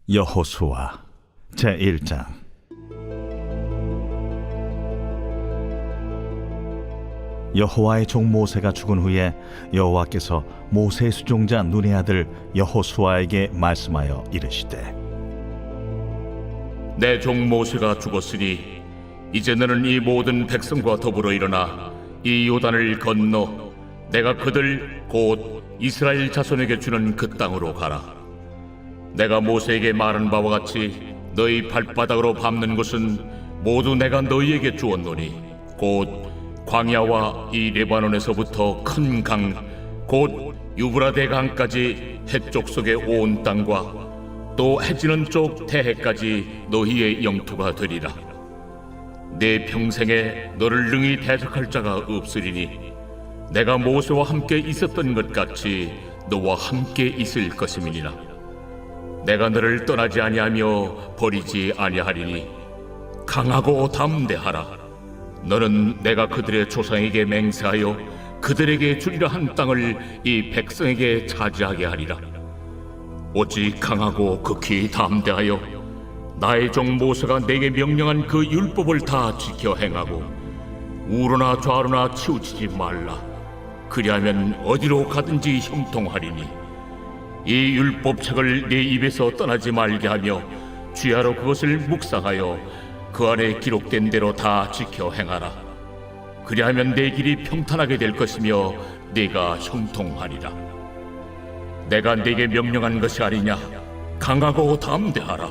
여호수아 제1장. 여호와의 종 모세가 죽은 후에 여호와께서 모세의 수종자 눈의 아들 여호수아에게 말씀하여 이르시되, 내 종 모세가 죽었으니 이제 너는 이 모든 백성과 더불어 일어나 이 요단을 건너 내가 그들 곧 이스라엘 자손에게 주는 그 땅으로 가라. 내가 모세에게 말한 바와 같이 너희 발바닥으로 밟는 곳은 모두 내가 너희에게 주었노니 곧 광야와 이 레바논에서부터 큰 강 곧 유브라데 강까지 해쪽 속의 온 땅과 또 해지는 쪽 태해까지 너희의 영토가 되리라. 내 평생에 너를 능히 대적할 자가 없으리니 내가 모세와 함께 있었던 것 같이 너와 함께 있을 것임이니라. 내가 너를 떠나지 아니하며 버리지 아니하리니 강하고 담대하라. 너는 내가 그들의 조상에게 맹세하여 그들에게 주리라 한 땅을 이 백성에게 차지하게 하리라. 오직 강하고 극히 담대하여 나의 종 모세가 내게 명령한 그 율법을 다 지켜 행하고 우로나 좌로나 치우치지 말라. 그리하면 어디로 가든지 형통하리니 이 율법책을 네 입에서 떠나지 말게 하며 주야로 그것을 묵상하여 그 안에 기록된 대로 다 지켜 행하라. 그리하면 내 길이 평탄하게 될 것이며 네가 형통하리라. 내가 네게 명령한 것이 아니냐. 강하고 담대하라.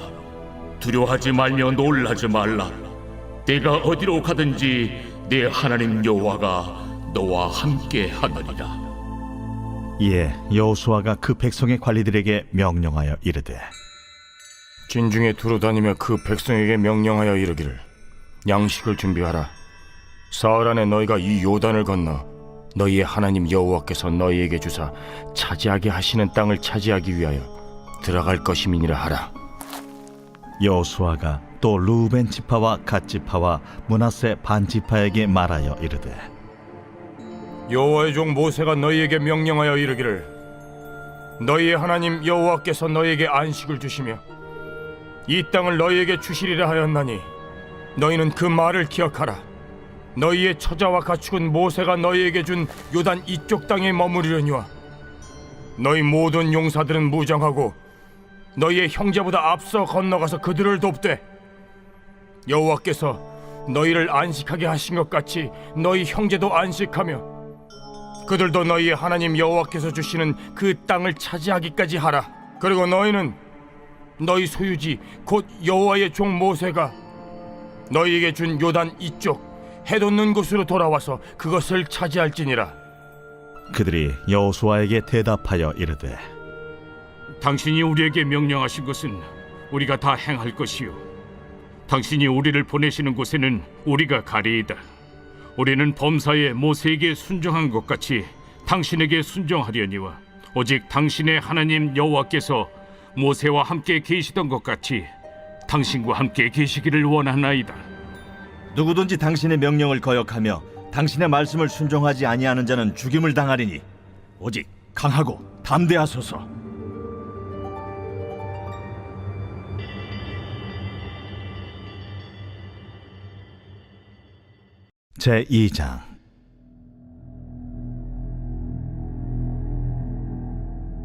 두려워하지 말며 놀라지 말라. 네가 어디로 가든지 네 하나님 여호와가 너와 함께 하느니라. 이에 여호수아가 그 백성의 관리들에게 명령하여 이르되, 진중에 두루다니며 그 백성에게 명령하여 이르기를, 양식을 준비하라. 사흘 안에 너희가 이 요단을 건너 너희의 하나님 여호와께서 너희에게 주사 차지하게 하시는 땅을 차지하기 위하여 들어갈 것임이니라 하라. 여호수아가 또 르우벤 지파와 갓 지파와 므낫세 반 지파에게 말하여 이르되, 여호와의 종 모세가 너희에게 명령하여 이르기를, 너희의 하나님 여호와께서 너희에게 안식을 주시며 이 땅을 너희에게 주시리라 하였나니 너희는 그 말을 기억하라. 너희의 처자와 가축은 모세가 너희에게 준 요단 이쪽 땅에 머무르려니와 너희 모든 용사들은 무장하고 너희의 형제보다 앞서 건너가서 그들을 돕되 여호와께서 너희를 안식하게 하신 것 같이 너희 형제도 안식하며 그들도 너희의 하나님 여호와께서 주시는 그 땅을 차지하기까지 하라. 그리고 너희는 너희 소유지 곧 여호와의 종 모세가 너희에게 준 요단 이쪽 해돋는 곳으로 돌아와서 그것을 차지할지니라. 그들이 여호수아에게 대답하여 이르되, 당신이 우리에게 명령하신 것은 우리가 다 행할 것이요 당신이 우리를 보내시는 곳에는 우리가 가리이다. 우리는 범사에 모세에게 순종한 것 같이 당신에게 순종하려니와 오직 당신의 하나님 여호와께서 모세와 함께 계시던 것 같이 당신과 함께 계시기를 원하나이다. 누구든지 당신의 명령을 거역하며 당신의 말씀을 순종하지 아니하는 자는 죽임을 당하리니 오직 강하고 담대하소서. 제2장.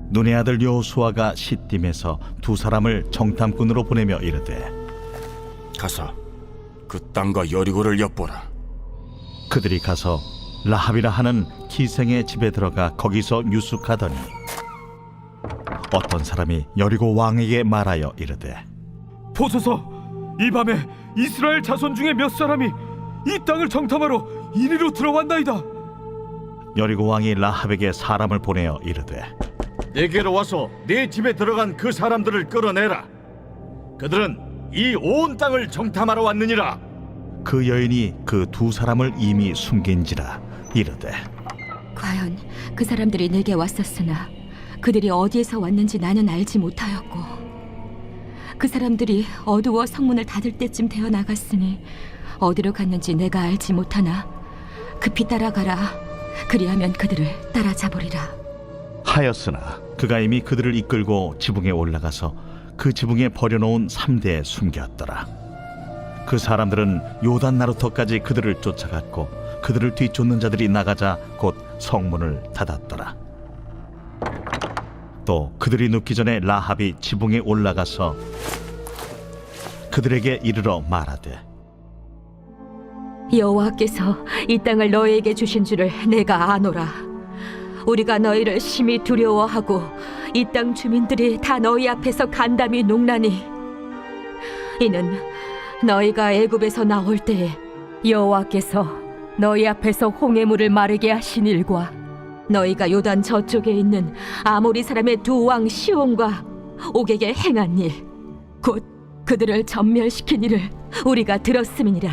눈의 아들 여호수아가 시딤에서 두 사람을 정탐꾼으로 보내며 이르되, 가서 그 땅과 여리고를 엿보라. 그들이 가서 라합이라 하는 기생의 집에 들어가 거기서 유숙하더니 어떤 사람이 여리고 왕에게 말하여 이르되, 보소서, 이 밤에 이스라엘 자손 중에 몇 사람이 이 땅을 정탐하러 이리로 들어왔나이다. 여리고 왕이 라합에게 사람을 보내어 이르되, 내게로 와서 네 집에 들어간 그 사람들을 끌어내라. 그들은 이 온 땅을 정탐하러 왔느니라. 그 여인이 그 두 사람을 이미 숨긴지라 이르되, 과연 그 사람들이 내게 왔었으나 그들이 어디에서 왔는지 나는 알지 못하였고 그 사람들이 어두워 성문을 닫을 때쯤 되어 나갔으니 어디로 갔는지 내가 알지 못하나 급히 따라가라. 그리하면 그들을 따라잡으리라. 하였으나 그가 이미 그들을 이끌고 지붕에 올라가서 그 지붕에 버려놓은 삼대에 숨겼더라. 그 사람들은 요단 나루터까지 그들을 쫓아갔고 그들을 뒤쫓는 자들이 나가자 곧 성문을 닫았더라. 또 그들이 눕기 전에 라합이 지붕에 올라가서 그들에게 이르러 말하되 여호와께서 이 땅을 너희에게 주신 줄을 내가 아노라. 우리가 너희를 심히 두려워하고 이 땅 주민들이 다 너희 앞에서 간담이 녹나니 이는 너희가 애굽에서 나올 때에 여호와께서 너희 앞에서 홍해물을 마르게 하신 일과 너희가 요단 저쪽에 있는 아모리 사람의 두 왕 시온과 옥에게 행한 일, 곧 그들을 전멸시킨 일을 우리가 들었음이니라.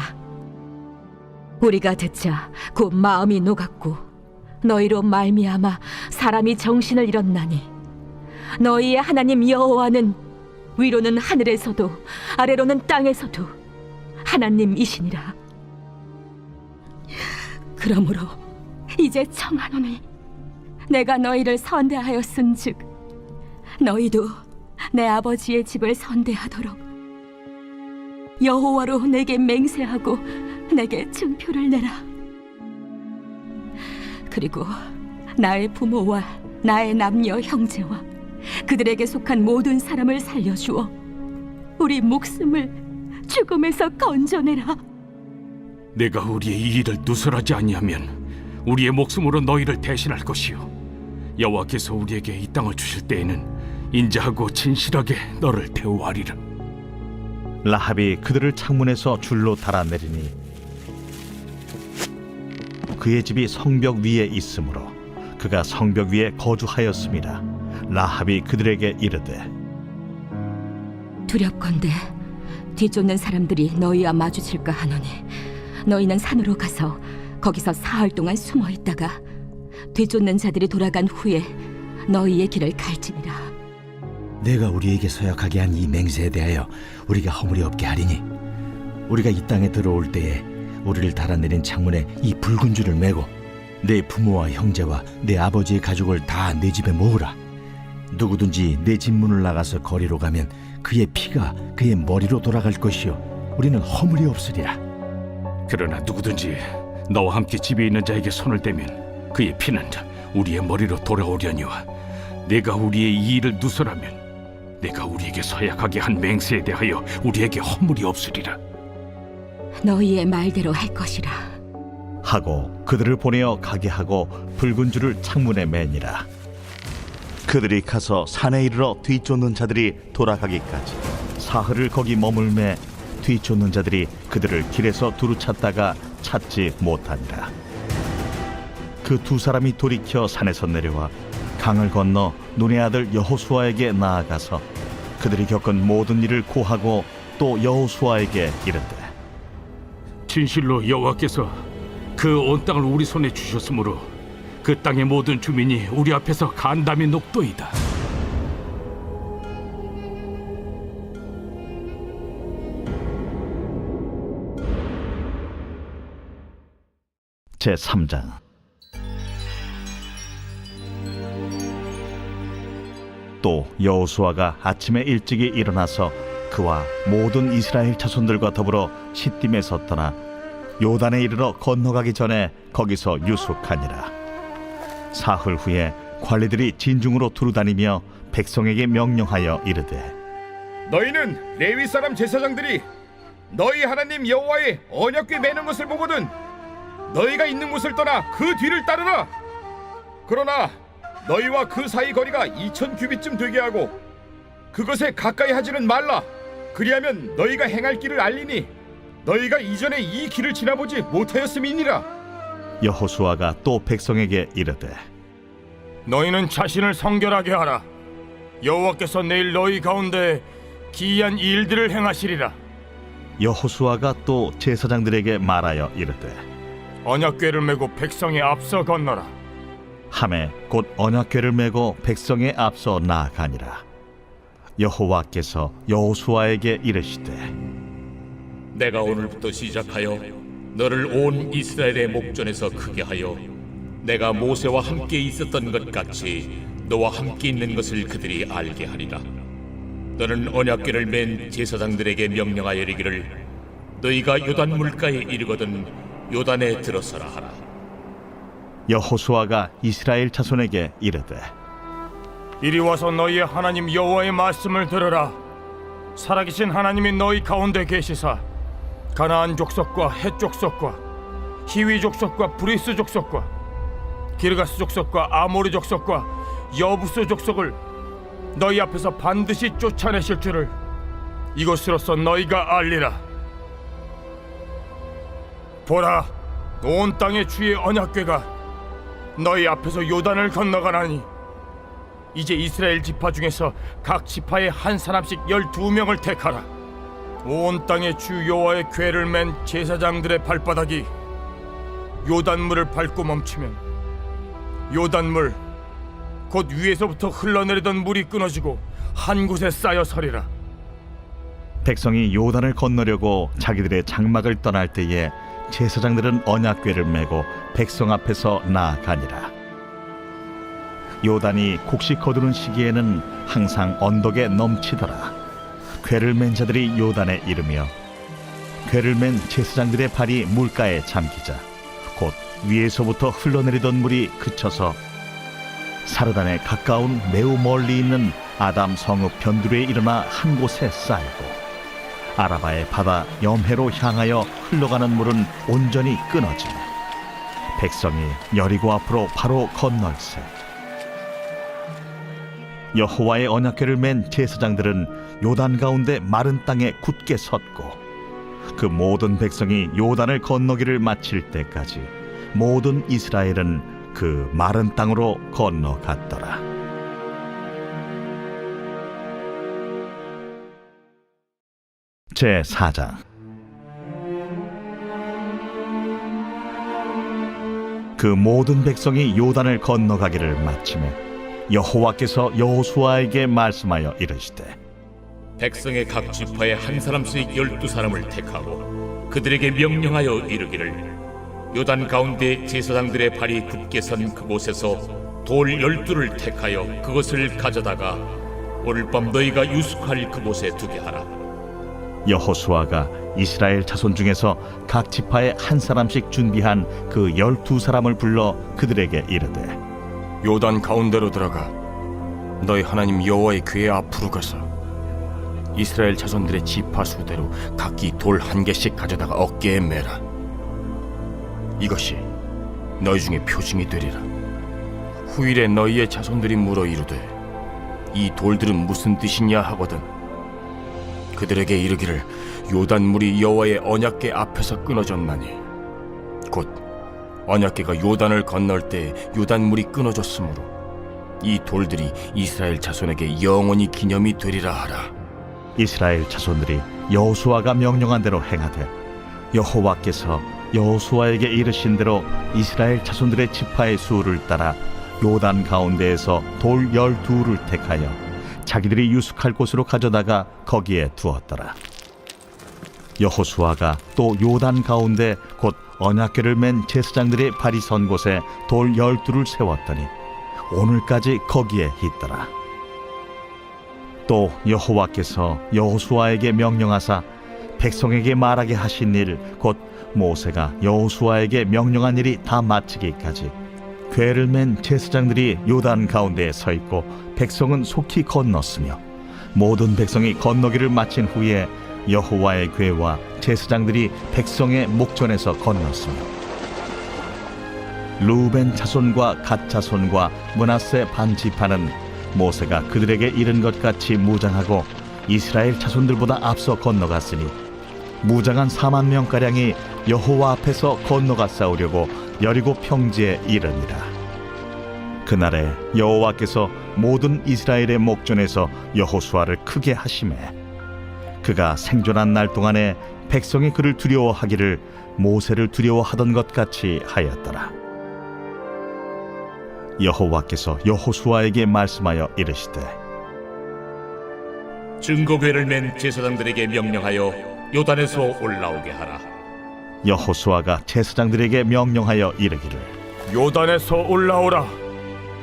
우리가 듣자 곧 마음이 녹았고 너희로 말미암아 사람이 정신을 잃었나니 너희의 하나님 여호와는 위로는 하늘에서도 아래로는 땅에서도 하나님이시니라. 그러므로 이제 청하노니 내가 너희를 선대하였은즉 너희도 내 아버지의 집을 선대하도록 여호와로 내게 맹세하고 내게 증표를 내라. 그리고 나의 부모와 나의 남녀 형제와 그들에게 속한 모든 사람을 살려주어 우리 목숨을 죽음에서 건져내라. 내가 우리의 이 일을 누설하지 아니하면 우리의 목숨으로 너희를 대신할 것이요 여호와께서 우리에게 이 땅을 주실 때에는 인자하고 진실하게 너를 대우하리라. 라합이 그들을 창문에서 줄로 달아내리니 그의 집이 성벽 위에 있으므로 그가 성벽 위에 거주하였음이라. 라합이 그들에게 이르되 두렵건대 뒤쫓는 사람들이 너희와 마주칠까 하노니 너희는 산으로 가서 거기서 사흘 동안 숨어 있다가 뒤쫓는 자들이 돌아간 후에 너희의 길을 갈지니라. 내가 우리에게 서약하게 한 이 맹세에 대하여 우리가 허물이 없게 하리니 우리가 이 땅에 들어올 때에 우리를 달아내린 창문에 이 붉은 줄을 매고 내 부모와 형제와 내 아버지의 가족을 다 내 집에 모으라. 누구든지 내 집 문을 나가서 거리로 가면 그의 피가 그의 머리로 돌아갈 것이요 우리는 허물이 없으리라. 그러나 누구든지 너와 함께 집에 있는 자에게 손을 대면 그의 피는 우리의 머리로 돌아오려니와 내가 우리의 이 일을 누설하면 내가 우리에게 서약하게 한 맹세에 대하여 우리에게 허물이 없으리라. 너희의 말대로 할 것이라. 하고 그들을 보내어 가게 하고 붉은 줄을 창문에 매니라. 그들이 가서 산에 이르러 뒤쫓는 자들이 돌아가기까지 사흘을 거기 머물매 뒤쫓는 자들이 그들을 길에서 두루 찾다가 찾지 못하니라. 그 두 사람이 돌이켜 산에서 내려와 강을 건너 눈의 아들 여호수아에게 나아가서 그들이 겪은 모든 일을 고하고 또 여호수아에게 이르되 진실로 여호와께서 그 온 땅을 우리 손에 주셨으므로 그 땅의 모든 주민이 우리 앞에서 간담이 녹도이다. 제3장. 또 여호수아가 아침에 일찍이 일어나서 그와 모든 이스라엘 자손들과 더불어 시딤에서 떠나 요단에 이르러 건너가기 전에 거기서 유숙하니라. 사흘 후에 관리들이 진중으로 두루다니며 백성에게 명령하여 이르되 너희는 레위 사람 제사장들이 너희 하나님 여호와의 언약궤 매는 것을 보거든 너희가 있는 곳을 떠나 그 뒤를 따르라. 그러나 너희와 그 사이 거리가 2000 규빗쯤 되게 하고 그것에 가까이 하지는 말라. 그리하면 너희가 행할 길을 알리니 너희가 이전에 이 길을 지나보지 못하였음이니라. 여호수아가 또 백성에게 이르되 너희는 자신을 성결하게 하라. 여호와께서 내일 너희 가운데 기이한 일들을 행하시리라. 여호수아가 또 제사장들에게 말하여 이르되 언약궤를 메고 백성의 앞서 건너라. 함에 곧 언약궤를 메고 백성의 앞서 나아가니라. 여호와께서 여호수아에게 이르시되 내가 오늘부터 시작하여 너를 온 이스라엘의 목전에서 크게 하여 내가 모세와 함께 있었던 것 같이 너와 함께 있는 것을 그들이 알게 하리라. 너는 언약궤를 맨 제사장들에게 명령하여 이르기를 너희가 요단 물가에 이르거든 요단에 들어서라 하라. 여호수아가 이스라엘 자손에게 이르되 이리 와서 너희의 하나님 여호와의 말씀을 들으라. 살아계신 하나님이 너희 가운데 계시사 가나안 족속과 헷 족속과 히위 족속과 브리스 족속과 기르가스 족속과 아모리 족속과 여부스 족속을 너희 앞에서 반드시 쫓아내실 줄을 이것으로서 너희가 알리라. 보라, 온 땅의 주의 언약궤가 너희 앞에서 요단을 건너가나니 이제 이스라엘 지파 중에서 각 지파에 한 사람씩 12명을 택하라. 온 땅의 주 여호와의 궤를 맨 제사장들의 발바닥이 요단물을 밟고 멈추면 요단물 곧 위에서부터 흘러내리던 물이 끊어지고 한 곳에 쌓여 서리라. 백성이 요단을 건너려고 자기들의 장막을 떠날 때에 제사장들은 언약궤를 메고 백성 앞에서 나아가니라. 요단이 곡식 거두는 시기에는 항상 언덕에 넘치더라. 궤를 맨 자들이 요단에 이르며 궤를 맨 제사장들의 발이 물가에 잠기자 곧 위에서부터 흘러내리던 물이 그쳐서 사르단에 가까운 매우 멀리 있는 아담 성읍 변두리에 일어나 한 곳에 쌓이고 아라바의 바다 염해로 향하여 흘러가는 물은 온전히 끊어지며 백성이 여리고 앞으로 바로 건널세. 여호와의 언약궤를 맨 제사장들은 요단 가운데 마른 땅에 굳게 섰고 그 모든 백성이 요단을 건너기를 마칠 때까지 모든 이스라엘은 그 마른 땅으로 건너갔더라. 제4장. 그 모든 백성이 요단을 건너가기를 마치매 여호와께서 여호수아에게 말씀하여 이르시되 백성의 각 지파에 한 사람씩 12사람을 택하고 그들에게 명령하여 이르기를 요단 가운데 제사장들의 발이 굳게 선 그곳에서 돌 12를 택하여 그것을 가져다가 오늘 밤 너희가 유숙할 그곳에 두게 하라. 여호수아가 이스라엘 자손 중에서 각 지파에 한 사람씩 준비한 그 12사람을 불러 그들에게 이르되 요단 가운데로 들어가 너희 하나님 여호와의 궤 앞으로 가서 이스라엘 자손들의 지파 수대로 각기 돌 한 개씩 가져다가 어깨에 매라. 이것이 너희 중에 표징이 되리라. 후일에 너희의 자손들이 물어 이르되 이 돌들은 무슨 뜻이냐 하거든 그들에게 이르기를 요단물이 여호와의 언약궤 앞에서 끊어졌나니 곧 언약궤가 요단을 건널 때 요단물이 끊어졌으므로 이 돌들이 이스라엘 자손에게 영원히 기념이 되리라 하라. 이스라엘 자손들이 여호수아가 명령한 대로 행하되 여호와께서 여호수아에게 이르신 대로 이스라엘 자손들의 지파의 수를 따라 요단 가운데에서 돌 12를 택하여 자기들이 유숙할 곳으로 가져다가 거기에 두었더라. 여호수아가 또 요단 가운데 곧 언약궤를 맨 제사장들의 발이 선 곳에 돌 12를 세웠더니 오늘까지 거기에 있더라. 또 여호와께서 여호수아에게 명령하사 백성에게 말하게 하신 일 곧 모세가 여호수아에게 명령한 일이 다 마치기까지 궤를 맨 제사장들이 요단 가운데에 서 있고 백성은 속히 건넜으며 모든 백성이 건너기를 마친 후에 여호와의 궤와 제사장들이 백성의 목전에서 건넜으며 루벤 자손과 갓 자손과 므낫세 반 지파는 모세가 그들에게 이른 것 같이 무장하고 이스라엘 자손들보다 앞서 건너갔으니 무장한 4만 명가량이 여호와 앞에서 건너가 싸우려고 여리고 평지에 이르니라. 그날에 여호와께서 모든 이스라엘의 목전에서 여호수아를 크게 하시매 그가 생존한 날 동안에 백성이 그를 두려워하기를 모세를 두려워하던 것 같이 하였더라. 여호와께서 여호수아에게 말씀하여 이르시되 증거궤를 맨 제사장들에게 명령하여 요단에서 올라오게 하라. 여호수아가 제사장들에게 명령하여 이르기를 요단에서 올라오라.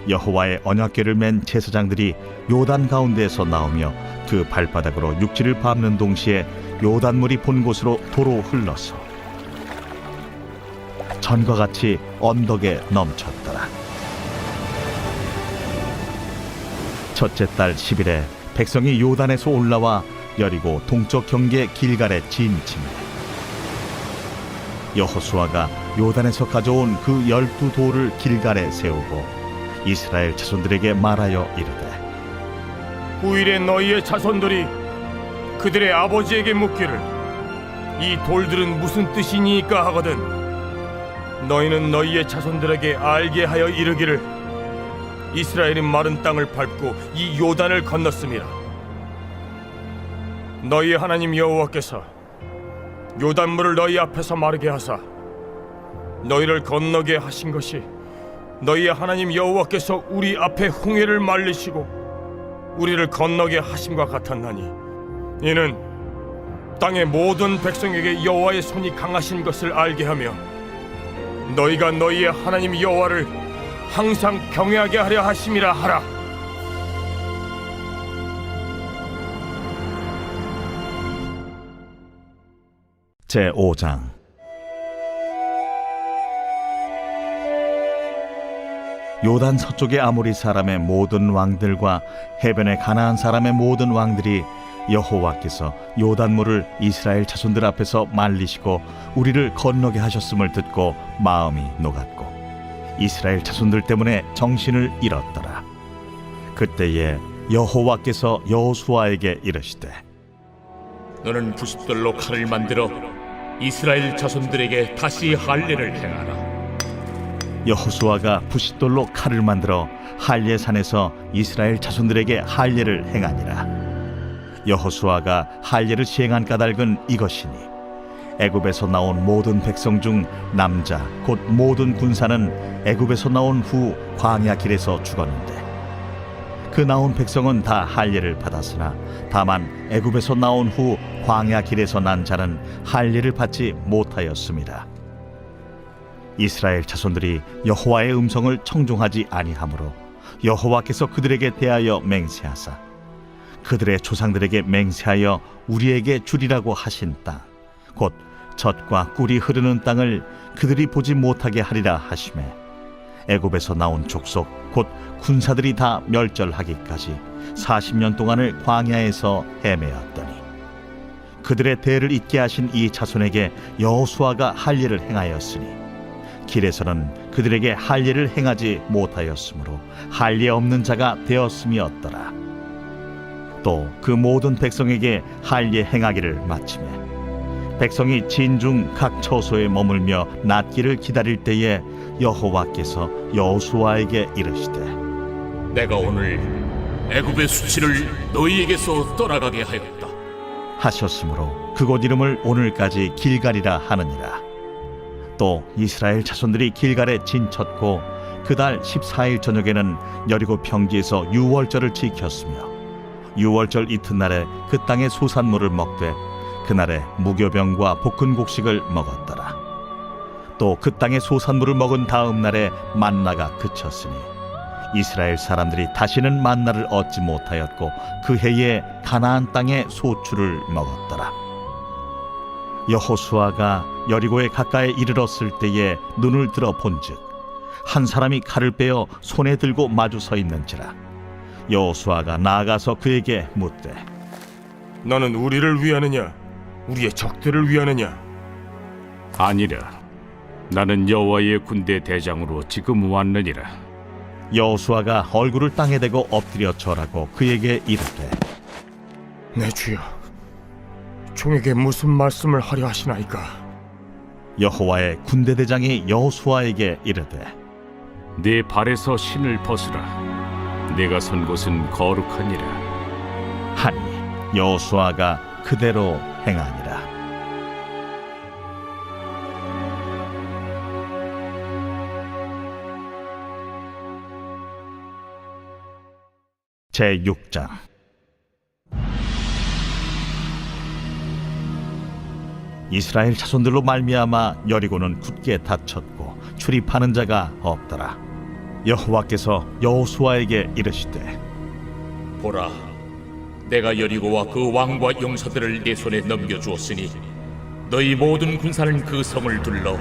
여호와의 언약궤를 맨 제사장들이 요단 가운데에서 나오며 그 발바닥으로 육지를 밟는 동시에 요단물이 본 곳으로 도로 흘러서 전과 같이 언덕에 넘쳤더라. 첫째 달 10일에 백성이 요단에서 올라와 여리고 동쪽 경계 길갈에 진침해 여호수아가 요단에서 가져온 그 12돌을 길갈에 세우고 이스라엘 자손들에게 말하여 이르되 후일에 너희의 자손들이 그들의 아버지에게 묻기를 이 돌들은 무슨 뜻이니까 하거든 너희는 너희의 자손들에게 알게 하여 이르기를 이스라엘이 마른 땅을 밟고 이 요단을 건넜음이라. 너희의 하나님 여호와께서 요단물을 너희 앞에서 마르게 하사 너희를 건너게 하신 것이 너희의 하나님 여호와께서 우리 앞에 홍해를 말리시고 우리를 건너게 하심과 같았나니 이는 땅의 모든 백성에게 여호와의 손이 강하신 것을 알게 하며 너희가 너희의 하나님 여호와를 항상 경외하게 하려 하심이라 하라. 제5장 요단 서쪽의 아모리 사람의 모든 왕들과 해변의 가나안 사람의 모든 왕들이 여호와께서 요단물을 이스라엘 자손들 앞에서 말리시고 우리를 건너게 하셨음을 듣고 마음이 녹았고 이스라엘 자손들 때문에 정신을 잃었더라. 그때에 여호와께서 여호수아에게 이르시되 너는 부싯돌로 칼을 만들어 이스라엘 자손들에게 다시 할례를 행하라. 여호수아가 부싯돌로 칼을 만들어 할례 산에서 이스라엘 자손들에게 할례를 행하니라. 여호수아가 할례를 시행한 까닭은 이것이니 애굽에서 나온 모든 백성 중 남자 곧 모든 군사는 애굽에서 나온 후 광야 길에서 죽었는데 그 나온 백성은 다 할례를 받았으나 다만 애굽에서 나온 후 광야 길에서 난 자는 할례를 받지 못하였습니다. 이스라엘 자손들이 여호와의 음성을 청종하지 아니하므로 여호와께서 그들에게 대하여 맹세하사 그들의 조상들에게 맹세하여 우리에게 주리라고 하신 땅 곧 젖과 꿀이 흐르는 땅을 그들이 보지 못하게 하리라 하시매 애굽에서 나온 족속 곧 군사들이 다 멸절하기까지 40년 동안을 광야에서 헤매었더니 그들의 대를 잇게 하신 이 자손에게 여호수아가 할례를 행하였으니 길에서는 그들에게 할례를 행하지 못하였으므로 할례 없는 자가 되었음이었더라. 또 그 모든 백성에게 할례 행하기를 마치매 백성이 진중 각 처소에 머물며 낫기를 기다릴 때에 여호와께서 여호수아에게 이르시되 내가 오늘 애굽의 수치를 너희에게서 떠나가게 하였다. 하셨으므로 그곳 이름을 오늘까지 길갈이라 하느니라. 또 이스라엘 자손들이 길갈에 진쳤고 그달 14일 저녁에는 여리고 평지에서 유월절을 지켰으며 유월절 이튿날에 그 땅의 소산물을 먹되 그날에 무교병과 볶은 곡식을 먹었더라. 또 그 땅의 소산물을 먹은 다음 날에 만나가 그쳤으니 이스라엘 사람들이 다시는 만나를 얻지 못하였고 그 해에 가나안 땅의 소출을 먹었더라. 여호수아가 여리고에 가까이 이르렀을 때에 눈을 들어 본즉 한 사람이 칼을 빼어 손에 들고 마주 서 있는지라. 여호수아가 나아가서 그에게 묻되 너는 우리를 위하느냐 우리의 적들을 위하느냐? 아니라 나는 여호와의 군대 대장으로 지금 왔느니라. 여호수아가 얼굴을 땅에 대고 엎드려 절하고 그에게 이르되 내 주여 종에게 무슨 말씀을 하려 하시나이까? 여호와의 군대 대장이 여호수아에게 이르되 네 발에서 신을 벗으라. 내가 선 곳은 거룩하니라. 하니 여호수아가 그대로 행하니라. 제6장 이스라엘 자손들로 말미암아 여리고는 굳게 닫혔고 출입하는 자가 없더라. 여호와께서 여호수아에게 이르시되 보라, 내가 여리고와 그 왕과 용사들을 내 손에 넘겨주었으니 너희 모든 군사는 그 성을 둘러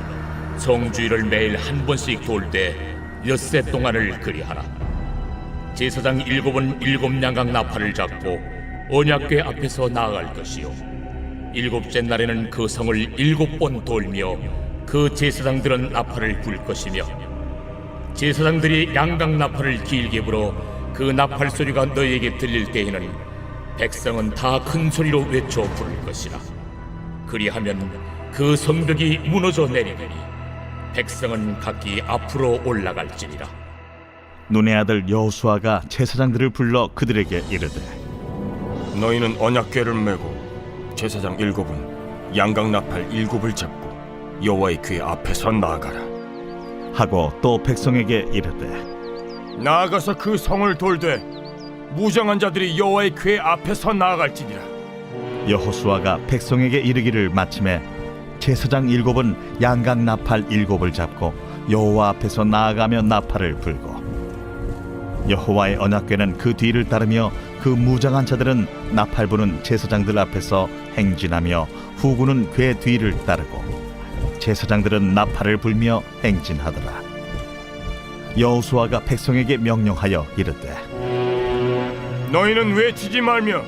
성주의를 매일 한 번씩 돌 때 엿새 동안을 그리하라. 제사장 7은 7양각 나팔을 잡고 언약궤 앞에서 나아갈 것이요 7째 날에는 그 성을 7번 돌며 그 제사장들은 나팔을 불 것이며 제사장들이 양각 나팔을 길게 불어 그 나팔 소리가 너희에게 들릴 때에는 백성은 다 큰 소리로 외쳐 부를 것이라. 그리하면 그 성벽이 무너져 내리리니 백성은 각기 앞으로 올라갈지니라. 눈의 아들 여호수아가 제사장들을 불러 그들에게 이르되 너희는 언약궤를 메고 제사장 7은 양각 나팔 7을 잡고 여호와의 궤 앞에서 나아가라. 하고 또 백성에게 이르되 나아가서 그 성을 돌되 무장한 자들이 여호와의 궤 앞에서 나아갈지니라. 여호수아가 백성에게 이르기를 마침에 제사장 7은 양각 나팔 7을 잡고 여호와 앞에서 나아가며 나팔을 불고 여호와의 언약궤는 그 뒤를 따르며 그 무장한 자들은 나팔 부는 제사장들 앞에서 행진하며 후군은 궤 뒤를 따르고 제사장들은 나팔을 불며 행진하더라. 여호수아가 백성에게 명령하여 이르되 너희는 외치지 말며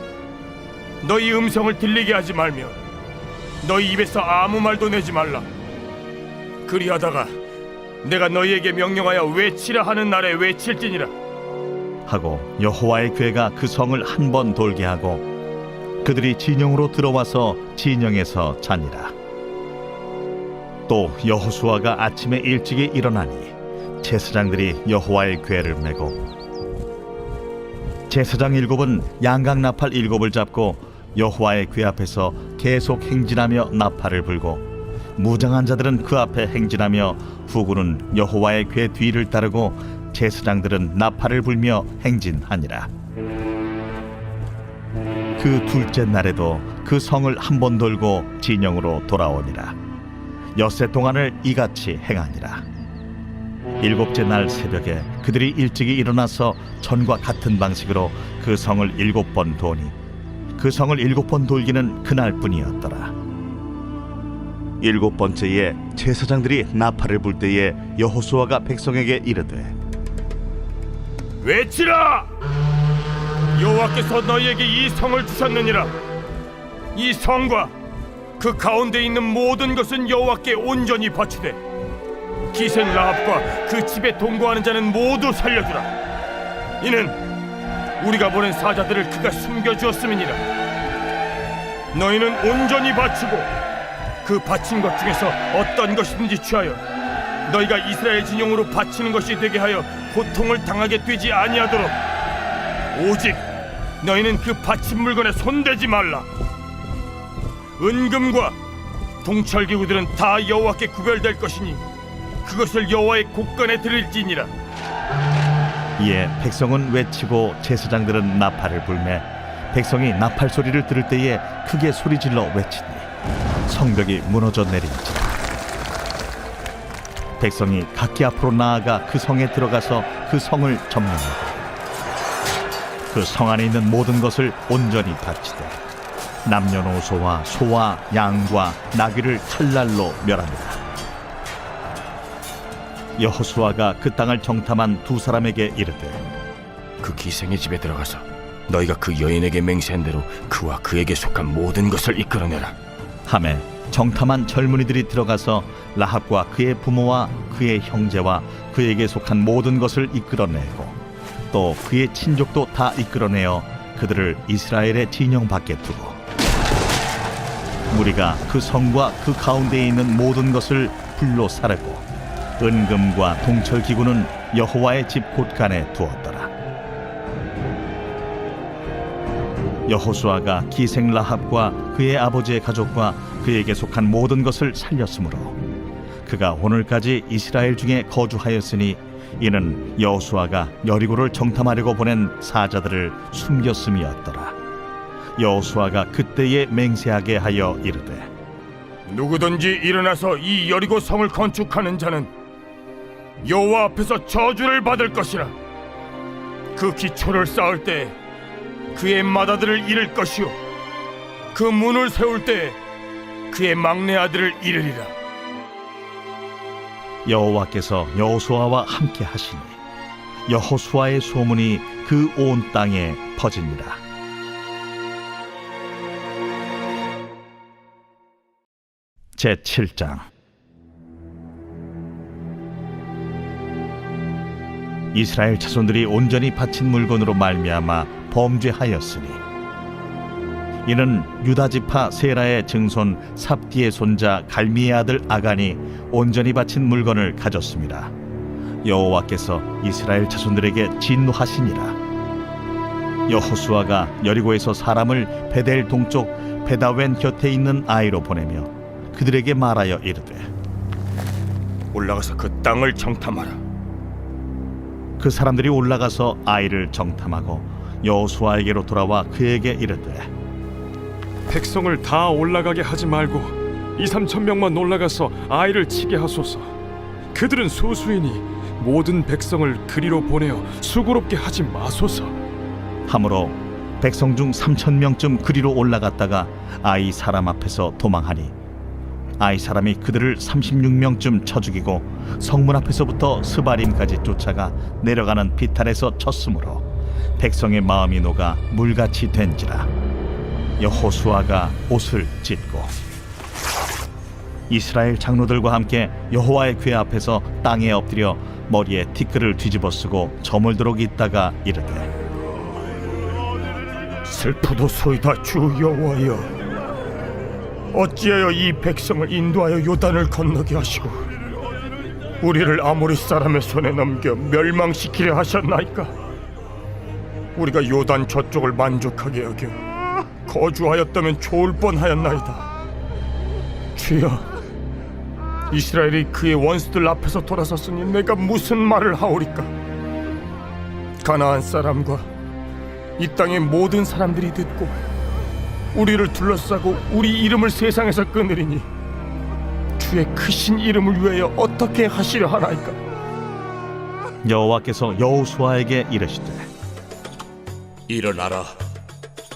너희 음성을 들리게 하지 말며 너희 입에서 아무 말도 내지 말라. 그리하다가 내가 너희에게 명령하여 외치라 하는 날에 외칠지니라. 하고 여호와의 궤가 그 성을 한 번 돌게 하고 그들이 진영으로 들어와서 진영에서 자니라. 또 여호수아가 아침에 일찍이 일어나니 제사장들이 여호와의 궤를 메고 제사장 7은 양각 나팔 7을 잡고 여호와의 궤 앞에서 계속 행진하며 나팔을 불고 무장한 자들은 그 앞에 행진하며 후군은 여호와의 궤 뒤를 따르고 제사장들은 나팔을 불며 행진하니라. 그 둘째 날에도 그 성을 한 번 돌고 진영으로 돌아오니라. 엿새 동안을 이같이 행하니라. 7째 날 새벽에 그들이 일찍이 일어나서 전과 같은 방식으로 그 성을 7번 도니 그 성을 7번 돌기는 그날뿐이었더라. 7번째에 제사장들이 나팔을 불 때에 여호수아가 백성에게 이르되 외치라! 여호와께서 너희에게 이 성을 주셨느니라. 이 성과 그 가운데 있는 모든 것은 여호와께 온전히 바치되 기생 라합과 그 집에 동거하는 자는 모두 살려주라. 이는 우리가 보낸 사자들을 그가 숨겨주었음이니라. 너희는 온전히 바치고 그 바친 것 중에서 어떤 것이든지 취하여 너희가 이스라엘 진영으로 바치는 것이 되게 하여 고통을 당하게 되지 아니하도록 오직 너희는 그 바친 물건에 손대지 말라. 은금과 동철기구들은 다 여호와께 구별될 것이니 그것을 여호와의 곳간에 드릴지니라. 이에 백성은 외치고 제사장들은 나팔을 불매 백성이 나팔 소리를 들을 때에 크게 소리질러 외치니 성벽이 무너져 내린지라. 백성이 각기 앞으로 나아가 그 성에 들어가서 그 성을 점령하고 그 성 안에 있는 모든 것을 온전히 바치되 남녀노소와 소와 양과 나귀를 칼날로 멸합니다. 여호수아가 그 땅을 정탐한 두 사람에게 이르되 그 기생의 집에 들어가서 너희가 그 여인에게 맹세한 대로 그와 그에게 속한 모든 것을 이끌어내라. 하매 정탐한 젊은이들이 들어가서 라합과 그의 부모와 그의 형제와 그에게 속한 모든 것을 이끌어내고 또 그의 친족도 다 이끌어내어 그들을 이스라엘의 진영 밖에 두고 무리가 그 성과 그 가운데에 있는 모든 것을 불로 사르고 은금과 동철기구는 여호와의 집 곳간에 두었더라. 여호수아가 기생 라합과 그의 아버지의 가족과 그에게 속한 모든 것을 살렸으므로 그가 오늘까지 이스라엘 중에 거주하였으니 이는 여호수아가 여리고를 정탐하려고 보낸 사자들을 숨겼음이었더라. 여호수아가 그때에 맹세하게 하여 이르되 누구든지 일어나서 이 여리고 성을 건축하는 자는 여호와 앞에서 저주를 받을 것이라. 그 기초를 쌓을 때 그의 맏아들을 잃을 것이요 그 문을 세울 때 그의 막내 아들을 잃으리라. 여호와께서 여호수아와 함께 하시니 여호수아의 소문이 그 온 땅에 퍼지니라. 제7장. 이스라엘 자손들이 온전히 바친 물건으로 말미암아 범죄하였으니 이는 유다 지파 세라의 증손 삽디의 손자 갈미의 아들 아간이 온전히 바친 물건을 가졌습니다. 여호와께서 이스라엘 자손들에게 진노하시니라. 여호수아가 여리고에서 사람을 베델 동쪽 베다웬 곁에 있는 아이로 보내며 그들에게 말하여 이르되 올라가서 그 땅을 정탐하라. 그 사람들이 올라가서 아이를 정탐하고 여호수아에게로 돌아와 그에게 이르되 백성을 다 올라가게 하지 말고 2-3천 명만 올라가서 아이를 치게 하소서. 그들은 소수이니 모든 백성을 그리로 보내어 수고롭게 하지 마소서. 함으로 백성 중 3,000명쯤 그리로 올라갔다가 아이 사람 앞에서 도망하니 아이 사람이 그들을 36명쯤 쳐 죽이고 성문 앞에서부터 스바림까지 쫓아가 내려가는 비탈에서 쳤으므로 백성의 마음이 녹아 물같이 된지라. 여호수아가 옷을 찢고 이스라엘 장로들과 함께 여호와의 궤 앞에서 땅에 엎드려 머리에 티끌을 뒤집어 쓰고 저물도록 있다가 이르되 슬프도소이다 주 여호와여, 어찌하여 이 백성을 인도하여 요단을 건너게 하시고 우리를 아모리 사람의 손에 넘겨 멸망시키려 하셨나이까? 우리가 요단 저쪽을 만족하게 여겨 거주하였다면 좋을 뻔하였나이다. 주여, 이스라엘이 그의 원수들 앞에서 돌아섰으니 내가 무슨 말을 하오리까? 가나안 사람과 이 땅의 모든 사람들이 듣고 우리를 둘러싸고 우리 이름을 세상에서 끊으리니 주의 크신 이름을 위하여 어떻게 하시려 하나이까? 여호와께서 여호수아에게 이르시되 일어나라.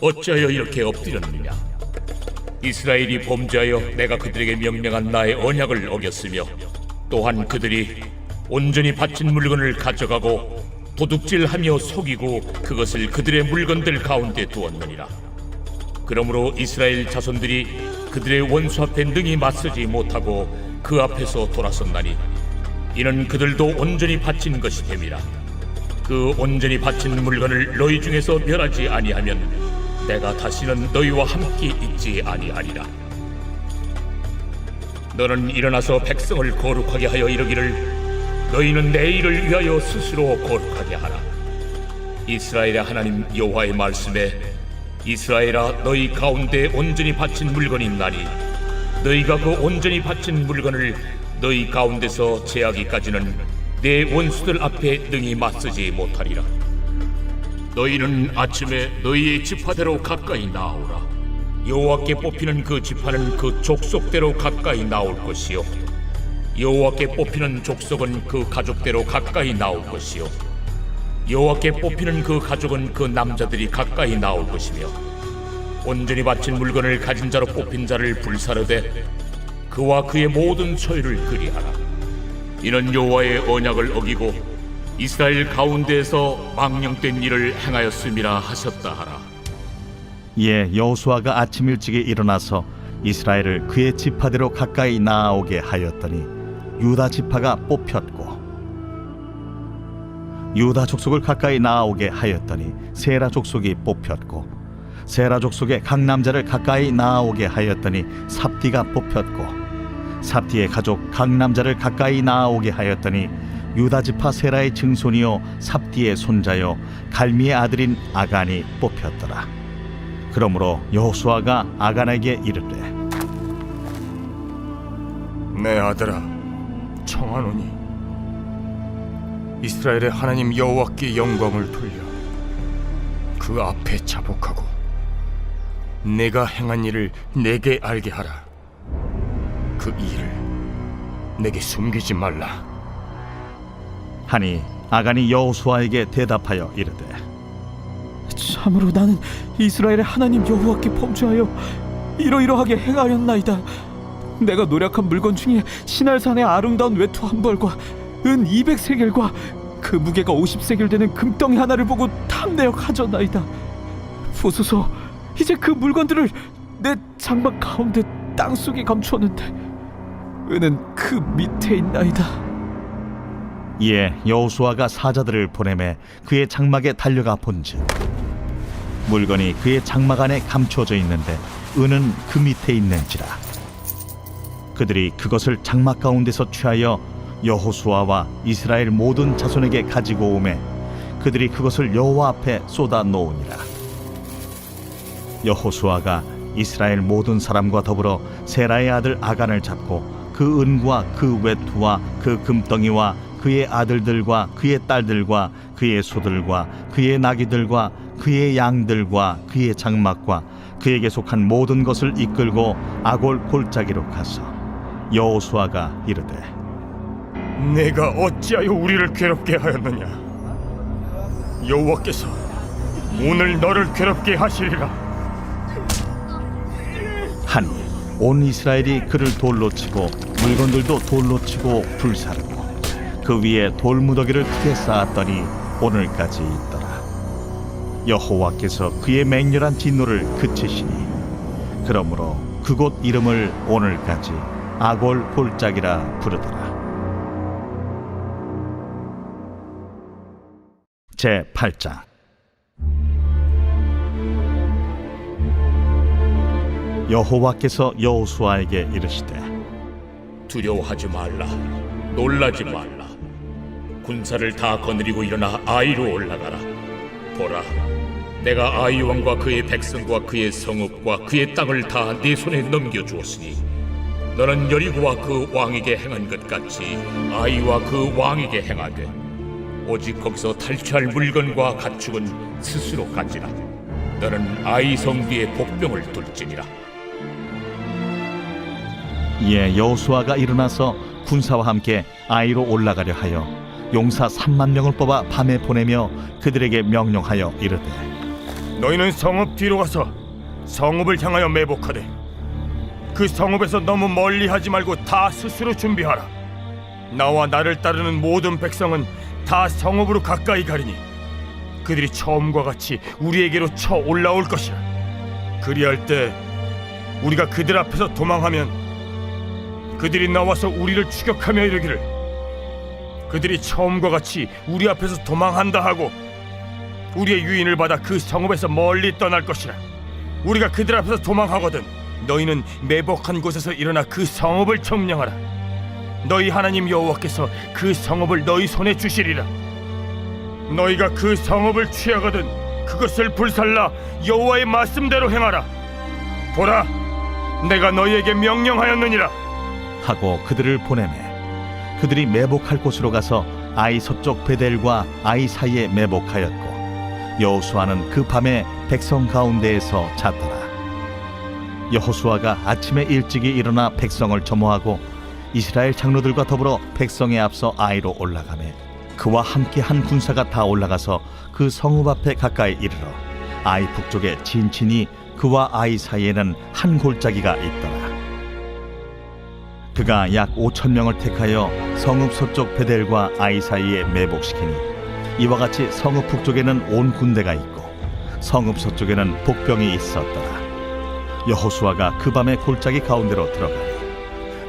어찌하여 이렇게 엎드렸느냐? 이스라엘이 범죄하여 내가 그들에게 명령한 나의 언약을 어겼으며 또한 그들이 온전히 바친 물건을 가져가고 도둑질하며 속이고 그것을 그들의 물건들 가운데 두었느니라. 그러므로 이스라엘 자손들이 그들의 원수 앞에 능히 맞서지 못하고 그 앞에서 돌아섰나니 이는 그들도 온전히 바친 것이 됨이라. 그 온전히 바친 물건을 너희 중에서 멸하지 아니하면 내가 다시는 너희와 함께 있지 아니하리라. 너는 일어나서 백성을 거룩하게 하여 이르기를 너희는 내 일을 위하여 스스로 거룩하게 하라. 이스라엘의 하나님 여호와의 말씀에 이스라엘아, 너희 가운데 온전히 바친 물건이 있나니 너희가 그 온전히 바친 물건을 너희 가운데서 제하기까지는 내 원수들 앞에 능히 맞서지 못하리라. 너희는 아침에 너희의 지파대로 가까이 나오라. 여호와께 뽑히는 그 지파는 그 족속대로 가까이 나올 것이요 여호와께 뽑히는 족속은 그 가족대로 가까이 나올 것이요 여호와께 뽑히는 그 가족은 그 남자들이 가까이 나올 것이며 온전히 바친 물건을 가진 자로 뽑힌 자를 불사르되 그와 그의 모든 소유를 그리하라. 이는 여호와의 언약을 어기고 이스라엘 가운데에서 망령된 일을 행하였음이라 하셨다 하라. 이에 여호수아가 아침 일찍이 일어나서 이스라엘을 그의 지파대로 가까이 나아오게 하였더니 유다 지파가 뽑혔고 유다 족속을 가까이 나아오게 하였더니 세라 족속이 뽑혔고 세라 족속의 각 남자를 가까이 나아오게 하였더니 삽디가 뽑혔고 삽디의 가족 각 남자를 가까이 나아오게 하였더니 유다 지파 세라의 증손이요 삽디의 손자요 갈미의 아들인 아간이 뽑혔더라. 그러므로 여호수아가 아간에게 이르되 내 아들아, 청하노니 이스라엘의 하나님 여호와께 영광을 돌려 그 앞에 자복하고 내가 행한 일을 내게 알게 하라. 그 일을 내게 숨기지 말라. 하니 아간이 여호수아에게 대답하여 이르되 참으로 나는 이스라엘의 하나님 여호와께 범죄하여 이러이러하게 행하였나이다. 내가 노력한 물건 중에 시날산의 아름다운 외투 한 벌과 은 200세겔과 그 무게가 50세겔 되는 금덩이 하나를 보고 탐내어 가져나이다. 보소서, 이제 그 물건들을 내 장막 가운데 땅속에 감추었는데 은은 그 밑에 있나이다. 이에 여호수아가 사자들을 보내매 그의 장막에 달려가 본즉 물건이 그의 장막 안에 감추어져 있는데 은은 그 밑에 있는지라. 그들이 그것을 장막 가운데서 취하여 여호수아와 이스라엘 모든 자손에게 가지고 오매 그들이 그것을 여호와 앞에 쏟아 놓으니라. 여호수아가 이스라엘 모든 사람과 더불어 세라의 아들 아간을 잡고 그 은과 그 외투와 그 금덩이와 그의 아들들과 그의 딸들과 그의 소들과 그의 나귀들과 그의 양들과 그의 장막과 그에게 속한 모든 것을 이끌고 아골 골짜기로 가서 여호수아가 이르되 내가 어찌하여 우리를 괴롭게 하였느냐? 여호와께서 오늘 너를 괴롭게 하시리라. 하니 온 이스라엘이 그를 돌로 치고 물건들도 돌로 치고 불사르고 그 위에 돌무더기를 크게 쌓았더니 오늘까지 있더라. 여호와께서 그의 맹렬한 진노를 그치시니 그러므로 그곳 이름을 오늘까지 아골 골짜기라 부르더라. 제8장. 여호와께서 여호수아에게 이르시되 두려워하지 말라, 놀라지 말라. 군사를 다 거느리고 일어나 아이로 올라가라. 보라, 내가 아이 왕과 그의 백성과 그의 성읍과 그의 땅을 다 네 손에 넘겨주었으니 너는 여리고와 그 왕에게 행한 것 같이 아이와 그 왕에게 행하되 오직 거기서 탈취할 물건과 가축은 스스로 가지라. 너는 아이 성 뒤에 복병을 둘지니라. 이에 여호수아가 일어나서 군사와 함께 아이로 올라가려 하여 용사 3만 명을 뽑아 밤에 보내며 그들에게 명령하여 이르되 너희는 성읍 뒤로 가서 성읍을 향하여 매복하되 그 성읍에서 너무 멀리 하지 말고 다 스스로 준비하라. 나와 나를 따르는 모든 백성은 다 성읍으로 가까이 가리니 그들이 처음과 같이 우리에게로 쳐 올라올 것이라. 그리할 때 우리가 그들 앞에서 도망하면 그들이 나와서 우리를 추격하며 이르기를 그들이 처음과 같이 우리 앞에서 도망한다 하고 우리의 유인을 받아 그 성읍에서 멀리 떠날 것이라. 우리가 그들 앞에서 도망하거든 너희는 매복한 곳에서 일어나 그 성읍을 점령하라. 너희 하나님 여호와께서 그 성읍을 너희 손에 주시리라. 너희가 그 성읍을 취하거든 그것을 불살라 여호와의 말씀대로 행하라. 보라, 내가 너희에게 명령하였느니라. 하고 그들을 보내매 그들이 매복할 곳으로 가서 아이 서쪽 베델과 아이 사이에 매복하였고 여호수아는 그 밤에 백성 가운데에서 잤더라. 여호수아가 아침에 일찍이 일어나 백성을 점호하고 이스라엘 장로들과 더불어 백성에 앞서 아이로 올라가매 그와 함께 한 군사가 다 올라가서 그 성읍 앞에 가까이 이르러 아이 북쪽에 진친이 그와 아이 사이에는 한 골짜기가 있더라. 그가 약 5,000명을 택하여 성읍 서쪽 베델과 아이 사이에 매복시키니 이와 같이 성읍 북쪽에는 온 군대가 있고 성읍 서쪽에는 복병이 있었더라. 여호수아가 그 밤에 골짜기 가운데로 들어가니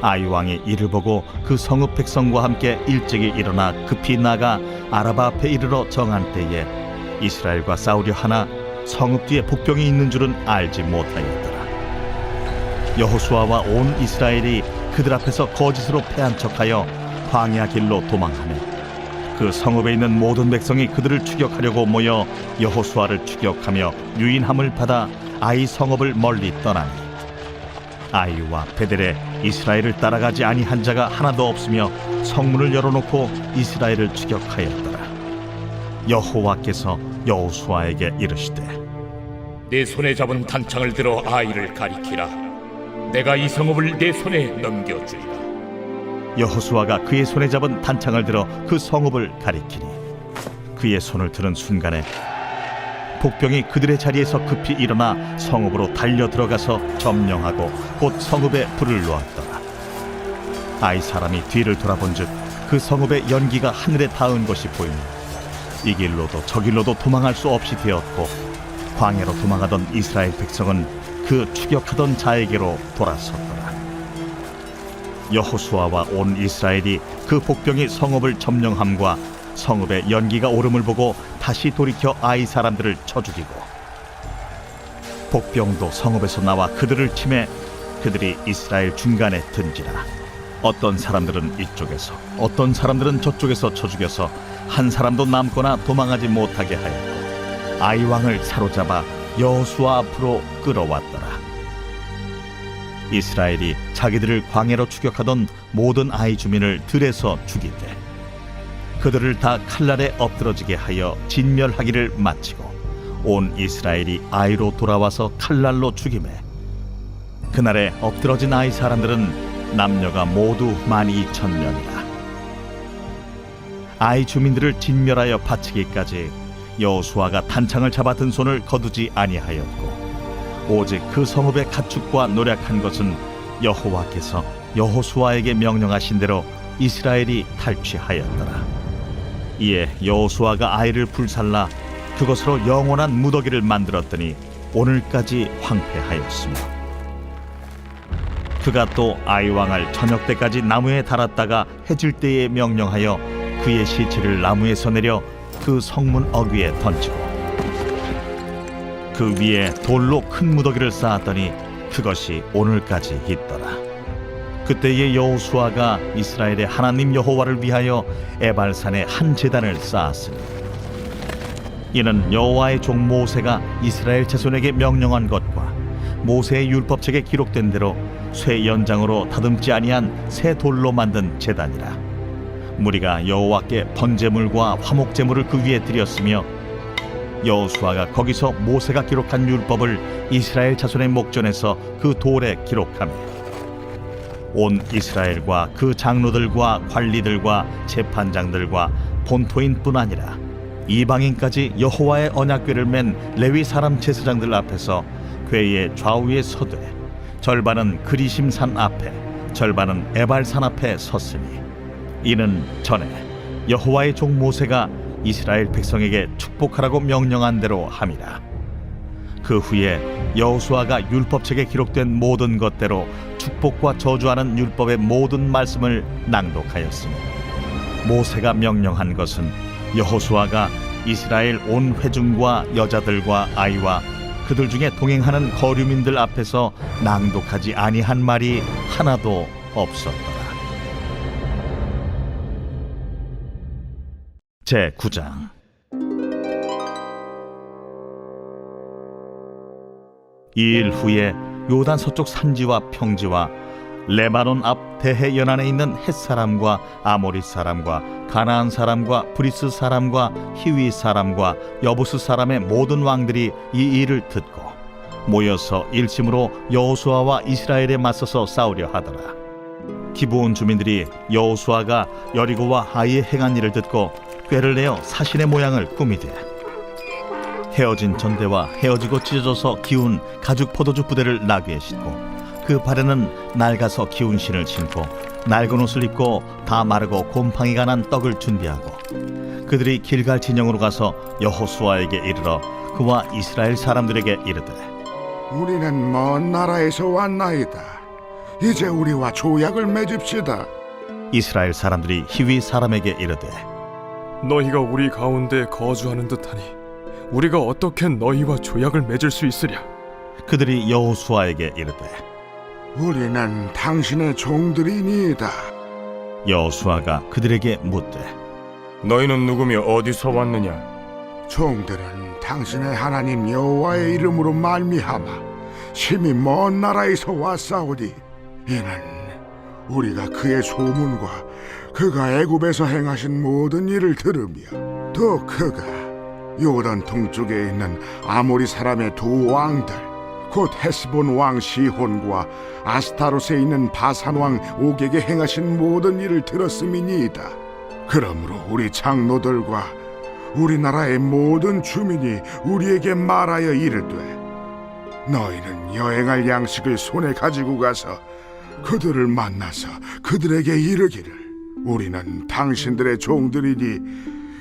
아이 왕이 이를 보고 그 성읍 백성과 함께 일찍이 일어나 급히 나가 아라바 앞에 이르러 정한 때에 이스라엘과 싸우려 하나 성읍 뒤에 복병이 있는 줄은 알지 못하였더라. 여호수아와 온 이스라엘이 그들 앞에서 거짓으로 패한 척하여 광야 길로 도망하며 그 성읍에 있는 모든 백성이 그들을 추격하려고 모여 여호수아를 추격하며 유인함을 받아 아이 성읍을 멀리 떠나니 아이와 베델에 이스라엘을 따라가지 아니한 자가 하나도 없으며 성문을 열어놓고 이스라엘을 추격하였더라. 여호와께서 여호수아에게 이르시되 내 손에 잡은 단창을 들어 아이를 가리키라. 내가 이 성읍을 내 손에 넘겨주리라. 여호수아가 그의 손에 잡은 단창을 들어 그 성읍을 가리키니 그의 손을 드는 순간에 복병이 그들의 자리에서 급히 일어나 성읍으로 달려 들어가서 점령하고 곧 성읍에 불을 놓았더라. 아이 사람이 뒤를 돌아본즉 그 성읍의 연기가 하늘에 닿은 것이 보이니 이 길로도 저 길로도 도망할 수 없이 되었고 광야로 도망하던 이스라엘 백성은 그 추격하던 자에게로 돌아섰더라. 여호수아와 온 이스라엘이 그 복병이 성읍을 점령함과 성읍의 연기가 오름을 보고 다시 돌이켜 아이 사람들을 쳐 죽이고 복병도 성읍에서 나와 그들을 치매 그들이 이스라엘 중간에 든지라. 어떤 사람들은 이쪽에서 어떤 사람들은 저쪽에서 쳐 죽여서 한 사람도 남거나 도망하지 못하게 하였고 아이 왕을 사로잡아 여호수아 앞으로 끌어왔더라. 이스라엘이 자기들을 광야로 추격하던 모든 아이 주민을 들에서 죽이되 그들을 다 칼날에 엎드러지게 하여 진멸하기를 마치고 온 이스라엘이 아이로 돌아와서 칼날로 죽이매 그날에 엎드러진 아이 사람들은 남녀가 모두 12,000명이라. 아이 주민들을 진멸하여 바치기까지 여호수아가 단창을 잡아 든 손을 거두지 아니하였고 오직 그 성읍의 가축과 노략한 것은 여호와께서 여호수아에게 명령하신 대로 이스라엘이 탈취하였더라. 이에 여호수아가 아이를 불살라 그것으로 영원한 무더기를 만들었더니 오늘까지 황폐하였으며 그가 또 아이 왕을 저녁 때까지 나무에 달았다가 해질 때에 명령하여 그의 시체를 나무에서 내려 그 성문 어귀에 던지고 그 위에 돌로 큰 무더기를 쌓았더니 그것이 오늘까지 있더라. 그때의 여호수아가 이스라엘의 하나님 여호와를 위하여 에발산에 한 제단을 쌓았으니 이는 여호와의 종 모세가 이스라엘 자손에게 명령한 것과 모세의 율법책에 기록된 대로 쇠 연장으로 다듬지 아니한 새 돌로 만든 제단이라. 무리가 여호와께 번제물과 화목제물을 그 위에 드렸으며 여호수아가 거기서 모세가 기록한 율법을 이스라엘 자손의 목전에서 그 돌에 기록하며 온 이스라엘과 그 장로들과 관리들과 재판장들과 본토인뿐 아니라 이방인까지 여호와의 언약궤를 맨 레위 사람 제사장들 앞에서 궤의 좌우에 서되 절반은 그리심산 앞에 절반은 에발산 앞에 섰으니 이는 전에 여호와의 종 모세가 이스라엘 백성에게 축복하라고 명령한 대로 함이라. 그 후에 여호수아가 율법책에 기록된 모든 것대로 축복과 저주하는 율법의 모든 말씀을 낭독하였으니 모세가 명령한 것은 여호수아가 이스라엘 온 회중과 여자들과 아이와 그들 중에 동행하는 거류민들 앞에서 낭독하지 아니한 말이 하나도 없었더라. 제9장. 이 일 후에 요단 서쪽 산지와 평지와 레바논 앞 대해 연안에 있는 헷 사람과 아모리 사람과 가나안 사람과 브리스 사람과 히위 사람과 여부스 사람의 모든 왕들이 이 일을 듣고 모여서 일심으로 여호수아와 이스라엘에 맞서서 싸우려 하더라. 기브온 주민들이 여호수아가 여리고와 아이의 행한 일을 듣고 꾀를 내어 사신의 모양을 꾸미되 헤어진 전대와 헤어지고 찢어져서 기운 가죽 포도주 부대를 나귀에 싣고 그 발에는 낡아서 기운 신을 신고 낡은 옷을 입고 다 마르고 곰팡이가 난 떡을 준비하고 그들이 길갈 진영으로 가서 여호수아에게 이르러 그와 이스라엘 사람들에게 이르되 우리는 먼 나라에서 왔나이다. 이제 우리와 조약을 맺읍시다. 이스라엘 사람들이 히위 사람에게 이르되 너희가 우리 가운데 거주하는 듯하니 우리가 어떻게 너희와 조약을 맺을 수 있으랴? 그들이 여호수아에게 이르되 우리는 당신의 종들이니이다. 여호수아가 그들에게 묻되 너희는 누구며 어디서 왔느냐? 종들은 당신의 하나님 여호와의 이름으로 말미암아 심히 먼 나라에서 왔사오니 이는 우리가 그의 소문과 그가 애굽에서 행하신 모든 일을 들으며 또 그가 요단 동쪽에 있는 아모리 사람의 두 왕들 곧 헤스본 왕 시혼과 아스타롯에 있는 바산 왕 옥에게 행하신 모든 일을 들었음이니이다. 그러므로 우리 장로들과 우리나라의 모든 주민이 우리에게 말하여 이르되 너희는 여행할 양식을 손에 가지고 가서 그들을 만나서 그들에게 이르기를 우리는 당신들의 종들이니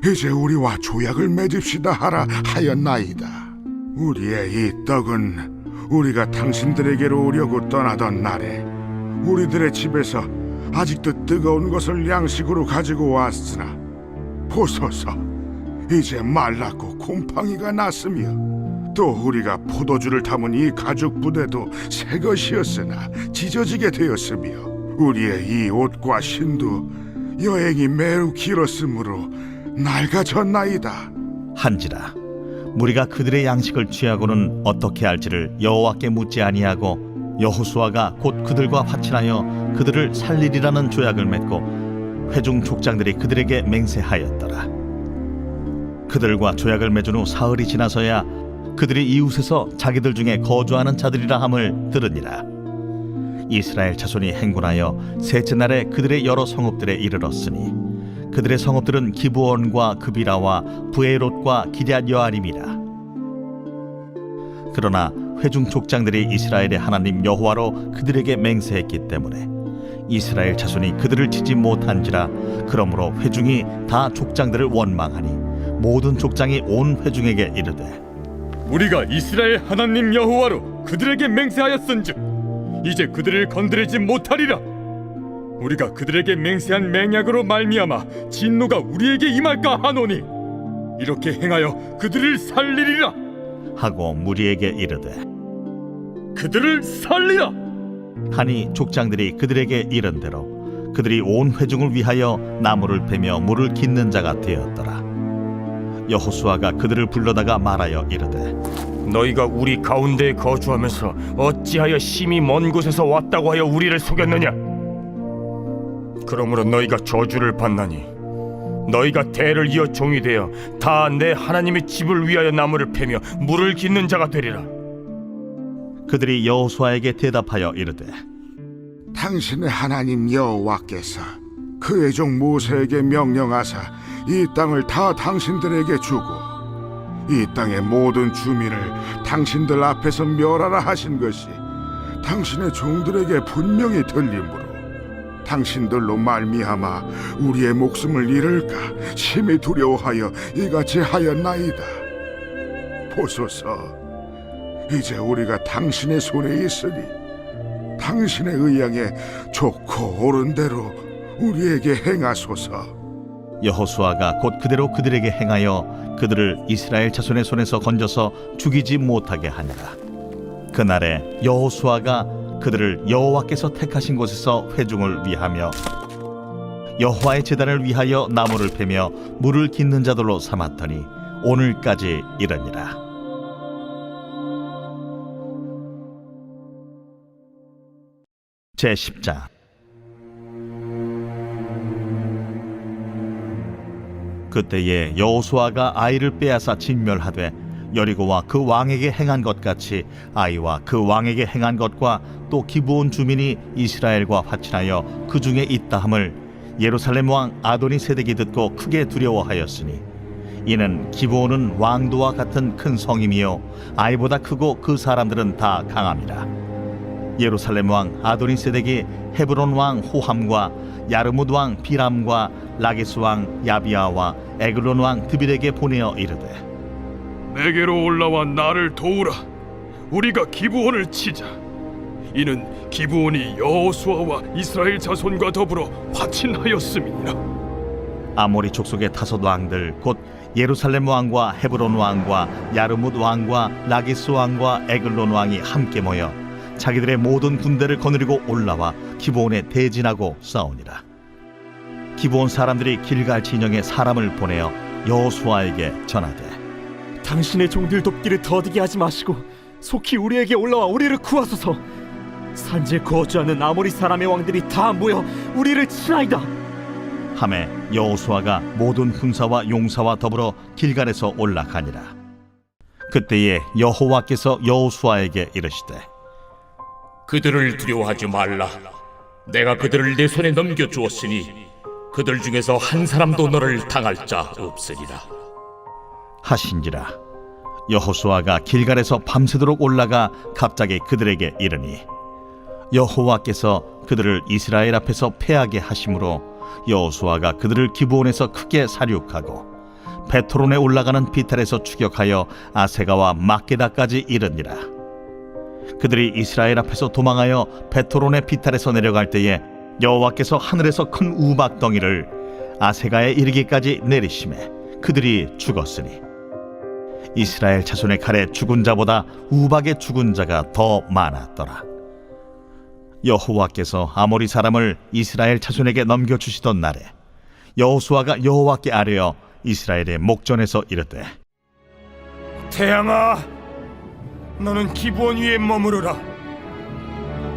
이제 우리와 조약을 맺읍시다 하라 하였나이다. 우리의 이 떡은 우리가 당신들에게로 오려고 떠나던 날에 우리들의 집에서 아직도 뜨거운 것을 양식으로 가지고 왔으나 보소서 이제 말랐고 곰팡이가 났으며 또 우리가 포도주를 담은 이 가죽 부대도 새 것이었으나 찢어지게 되었으며 우리의 이 옷과 신도 여행이 매우 길었으므로 낡아졌나이다. 한지라 무리가 그들의 양식을 취하고는 어떻게 할지를 여호와께 묻지 아니하고 여호수아가 곧 그들과 화친하여 그들을 살리리라는 조약을 맺고 회중 족장들이 그들에게 맹세하였더라. 그들과 조약을 맺은 후 사흘이 지나서야 그들이 이웃에서 자기들 중에 거주하는 자들이라 함을 들으니라. 이스라엘 자손이 행군하여 셋째 날에 그들의 여러 성읍들에 이르렀으니 그들의 성읍들은 기브온과 그비라와 부에롯과 기럇 여아림이라. 그러나 회중 족장들이 이스라엘의 하나님 여호와로 그들에게 맹세했기 때문에 이스라엘 자손이 그들을 치지 못한지라. 그러므로 회중이 다 족장들을 원망하니 모든 족장이 온 회중에게 이르되 우리가 이스라엘 하나님 여호와로 그들에게 맹세하였은즉 이제 그들을 건드리지 못하리라. 우리가 그들에게 맹세한 맹약으로 말미암아 진노가 우리에게 임할까 하노니 이렇게 행하여 그들을 살리리라 하고 무리에게 이르되 그들을 살리라 하니 족장들이 그들에게 이른 대로 그들이 온 회중을 위하여 나무를 베며 물을 깃는 자가 되었더라. 여호수아가 그들을 불러다가 말하여 이르되 너희가 우리 가운데에 거주하면서 어찌하여 심히 먼 곳에서 왔다고 하여 우리를 속였느냐? 그러므로 너희가 저주를 받나니 너희가 대를 이어 종이 되어 다 내 하나님의 집을 위하여 나무를 패며 물을 깃는 자가 되리라. 그들이 여호수아에게 대답하여 이르되 당신의 하나님 여호와께서 그의 종 모세에게 명령하사 이 땅을 다 당신들에게 주고 이 땅의 모든 주민을 당신들 앞에서 멸하라 하신 것이 당신의 종들에게 분명히 들리므로 당신들로 말미암아 우리의 목숨을 잃을까 심히 두려워하여 이같이 하였나이다. 보소서, 이제 우리가 당신의 손에 있으니 당신의 의향에 좋고 옳은 대로 우리에게 행하소서. 여호수아가 곧 그대로 그들에게 행하여 그들을 이스라엘 자손의 손에서 건져서 죽이지 못하게 하니라. 그날에 여호수아가 그들을 여호와께서 택하신 곳에서 회중을 위하며 여호와의 제단을 위하여 나무를 패며 물을 깃는 자들로 삼았더니 오늘까지 이르니라. 제10장. 그때에 여호수아가 아이를 빼앗아 진멸하되 여리고와 그 왕에게 행한 것 같이 아이와 그 왕에게 행한 것과 또 기브온 주민이 이스라엘과 화친하여 그 중에 있다함을 예루살렘 왕 아도니세덱이 듣고 크게 두려워하였으니 이는 기브온은 왕도와 같은 큰 성임이요 아이보다 크고 그 사람들은 다 강함이라. 예루살렘 왕 아도니세덱이 헤브론 왕 호함과 야르뭇 왕 비람과 라기스 왕 야비아와 에글론 왕 드빌에게 보내어 이르되 내게로 올라와 나를 도우라. 우리가 기브온을 치자. 이는 기브온이 여호수아와 이스라엘 자손과 더불어 화친하였음이니라. 아모리 족속의 다섯 왕들 곧 예루살렘 왕과 헤브론 왕과 야르뭇 왕과 라기스 왕과 에글론 왕이 함께 모여 자기들의 모든 군대를 거느리고 올라와 기브온에 대진하고 싸우니라. 기브온 사람들이 길갈 진영에 사람을 보내어 여호수아에게 전하되 당신의 종들 돕기를 더디게 하지 마시고 속히 우리에게 올라와 우리를 구하소서. 산지에 거주하는 아모리 사람의 왕들이 다 모여 우리를 치나이다. 하매 여호수아가 모든 군사와 용사와 더불어 길갈에서 올라가니라. 그때에 여호와께서 여호수아에게 이르시되 그들을 두려워하지 말라. 내가 그들을 내 손에 넘겨주었으니 그들 중에서 한 사람도 너를 당할 자 없으리라. 하신지라. 여호수아가 길갈에서 밤새도록 올라가 갑자기 그들에게 이르니 여호와께서 그들을 이스라엘 앞에서 패하게 하심으로 여호수아가 그들을 기브온에서 크게 사륙하고 베토론에 올라가는 비탈에서 추격하여 아세가와 막게다까지 이르니라. 그들이 이스라엘 앞에서 도망하여 베토론의 비탈에서 내려갈 때에 여호와께서 하늘에서 큰 우박덩이를 아세가에 이르기까지 내리심에 그들이 죽었으니 이스라엘 자손의 칼에 죽은 자보다 우박에 죽은 자가 더 많았더라. 여호와께서 아모리 사람을 이스라엘 자손에게 넘겨주시던 날에 여호수아가 여호와께 아뢰어 이스라엘의 목전에서 이르되 태양아, 너는 기브온 위에 머무르라.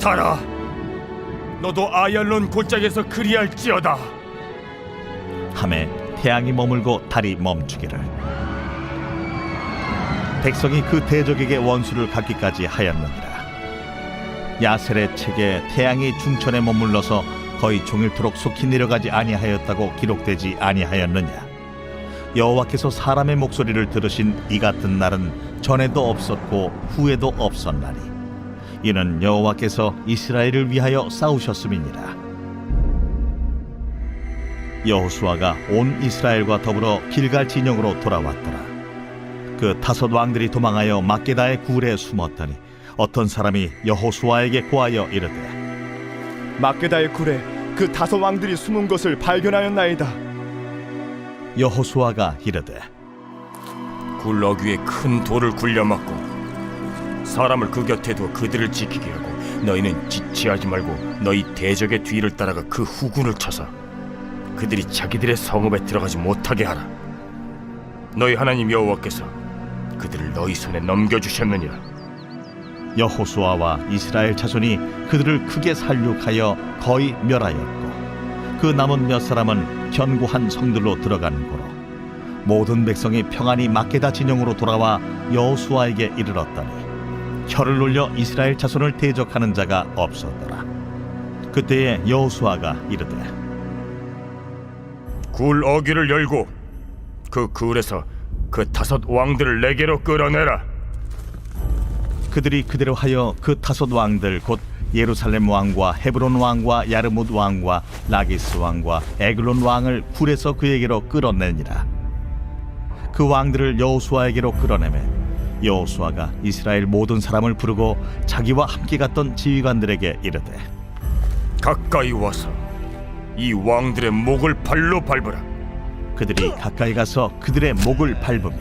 달아, 너도 아얄론 골짜기에서 그리할지어다. 하매 태양이 머물고 달이 멈추기를. 백성이 그 대적에게 원수를 갚기까지 하였느니라. 야셀의 책에 태양이 중천에 머물러서 거의 종일토록 속히 내려가지 아니하였다고 기록되지 아니하였느냐. 여호와께서 사람의 목소리를 들으신 이 같은 날은 전에도 없었고 후에도 없었나니 이는 여호와께서 이스라엘을 위하여 싸우셨음이니라. 여호수아가 온 이스라엘과 더불어 길갈 진영으로 돌아왔더라. 그 5 왕들이 도망하여 막게다의 굴에 숨었더니 어떤 사람이 여호수아에게 고하여 이르되 막게다의 굴에 그 5 왕들이 숨은 것을 발견하였나이다. 여호수아가 이르되 굴 어귀에 큰 돌을 굴려막고 사람을 그 곁에 두어 그들을 지키게 하고 너희는 지체하지 말고 너희 대적의 뒤를 따라가 그 후군을 쳐서 그들이 자기들의 성읍에 들어가지 못하게 하라. 너희 하나님 여호와께서 그들을 너희 손에 넘겨주셨느니라. 여호수아와 이스라엘 자손이 그들을 크게 살육하여 거의 멸하였고 그 남은 몇 사람은 견고한 성들로 들어간 고로 모든 백성이 평안히 막게다 진영으로 돌아와 여호수아에게 이르렀더니 혀를 놀려 이스라엘 자손을 대적하는 자가 없었더라. 그때에 여호수아가 이르되 굴 어귀를 열고 그 굴에서 그 5 왕들을 내게로 끌어내라. 그들이 그대로 하여 그 5 왕들 곧 예루살렘 왕과 헤브론 왕과 야르뭇 왕과 라기스 왕과 에글론 왕을 굴에서 그에게로 끌어내니라. 그 왕들을 여호수아에게로 끌어내매 여호수아가 이스라엘 모든 사람을 부르고 자기와 함께 갔던 지휘관들에게 이르되 가까이 와서 이 왕들의 목을 발로 밟으라. 그들이 가까이 가서 그들의 목을 밟으며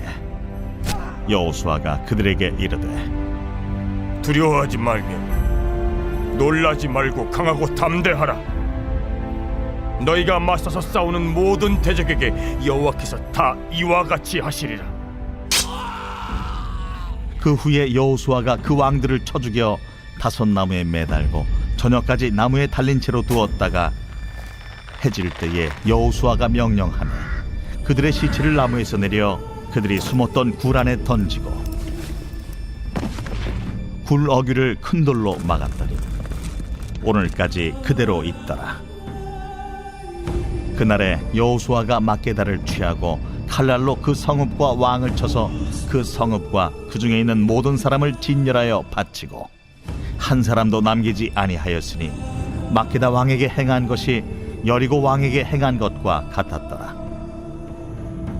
여호수아가 그들에게 이르되 두려워하지 말며 놀라지 말고 강하고 담대하라. 너희가 맞서서 싸우는 모든 대적에게 여호와께서 다 이와 같이 하시리라. 그 후에 여호수아가 그 왕들을 쳐 죽여 5 나무에 매달고 저녁까지 나무에 달린 채로 두었다가 해질 때에 여호수아가 명령하며 그들의 시체를 나무에서 내려 그들이 숨었던 굴 안에 던지고 굴 어귀를 큰 돌로 막았더니 오늘까지 그대로 있더라. 그날에 여호수아가 막게다를 취하고 칼날로 그 성읍과 왕을 쳐서 그 성읍과 그 중에 있는 모든 사람을 진멸하여 바치고 한 사람도 남기지 아니하였으니 막게다 왕에게 행한 것이 여리고 왕에게 행한 것과 같았더라.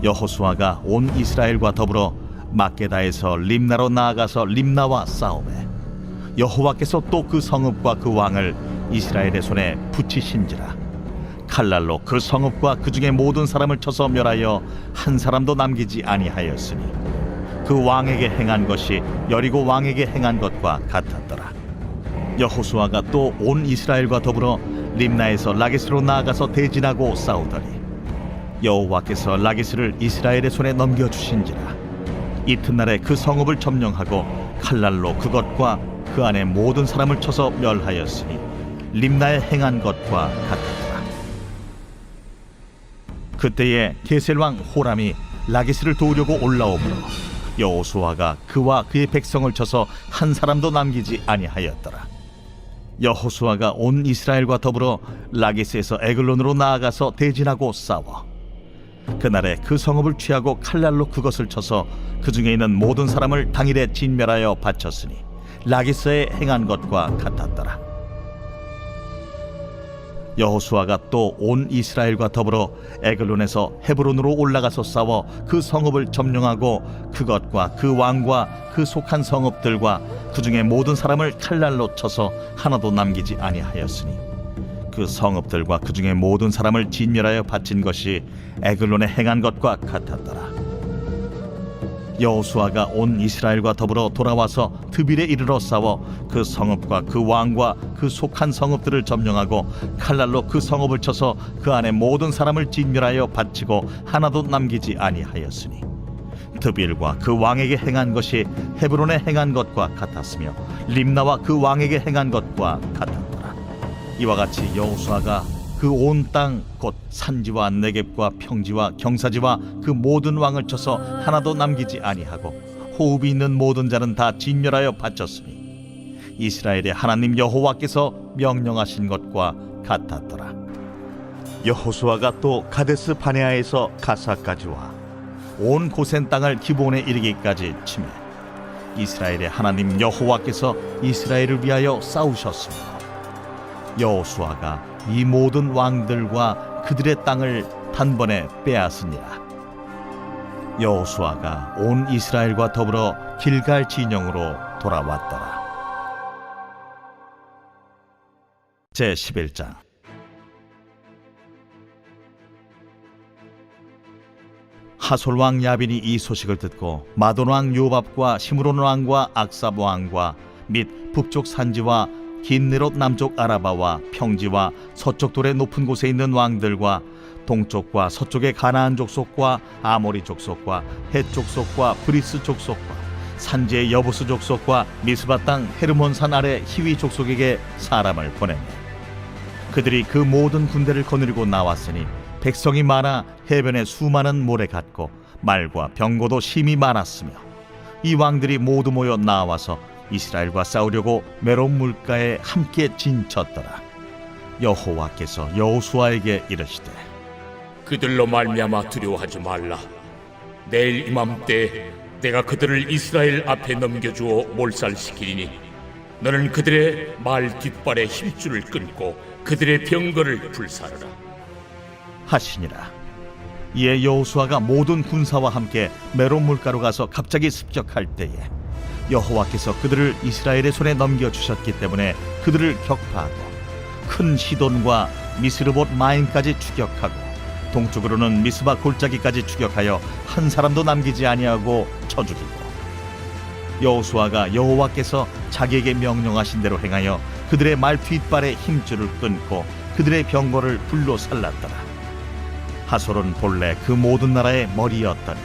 여호수아가 온 이스라엘과 더불어 막게다에서 림나로 나아가서 림나와 싸우매 여호와께서 또 그 성읍과 그 왕을 이스라엘의 손에 붙이신지라. 칼날로 그 성읍과 그 중에 모든 사람을 쳐서 멸하여 한 사람도 남기지 아니하였으니 그 왕에게 행한 것이 여리고 왕에게 행한 것과 같았더라. 여호수아가 또 온 이스라엘과 더불어 림나에서 라기스로 나아가서 대진하고 싸우더니 여호와께서 라기스를 이스라엘의 손에 넘겨주신지라. 이튿날에 그 성읍을 점령하고 칼날로 그것과 그 안에 모든 사람을 쳐서 멸하였으니 림나에 행한 것과 같았더라. 그때에 게셀 왕 호람이 라기스를 도우려고 올라오므로 여호수아가 그와 그의 백성을 쳐서 한 사람도 남기지 아니하였더라. 여호수아가 온 이스라엘과 더불어 라기스에서 에글론으로 나아가서 대진하고 싸워 그날에 그 성읍을 취하고 칼날로 그것을 쳐서 그 중에 있는 모든 사람을 당일에 진멸하여 바쳤으니 라기스에 행한 것과 같았더라. 여호수아가 또 온 이스라엘과 더불어 에글론에서 헤브론으로 올라가서 싸워 그 성읍을 점령하고 그것과 그 왕과 그 속한 성읍들과 그 중에 모든 사람을 칼날로 쳐서 하나도 남기지 아니하였으니 그 성읍들과 그 중에 모든 사람을 진멸하여 바친 것이 에글론에 행한 것과 같았더라. 여호수아가 온 이스라엘과 더불어 돌아와서 드빌에 이르러 싸워 그 성읍과 그 왕과 그 속한 성읍들을 점령하고 칼날로 그 성읍을 쳐서 그 안에 모든 사람을 진멸하여 바치고 하나도 남기지 아니하였으니 드빌과 그 왕에게 행한 것이 헤브론에 행한 것과 같았으며 림나와 그 왕에게 행한 것과 같았더라. 이와 같이 여호수아가 그 온 땅 곧 산지와 네겝과 평지와 경사지와 그 모든 왕을 쳐서 하나도 남기지 아니하고 호흡이 있는 모든 자는 다 진멸하여 바쳤으니 이스라엘의 하나님 여호와께서 명령하신 것과 같았더라. 여호수아가 또 가데스 바네아에서 가사까지 와 온 고센 땅을 기브온에 이르기까지 치매 이스라엘의 하나님 여호와께서 이스라엘을 위하여 싸우셨으며 여호수아가 이 모든 왕들과 그들의 땅을 단번에 빼앗으니라. 여호수아가 온 이스라엘과 더불어 길갈 진영으로 돌아왔더라. 제 11장. 하솔 왕 야빈이 이 소식을 듣고 마돈 왕 요밥과 시므론 왕과 악삽 왕과 및 북쪽 산지와 긴네롯 남쪽 아라바와 평지와 서쪽 돌의 높은 곳에 있는 왕들과 동쪽과 서쪽의 가나안 족속과 아모리 족속과 헷 족속과 브리스 족속과 산지의 여부스 족속과 미스바 땅 헤르몬 산 아래 히위 족속에게 사람을 보내매 그들이 그 모든 군대를 거느리고 나왔으니 백성이 많아 해변에 수많은 모래 같고 말과 병거도 심히 많았으며 이 왕들이 모두 모여 나와서 이스라엘과 싸우려고 메론 물가에 함께 진쳤더라. 여호와께서 여호수아에게 이르시되 그들로 말미암아 두려워하지 말라. 내일 이맘때 내가 그들을 이스라엘 앞에 넘겨주어 몰살시키리니 너는 그들의 말 뒷발에 힘줄을 끊고 그들의 병거를 불사르라 하시니라. 이에 여호수아가 모든 군사와 함께 메론 물가로 가서 갑자기 습격할 때에 여호와께서 그들을 이스라엘의 손에 넘겨주셨기 때문에 그들을 격파하고 큰 시돈과 미스르봇 마임까지 추격하고 동쪽으로는 미스바 골짜기까지 추격하여 한 사람도 남기지 아니하고 쳐 죽이고 여호수아가 여호와께서 자기에게 명령하신 대로 행하여 그들의 말 뒷발에 힘줄을 끊고 그들의 병거를 불로 살랐더라. 하솔은 본래 그 모든 나라의 머리였더니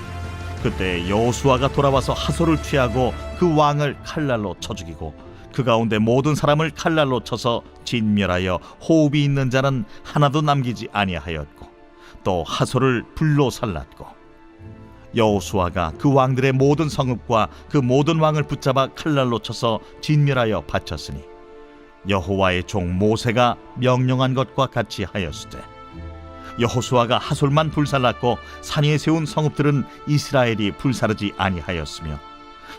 그때 여호수아가 돌아와서 하솔을 취하고 그 왕을 칼날로 쳐 죽이고 그 가운데 모든 사람을 칼날로 쳐서 진멸하여 호흡이 있는 자는 하나도 남기지 아니하였고 또 하솔을 불로 살랐고 여호수아가 그 왕들의 모든 성읍과 그 모든 왕을 붙잡아 칼날로 쳐서 진멸하여 바쳤으니 여호와의 종 모세가 명령한 것과 같이 하였으되 여호수아가 하솔만 불살랐고 산 위에 세운 성읍들은 이스라엘이 불사르지 아니하였으며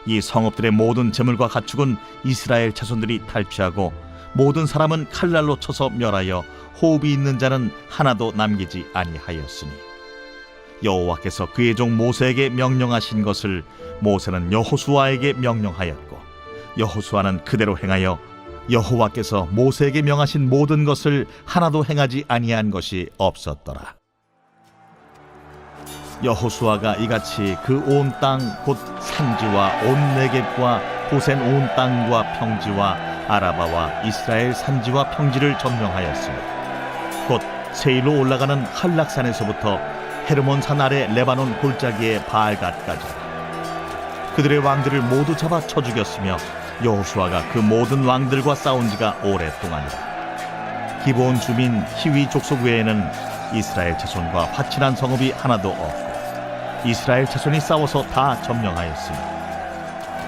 이 성읍들의 모든 재물과 가축은 이스라엘 자손들이 탈취하고 모든 사람은 칼날로 쳐서 멸하여 호흡이 있는 자는 하나도 남기지 아니하였으니 여호와께서 그의 종 모세에게 명령하신 것을 모세는 여호수아에게 명령하였고 여호수아는 그대로 행하여 여호와께서 모세에게 명하신 모든 것을 하나도 행하지 아니한 것이 없었더라. 여호수아가 이같이 그 온 땅 곧 산지와 온 네겝과 고센 온 땅과 평지와 아라바와 이스라엘 산지와 평지를 점령하였으며 곧 세일로 올라가는 한락산에서부터 헤르몬 산 아래 레바논 골짜기의 바알갓까지 그들의 왕들을 모두 잡아 쳐 죽였으며 여호수아가 그 모든 왕들과 싸운 지가 오랫동안이라. 기브온 주민 히위 족속 외에는 이스라엘 자손과 화친한 성읍이 하나도 없고 이스라엘 자손이 싸워서 다 점령하였으니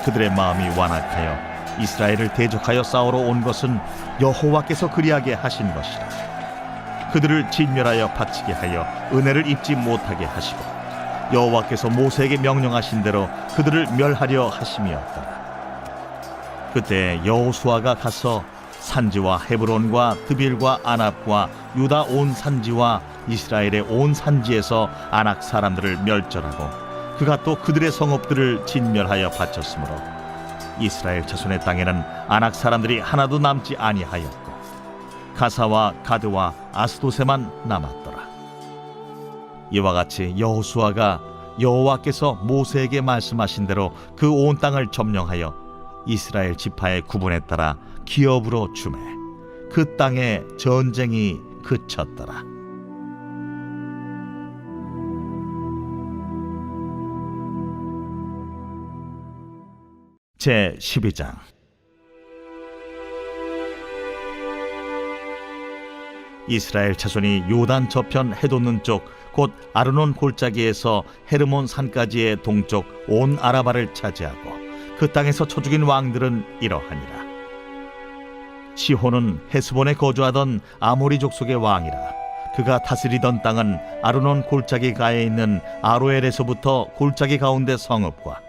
그들의 마음이 완악하여 이스라엘을 대적하여 싸우러 온 것은 여호와께서 그리하게 하신 것이라. 그들을 진멸하여 바치게 하여 은혜를 입지 못하게 하시고 여호와께서 모세에게 명령하신 대로 그들을 멸하려 하심이었더라. 그때 여호수아가 가서 산지와 헤브론과 드빌과 아납과 유다 온 산지와 이스라엘의 온 산지에서 아낙 사람들을 멸절하고 그가 또 그들의 성읍들을 진멸하여 바쳤으므로 이스라엘 자손의 땅에는 아낙 사람들이 하나도 남지 아니하였고 가사와 가드와 아스도세만 남았더라. 이와 같이 여호수아가 여호와께서 모세에게 말씀하신 대로 그 온 땅을 점령하여 이스라엘 지파의 구분에 따라 기업으로 주매 그 땅에 전쟁이 그쳤더라. 제 12장. 이스라엘 자손이 요단 저편 해돋는 쪽 곧 아르논 골짜기에서 헤르몬 산까지의 동쪽 온 아라바를 차지하고 그 땅에서 쳐 죽인 왕들은 이러하니라. 시혼은 헤스본에 거주하던 아모리 족속의 왕이라. 그가 다스리던 땅은 아르논 골짜기 가에 있는 아로엘에서부터 골짜기 가운데 성읍과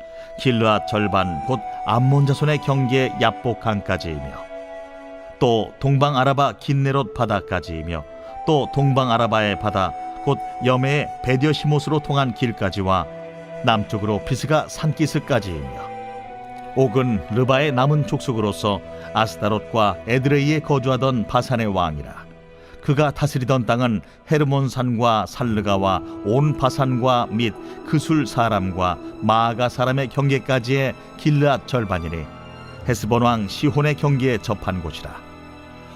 길르앗 절반 곧 암몬 자손의 경계 야복강까지이며 또 동방 아라바 긴네롯 바다까지이며 또 동방 아라바의 바다 곧 여메의 베디어시못으로 통한 길까지와 남쪽으로 비스가 산기스까지이며 옥은 르바의 남은 족속으로서 아스다롯과 에드레이에 거주하던 바산의 왕이라. 그가 다스리던 땅은 헤르몬산과 살르가와 온 바산과 및 그술 사람과 마아가 사람의 경계까지의 길르앗 절반이니 헤스본 왕 시혼의 경계에 접한 곳이라.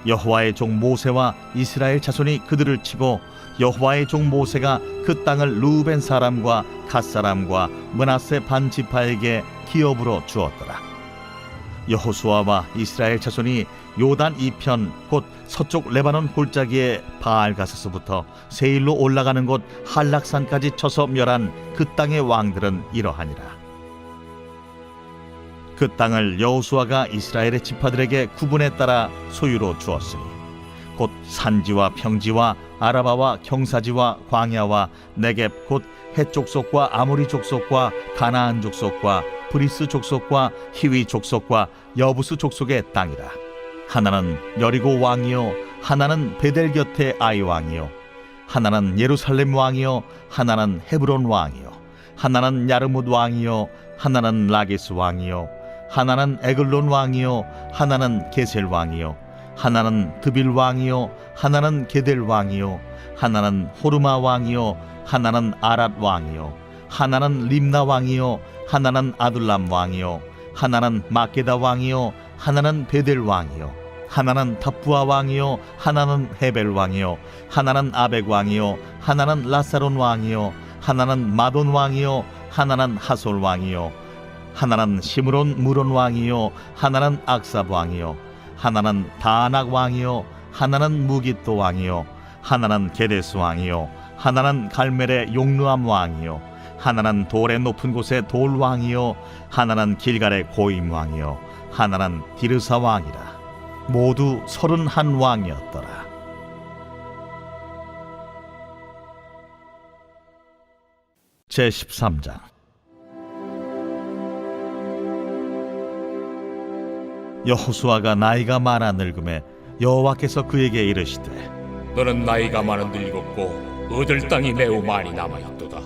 여호와의 종 모세와 이스라엘 자손이 그들을 치고 여호와의 종 모세가 그 땅을 루벤 사람과 갓 사람과 므낫세 반 지파에게 기업으로 주었더라. 여호수아와 이스라엘 자손이 요단 이편 곧 서쪽 레바논 골짜기의 바알가스서부터 세일로 올라가는 곳 한락산까지 쳐서 멸한 그 땅의 왕들은 이러하니라. 그 땅을 여호수아가 이스라엘의 지파들에게 구분에 따라 소유로 주었으니 곧 산지와 평지와 아라바와 경사지와 광야와 네겝 곧 헷 족속과 아모리 족속과 가나안 족속과 브리스 족속과 히위 족속과 여부스 족속의 땅이라. 하나는 여리고 왕이요 하나는 베델 곁의 아이 왕이요 하나는 예루살렘 왕이요 하나는 헤브론 왕이요 하나는 야르뭇 왕이요 하나는 라기스 왕이요 하나는 에글론 왕이요 하나는 게셀 왕이요 하나는 드빌 왕이요 하나는 게델 왕이요 하나는 호르마 왕이요 하나는 아랏 왕이요 하나는 림나 왕이요 하나는 아둘람 왕이요 하나는 마게다 왕이요 하나는 베델 왕이요 하나는 답부아 왕이요 하나는 헤벨 왕이요 하나는 아벡 왕이요 하나는 라사론 왕이요 하나는 마돈 왕이요 하나는 하솔 왕이요 하나는 시므론 무론 왕이요 하나는 악삽 왕이요 하나는 다아낙 왕이요 하나는 무깃도 왕이요 하나는 게데스 왕이요 하나는 갈멜의 용르암 왕이요 하나는 돌의 높은 곳의 돌 왕이요 하나는 길갈의 고임 왕이요 하나는 디르사 왕이라. 모두 31 왕이었더라. 제 13장. 여호수아가 나이가 많아 늙음에 여호와께서 그에게 이르시되 너는 나이가 많아 늙었고 얻을 땅이 매우 많이 남아있도다.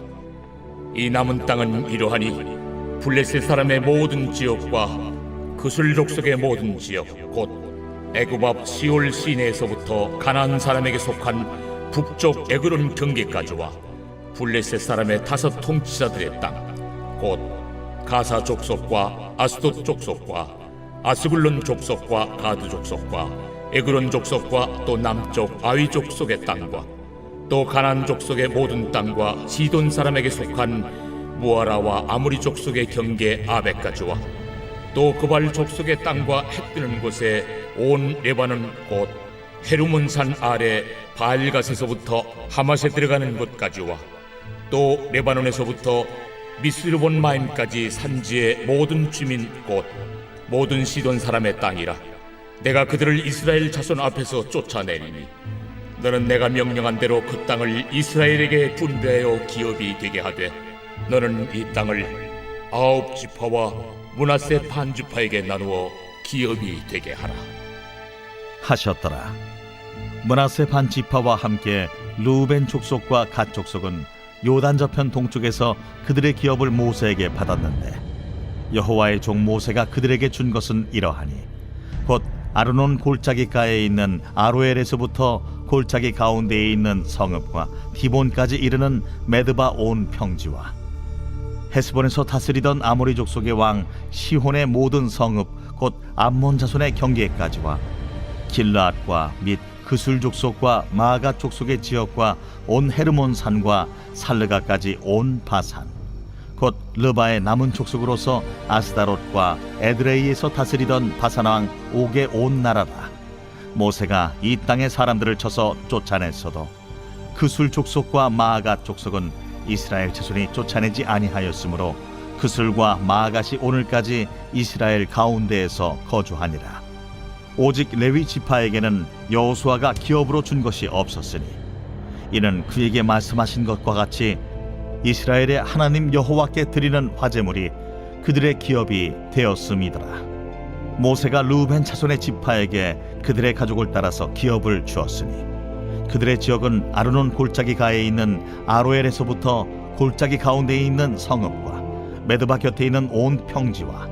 이 남은 땅은 이러하니 블레셋 사람의 모든 지역과 그술 족속의 모든 지역 곧 애굽 앞 시올 시내에서부터 가나안 사람에게 속한 북쪽 에그론 경계까지와 블레셋 사람의 5 통치자들의 땅 곧 가사 족속과 아스돗 족속과 아스글론 족속과 가드 족속과 에그론 족속과 또 남쪽 아위 족속의 땅과 또 가나안 족속의 모든 땅과 시돈 사람에게 속한 무아라와 아모리 족속의 경계 아벡까지와 또 그발 족속의 땅과 해 뜨는 곳에 온 레바논 곧 헤르몬산 아래 바알갓에서부터 하맛에 들어가는 곳까지와 또 레바논에서부터 미스르본 마임까지 산지의 모든 주민 곧 모든 시돈 사람의 땅이라. 내가 그들을 이스라엘 자손 앞에서 쫓아내리니 너는 내가 명령한 대로 그 땅을 이스라엘에게 분배하여 기업이 되게 하되 너는 이 땅을 9지파와 므낫세 반지파에게 나누어 기업이 되게 하라 하셨더라. 므낫세 반지파와 함께 르우벤 족속과 갓 족속은 요단 저편 동쪽에서 그들의 기업을 모세에게 받았는데 여호와의 종 모세가 그들에게 준 것은 이러하니 곧 아르논 골짜기가에 있는 아로엘에서부터 골짜기 가운데에 있는 성읍과 디본까지 이르는 메드바 온 평지와 헤스본에서 다스리던 아모리 족속의 왕 시혼의 모든 성읍 곧 암몬 자손의 경계까지와 길르앗과 및 그술 족속과 마가 족속의 지역과 온 헤르몬 산과 살르가까지 온 바산 곧 르바의 남은 족속으로서 아스다롯과 에드레이에서 다스리던 바산 왕 옥의 온 나라라. 모세가 이 땅의 사람들을 쳐서 쫓아냈어도 그술 족속과 마아가 족속은 이스라엘 자손이 쫓아내지 아니하였으므로 그술과 마아갓이 오늘까지 이스라엘 가운데에서 거주하니라. 오직 레위 지파에게는 여호수아가 기업으로 준 것이 없었으니 이는 그에게 말씀하신 것과 같이 이스라엘의 하나님 여호와께 드리는 화제물이 그들의 기업이 되었음이더라. 모세가 르우벤 자손의 지파에게 그들의 가족을 따라서 기업을 주었으니 그들의 지역은 아르논 골짜기 가에 있는 아로엘에서부터 골짜기 가운데에 있는 성읍과 메드바 곁에 있는 온 평지와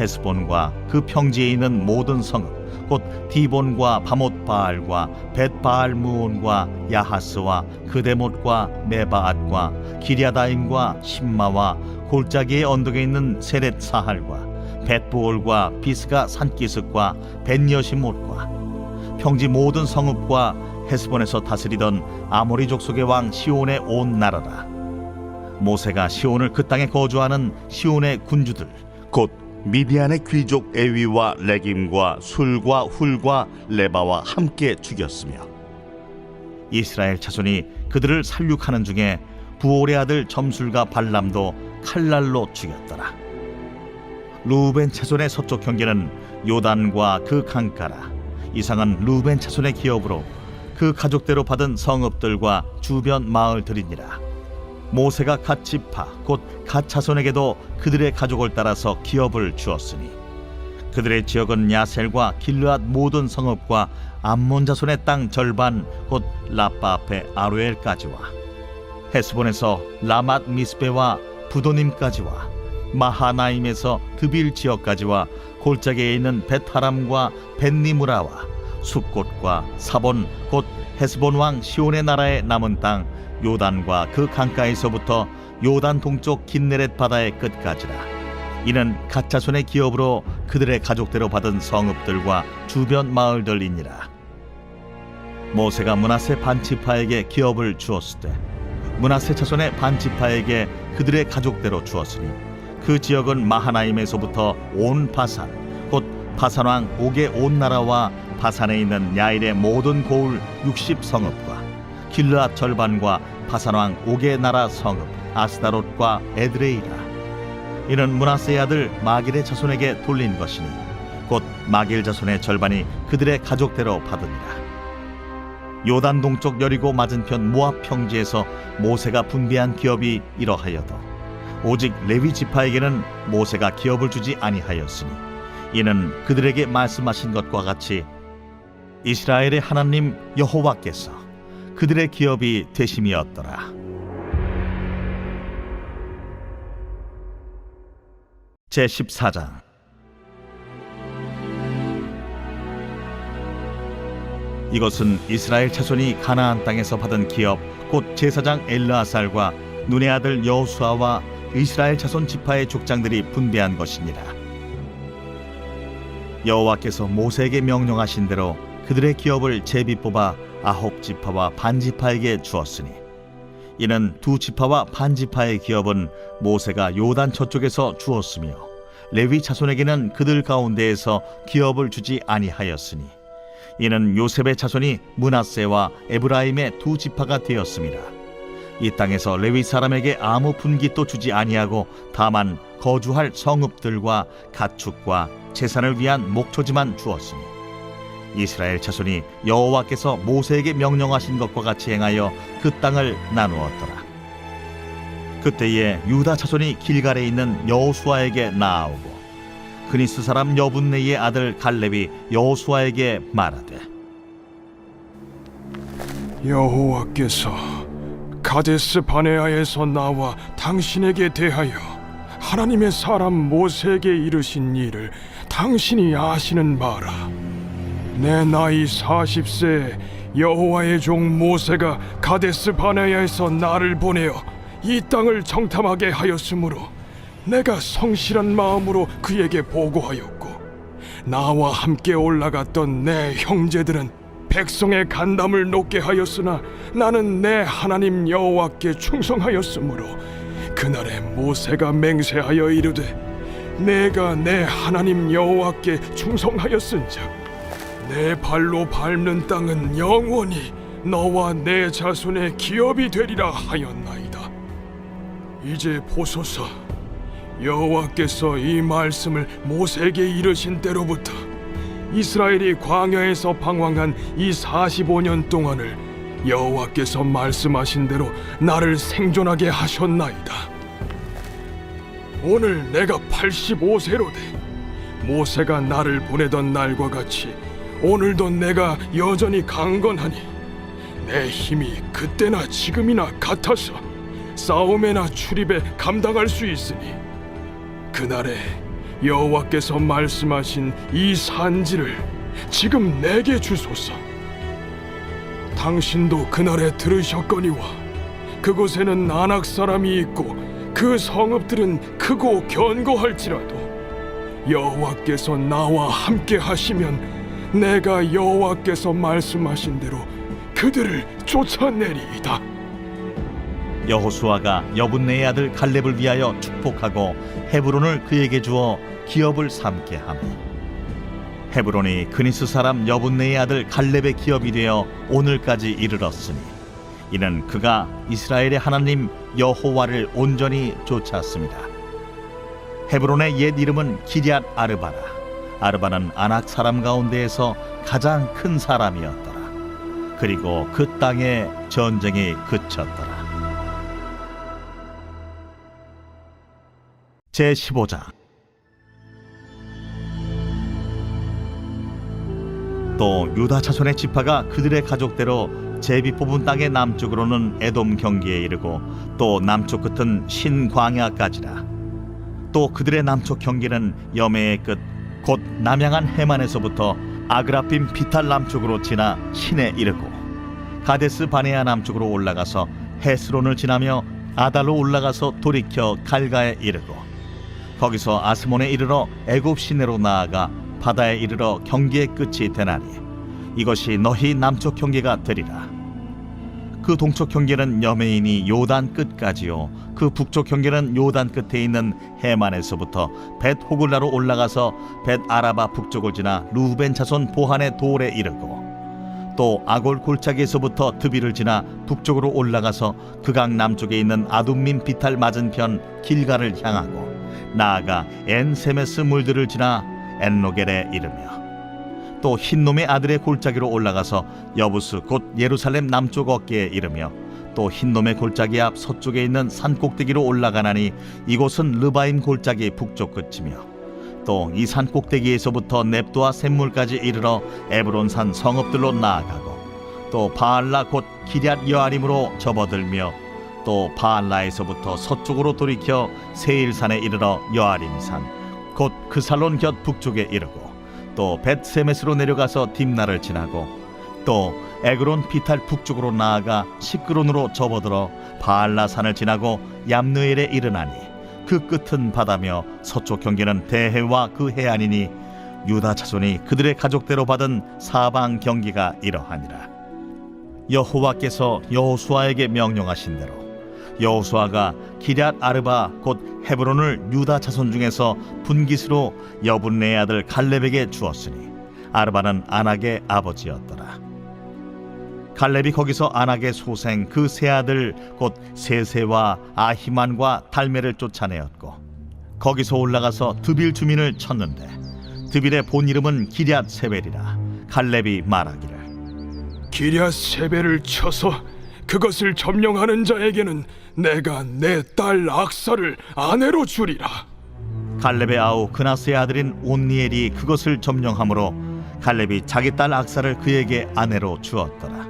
헤스본과 그 평지에 있는 모든 성읍 곧 디본과 바못 바알과 벳바알 무온과 야하스와 그데못과 메바앗과 기랴다임과 심마와 골짜기의 언덕에 있는 세렛 사할과 벳부올과 비스가 산기슭과 벳여시못과 평지 모든 성읍과 헤스본에서 다스리던 아모리 족속의 왕 시온의 온 나라라. 모세가 시온을 그 땅에 거주하는 시온의 군주들 곧 미디안의 귀족 에위와 레김과 술과 훌과 레바와 함께 죽였으며 이스라엘 자손이 그들을 살육하는 중에 부올의 아들 점술과 발람도 칼날로 죽였더라. 르우벤 자손의 서쪽 경계는 요단과 그 강가라. 이상은 르우벤 자손의 기업으로 그 가족대로 받은 성읍들과 주변 마을들이니라. 모세가 갓 지파 곧 갓 자손에게도 그들의 가족을 따라서 기업을 주었으니 그들의 지역은 야셀과 길르앗 모든 성읍과 암몬 자손의 땅 절반 곧 라빠 앞에 아로엘까지와 헤스본에서 라맛 미스베와 부도님까지와 마하나임에서 드빌 지역까지와 골짜기에 있는 벳하람과 벳니무라와 숫곳과 사본 곧 헤스본 왕 시온의 나라의 남은 땅 요단과 그 강가에서부터 요단 동쪽 긴네렛 바다의 끝까지라. 이는 갓 자손의 기업으로 그들의 가족대로 받은 성읍들과 주변 마을들이니라. 모세가 므낫세 반지파에게 기업을 주었을 때 므낫세 자손의 반지파에게 그들의 가족대로 주었으니 그 지역은 마하나임에서부터 온 바산 곧 바산 왕 옥의 온 나라와 바산에 있는 야일의 모든 고을 60성읍과 길르앗 절반과 바산 왕 옥의 나라 성읍 아스다롯과 에드레이라. 이는 므낫세의 아들 마길의 자손에게 돌린 것이니 곧 마길 자손의 절반이 그들의 가족대로 받으니라. 요단 동쪽 여리고 맞은편 모압 평지에서 모세가 분배한 기업이 이러하여도 오직 레위 지파에게는 모세가 기업을 주지 아니하였으니 이는 그들에게 말씀하신 것과 같이 이스라엘의 하나님 여호와께서 그들의 기업이 되심이었더라. 제14장. 이것은 이스라엘 자손이 가나안 땅에서 받은 기업 곧 제사장 엘르아살과 눈의 아들 여호수아와 이스라엘 자손 지파의 족장들이 분배한 것이니라. 여호와께서 모세에게 명령하신 대로 그들의 기업을 제비 뽑아 9지파와 반지파에게 주었으니 이는 2지파와 반지파의 기업은 모세가 요단 저쪽에서 주었으며 레위 자손에게는 그들 가운데에서 기업을 주지 아니하였으니 이는 요셉의 자손이 므낫세와 에브라임의 2지파가 되었습니다. 이 땅에서 레위 사람에게 아무 분깃도 주지 아니하고 다만 거주할 성읍들과 가축과 제산을 위한 목초지만 주었으니 이스라엘 자손이 여호와께서 모세에게 명령하신 것과 같이 행하여 그 땅을 나누었더라. 그때에 유다 자손이 길갈에 있는 여호수아에게 나아오고 그니스 사람 여분네의 아들 갈렙이 여호수아에게 말하되 여호와께서 가데스 바네아에서 나와 당신에게 대하여 하나님의 사람 모세에게 이르신 일을 당신이 아시는 바라. 내 나이 40세에 여호와의 종 모세가 가데스 바네아에서 나를 보내어 이 땅을 정탐하게 하였으므로 내가 성실한 마음으로 그에게 보고하였고, 나와 함께 올라갔던 내 형제들은 백성의 간담을 높게 하였으나 나는 내 하나님 여호와께 충성하였으므로 그날에 모세가 맹세하여 이르되 내가 내 하나님 여호와께 충성하였은즉 내 발로 밟는 땅은 영원히 너와 내 자손의 기업이 되리라 하였나이다. 이제 보소서, 여호와께서 이 말씀을 모세에게 이르신 때로부터 이스라엘이 광야에서 방황한 이 45년 동안을 여호와께서 말씀하신 대로 나를 생존하게 하셨나이다. 오늘 내가 85세로 돼 모세가 나를 보내던 날과 같이 오늘도 내가 여전히 강건하니 내 힘이 그때나 지금이나 같아서 싸움에나 출입에 감당할 수 있으니 그날에 여호와께서 말씀하신 이 산지를 지금 내게 주소서. 당신도 그날에 들으셨거니와 그곳에는 아낙 사람이 있고 그 성읍들은 크고 견고할지라도 여호와께서 나와 함께 하시면 내가 여호와께서 말씀하신 대로 그들을 쫓아내리이다. 여호수아가 여분네의 아들 갈렙을 위하여 축복하고 헤브론을 그에게 주어 기업을 삼게 하며 헤브론이 그니스 사람 여분네의 아들 갈렙의 기업이 되어 오늘까지 이르렀으니 이는 그가 이스라엘의 하나님 여호와를 온전히 쫓았습니다. 헤브론의 옛 이름은 기럇 아르바라. 아르바는 아낙 사람 가운데에서 가장 큰 사람이었더라. 그리고 그 땅에 전쟁이 그쳤더라. 제15장. 또 유다 자손의 지파가 그들의 가족대로 제비 뽑은 땅의 남쪽으로는 에돔 경기에 이르고 또 남쪽 끝은 신광야까지라. 또 그들의 남쪽 경계는 여매의 끝 곧 남양한 해만에서부터 아그라빔 비탈 남쪽으로 지나 신에 이르고 가데스 바네아 남쪽으로 올라가서 헤스론을 지나며 아달로 올라가서 돌이켜 갈가에 이르고 거기서 아스몬에 이르러 애굽 시내로 나아가 바다에 이르러 경계의 끝이 되나니 이것이 너희 남쪽 경계가 되리라. 그 동쪽 경계는 여메인이 요단 끝까지요 그 북쪽 경계는 요단 끝에 있는 해만에서부터 벳 호글라로 올라가서 벳 아라바 북쪽을 지나 루벤 자손 보한의 돌에 이르고 또 아골 골짜기에서부터 드비를 지나 북쪽으로 올라가서 그강 남쪽에 있는 아둠민 비탈 맞은편 길가를 향하고 나아가 엔세메스 물들을 지나 엔로겔에 이르며 또 흰놈의 아들의 골짜기로 올라가서 여부스 곧 예루살렘 남쪽 어깨에 이르며 또 흰놈의 골짜기 앞 서쪽에 있는 산 꼭대기로 올라가나니 이곳은 르바임 골짜기 북쪽 끝이며 또 이 산 꼭대기에서부터 넵도아 샘물까지 이르러 에브론산 성읍들로 나아가고 또 바알라 곧 기럇 여아림으로 접어들며 또 바알라에서부터 서쪽으로 돌이켜 세일산에 이르러 여아림산 곧 그 살론 곁 북쪽에 이르고 또 벳세메스로 내려가서 딥나를 지나고 또 에그론 비탈 북쪽으로 나아가 시끄론으로 접어들어 바알라산을 지나고 얌느엘에 이르나니 그 끝은 바다며 서쪽 경계는 대해와 그 해안이니 유다 자손이 그들의 가족대로 받은 사방 경계가 이러하니라. 여호와께서 여호수아에게 명령하신 대로 여호수아가 기럇 아르바 곧 헤브론을 유다 자손 중에서 분깃으로 여분네의 아들 갈렙에게 주었으니 아르바는 아낙의 아버지였더라. 갈렙이 거기서 아낙의 소생 그 세 아들 곧 세세와 아히만과 달메를 쫓아내었고 거기서 올라가서 드빌 주민을 쳤는데 드빌의 본 이름은 기럇 세벨이라. 갈렙이 말하기를 기럇 세벨을 쳐서 그것을 점령하는 자에게는 내가 내 딸 악사를 아내로 주리라. 갈렙의 아우 그나스의 아들인 온니엘이 그것을 점령하므로 갈렙이 자기 딸 악사를 그에게 아내로 주었더라.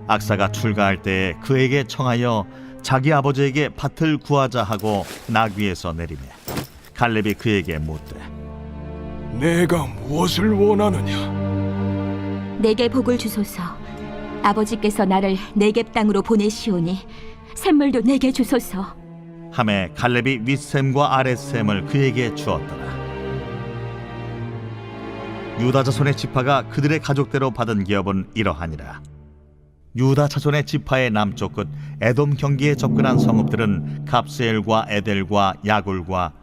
악사가 출가할 때에 그에게 청하여 자기 아버지에게 밭을 구하자 하고 나귀에서 내리매 갈렙이 그에게 묻되 내가 무엇을 원하느냐? 내게 복을 주소서. 아버지께서 나를 네겝 땅으로 보내시오니 샘물도 내게 주소서. 하매 갈렙이 윗샘과 아랫샘을 그에게 주었더라. 유다 자손의 지파가 그들의 가족대로 받은 기업은 이러하니라. 유다 자손의 지파의 남쪽 끝 에돔 경기에 접근한 성읍들은 갑스엘과 에델과 야굴과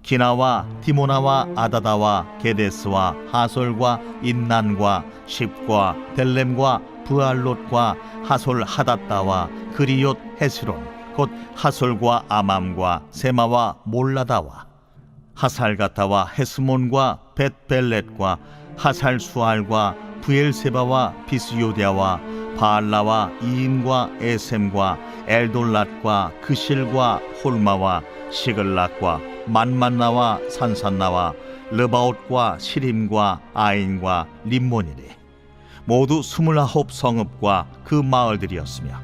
기나와 디모나와 아다다와 게데스와 하솔과 인난과 십과 델렘과 부알롯과 하솔 하닷다와 그리옷 헤스론 곧 하솔과 아맘과 세마와 몰라다와 하살가타와 헤스몬과 벳벨렛과 하살수알과 부엘세바와 비스요디아와 바알라와 이인과 에셈과 엘돌랏과 그실과 홀마와 시글락과 만만나와 산산나와 르바옷과 시림과 아인과 림몬이니 모두 29 성읍과 그 마을들이었으며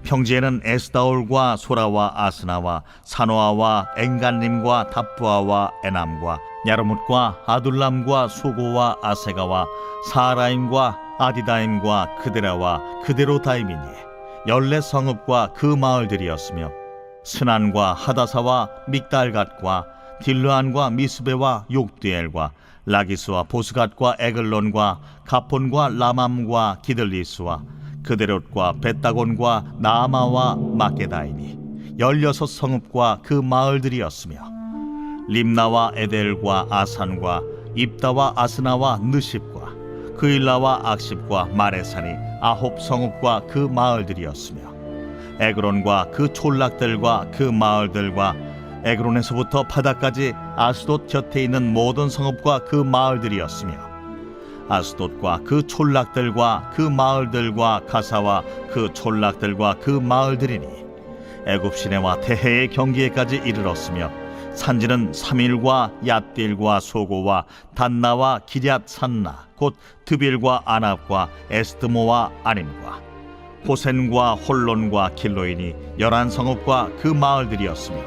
평지에는 에스다올과 소라와 아스나와 사노아와 엥간림과 답부아와 에남과 야르뭇과 아둘람과 소고와 아세가와 사라임과 아디다임과 그데라와 그데로다임이니 14성읍과 그 마을들이었으며 스난과 하다사와 믹달갓과 딜르안과 미스베와 욕디엘과 라기스와 보스갓과 에글론과 가폰과 라맘과 기들리스와 그데롯과 벳다곤과 나아마와 마게다이니 16성읍과 그 마을들이었으며 림나와 에델과 아산과 입다와 아스나와 느십과 그일라와 악십과 마레산이 9성읍과 그 마을들이었으며 에그론과 그 촌락들과 그 마을들과 에그론에서부터 바다까지 아스돗 곁에 있는 모든 성읍과 그 마을들이었으며 아스돗과 그 촌락들과 그 마을들과 가사와 그 촌락들과 그 마을들이니 애굽 시내와 대해의 경계에까지 이르렀으며 산지는 사밀과 얏딜과 소고와 단나와 기럇 산나 곧 드빌과 아납과 에스드모와 아님과 호센과 홀론과 길로인이 11성읍과 그 마을들이었으며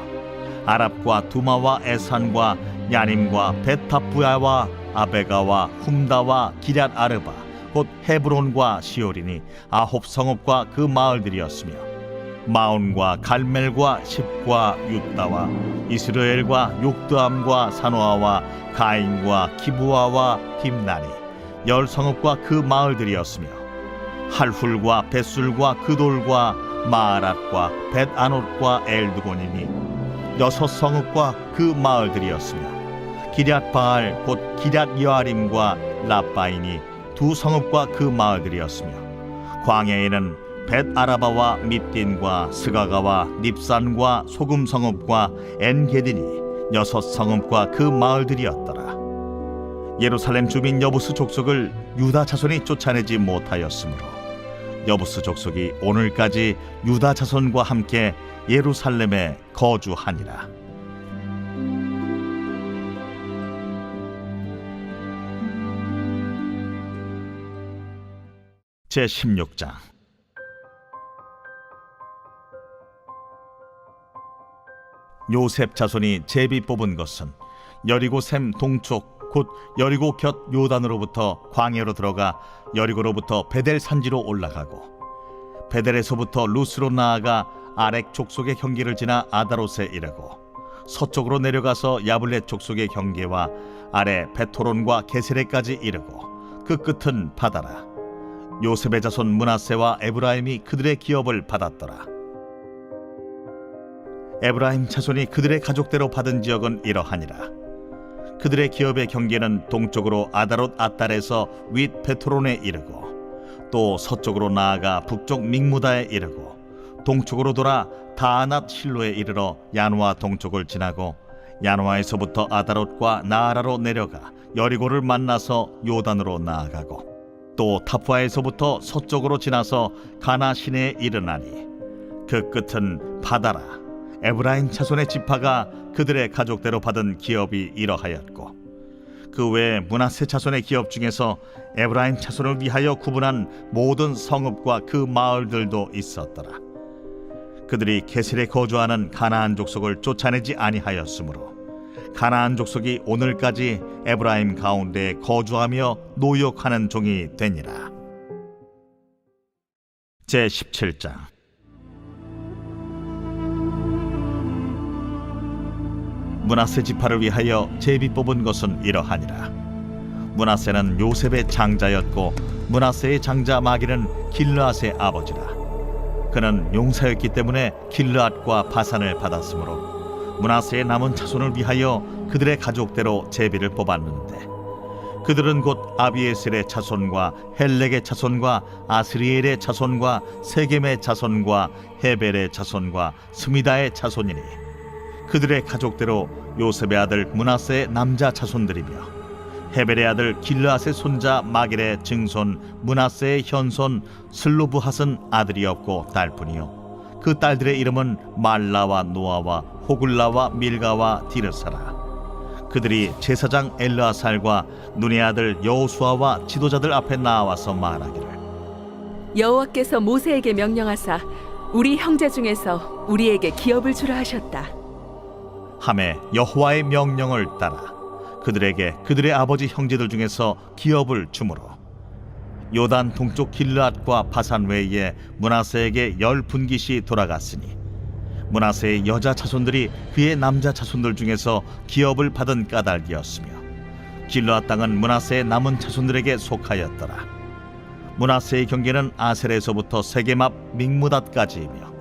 아랍과 두마와 에산과 야님과 베타부야와 아베가와 훔다와 기럇 아르바 곧 헤브론과 시오린이 9성읍과 그 마을들이었으며 마온과 갈멜과 십과 윳다와 이스라엘과 욕드암과 사노아와 가인과 기부아와 딥나니 10성읍과 그 마을들이었으며 할훌과 벳술과 그돌과 마아랏과 벳아롯과 엘드곤이니 6성읍과 그 마을들이었으며 기럇바알 곧 기럇여아림과 라바인이 2성읍과 그 마을들이었으며 광야에는 벳아라바와 밑딘과 스가가와 닙산과 소금성읍과 엔게딘이 6성읍과 그 마을들이었더라. 예루살렘 주민 여부스 족속을 유다 자손이 쫓아내지 못하였으므로 여부스 족속이 오늘까지 유다 자손과 함께 예루살렘에 거주하니라. 제16장. 요셉 자손이 제비 뽑은 것은 여리고 샘 동쪽 곧 여리고 곁 요단으로부터 광야로 들어가 여리고로부터 베델 산지로 올라가고 베델에서부터 루스로 나아가 아렉 족속의 경계를 지나 아다롯에 이르고 서쪽으로 내려가서 야블렛 족속의 경계와 아래 베토론과 게세레까지 이르고 그 끝은 바다라. 요셉의 자손 므낫세와 에브라임이 그들의 기업을 받았더라. 에브라임 자손이 그들의 가족대로 받은 지역은 이러하니라. 그들의 기업의 경계는 동쪽으로 아다롯 아달에서 윗 베토론에 이르고 또 서쪽으로 나아가 북쪽 믹무다에 이르고 동쪽으로 돌아 다아낫 실로에 이르러 야누아 동쪽을 지나고 야누아에서부터 아다롯과 나아라로 내려가 여리고를 만나서 요단으로 나아가고 또 타푸아에서부터 서쪽으로 지나서 가나 시내에 이르나니 그 끝은 바다라. 에브라임 자손의 지파가 그들의 가족대로 받은 기업이 이러하였고 그 외에 므낫세 자손의 기업 중에서 에브라임 자손을 위하여 구분한 모든 성읍과 그 마을들도 있었더라. 그들이 게셀에 거주하는 가나안 족속을 쫓아내지 아니하였으므로 가나안 족속이 오늘까지 에브라임 가운데에 거주하며 노역하는 종이 되니라. 제17장. 므낫세 지파를 위하여 제비 뽑은 것은 이러하니라. 므낫세는 요셉의 장자였고 므낫세의 장자 마기는 길르앗의 아버지라. 그는 용사였기 때문에 길르앗과 바산을 받았으므로 므낫세의 남은 자손을 위하여 그들의 가족대로 제비를 뽑았는데 그들은 곧 아비에셀의 자손과 헬렉의 자손과 아스리엘의 자손과 세겜의 자손과 헤벨의 자손과 스미다의 자손이니 그들의 가족대로 요셉의 아들 므낫세의 남자 자손들이며 헤벨의 아들 길르앗의 손자 마길의 증손 므낫세의 현손 슬로브핫은 아들이 없고 딸뿐이요 그 딸들의 이름은 말라와 노아와 호글라와 밀가와 디르사라. 그들이 제사장 엘르아살과 눈의 아들 여호수아와 지도자들 앞에 나와서 말하기를 여호와께서 모세에게 명령하사 우리 형제 중에서 우리에게 기업을 주라 하셨다. 하매 여호와의 명령을 따라 그들에게 그들의 아버지 형제들 중에서 기업을 주므로 요단 동쪽 길르앗과 바산 외에 므낫세에게 10분깃이 돌아갔으니 므낫세의 여자 자손들이 그의 남자 자손들 중에서 기업을 받은 까닭이었으며 길르앗 땅은 므낫세의 남은 자손들에게 속하였더라. 므낫세의 경계는 아셀에서부터 세겜 앞 믹무닷까지이며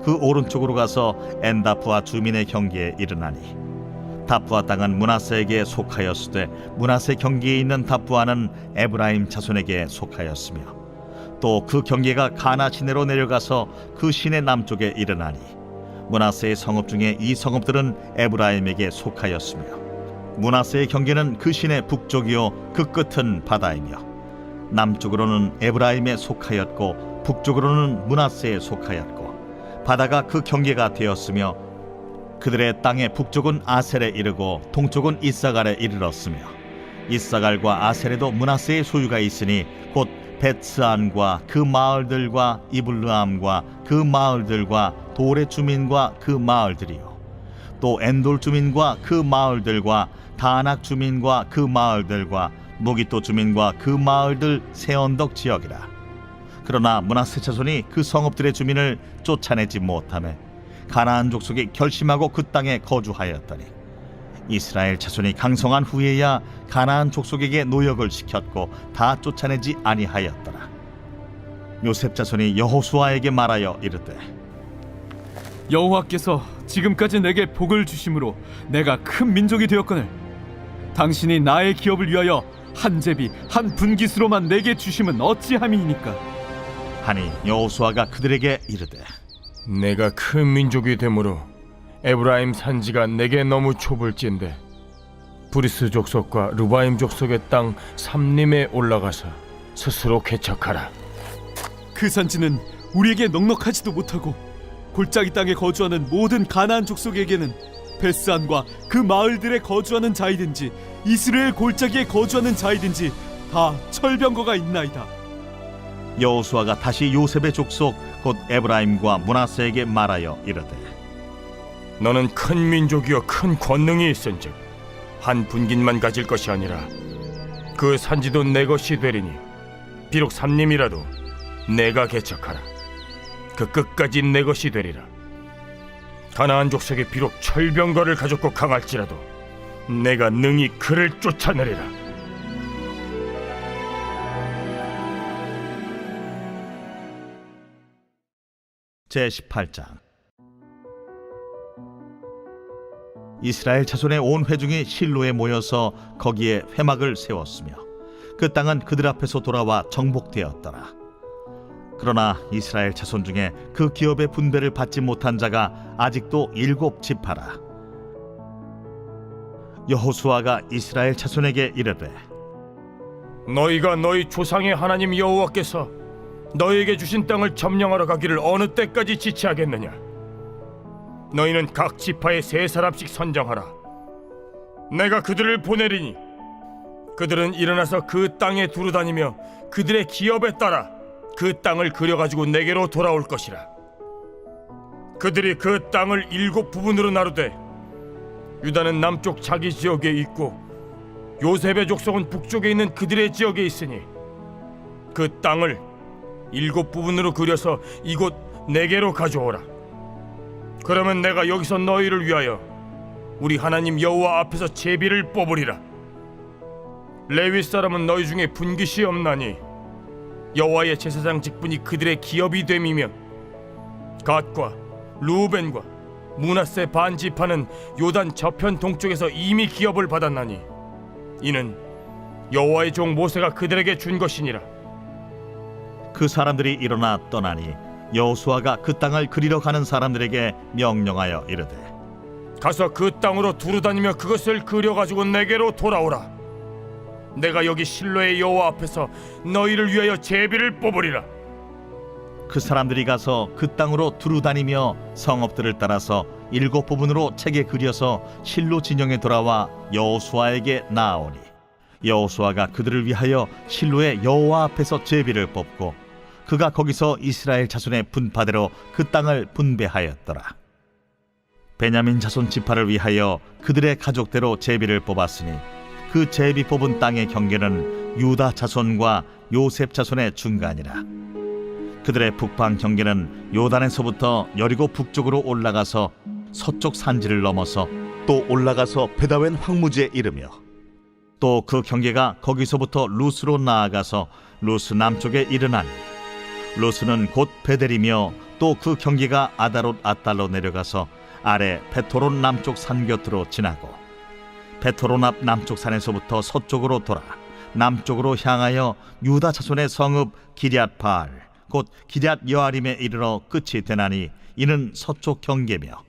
그 오른쪽으로 가서 엔다프와 주민의 경계에 이르나니 다프아 땅은 므낫세에게 속하였으되 므낫세 경계에 있는 다프아는 에브라임 자손에게 속하였으며 또 그 경계가 가나 시내로 내려가서 그 시내 남쪽에 이르나니 므낫세의 성읍 중에 이 성읍들은 에브라임에게 속하였으며 므낫세의 경계는 그 시내 북쪽이요 그 끝은 바다이며 남쪽으로는 에브라임에 속하였고 북쪽으로는 므낫세에 속하였고 바다가 그 경계가 되었으며 그들의 땅의 북쪽은 아셀에 이르고 동쪽은 이사갈에 이르렀으며 이사갈과 아셀에도 므낫세의 소유가 있으니 곧 벳스안과 그 마을들과 이블르암과 그 마을들과 돌의 주민과 그 마을들이요 또 엔돌 주민과 그 마을들과 다낙 주민과 그 마을들과 무기또 주민과 그 마을들 세 언덕 지역이라. 그러나 므낫세 자손이 그 성읍들의 주민을 쫓아내지 못하며 가나안 족속이 결심하고 그 땅에 거주하였더니 이스라엘 자손이 강성한 후에야 가나안 족속에게 노역을 시켰고 다 쫓아내지 아니하였더라. 요셉 자손이 여호수아에게 말하여 이르되 여호와께서 지금까지 내게 복을 주심으로 내가 큰 민족이 되었거늘 당신이 나의 기업을 위하여 한 제비 한 분깃으로만 내게 주심은 어찌함이니까. 하니 여호수아가 그들에게 이르되 내가 큰 민족이 되므로 에브라임 산지가 내게 너무 좁을진데 브리스 족속과 르바임 족속의 땅 삼림에 올라가서 스스로 개척하라. 그 산지는 우리에게 넉넉하지도 못하고 골짜기 땅에 거주하는 모든 가나안 족속에게는 베스안과 그 마을들에 거주하는 자이든지 이스라엘 골짜기에 거주하는 자이든지 다 철병거가 있나이다. 여호수아가 다시 요셉의 족속 곧 에브라임과 므낫세에게 말하여 이르되 너는 큰 민족이여 큰 권능이 있은즉 한 분깃만 가질 것이 아니라 그 산지도 내 것이 되리니 비록 삼림이라도 내가 개척하라. 그 끝까지 내 것이 되리라. 가나안 족속이 비록 철병거를 가졌고 강할지라도 내가 능히 그를 쫓아내리라. 제18장. 이스라엘 자손의 온 회중이 실로에 모여서 거기에 회막을 세웠으며 그 땅은 그들 앞에서 돌아와 정복되었더라. 그러나 이스라엘 자손 중에 그 기업의 분배를 받지 못한 자가 아직도 7 지파라. 여호수아가 이스라엘 자손에게 이르되 너희가 너희 조상의 하나님 여호와께서 너희에게 주신 땅을 점령하러 가기를 어느 때까지 지체하겠느냐? 너희는 각 지파에 3사람씩 선정하라. 내가 그들을 보내리니 그들은 일어나서 그 땅에 두루다니며 그들의 기업에 따라 그 땅을 그려가지고 내게로 돌아올 것이라. 그들이 그 땅을 7부분으로 나누되 유다는 남쪽 자기 지역에 있고 요셉의 족속은 북쪽에 있는 그들의 지역에 있으니 그 땅을 7부분으로 그려서 이곳 내게로 가져오라. 그러면 내가 여기서 너희를 위하여 우리 하나님 여호와 앞에서 제비를 뽑으리라. 레위 사람은 너희 중에 분깃이 없나니 여호와의 제사장 직분이 그들의 기업이 됨이며 갓과 루벤과 므낫세 반 지파는 요단 저편 동쪽에서 이미 기업을 받았나니 이는 여호와의 종 모세가 그들에게 준 것이니라. 그 사람들이 일어나 떠나니 여호수아가 그 땅을 그리러 가는 사람들에게 명령하여 이르되 가서 그 땅으로 두루다니며 그것을 그려가지고 내게로 돌아오라. 내가 여기 실로의 여호와 앞에서 너희를 위하여 제비를 뽑으리라. 그 사람들이 가서 그 땅으로 두루다니며 성읍들을 따라서 7부분으로 책에 그려서 실로 진영에 돌아와 여호수아에게 나아오니 여호수아가 그들을 위하여 실로의 여호와 앞에서 제비를 뽑고 그가 거기서 이스라엘 자손의 분파대로 그 땅을 분배하였더라. 베냐민 자손 지파를 위하여 그들의 가족대로 제비를 뽑았으니 그 제비 뽑은 땅의 경계는 유다 자손과 요셉 자손의 중간이라. 그들의 북방 경계는 요단에서부터 여리고 북쪽으로 올라가서 서쪽 산지를 넘어서 또 올라가서 베다웬 황무지에 이르며 또 그 경계가 거기서부터 루스로 나아가서 루스 남쪽에 이르나니 루스는 곧 베델이며 또 그 경계가 아다롯 아달로 내려가서 아래 베토론 남쪽 산 곁으로 지나고 베토론 앞 남쪽 산에서부터 서쪽으로 돌아 남쪽으로 향하여 유다 자손의 성읍 기럇 바알 곧 기럇 여아림에 이르러 끝이 되나니 이는 서쪽 경계며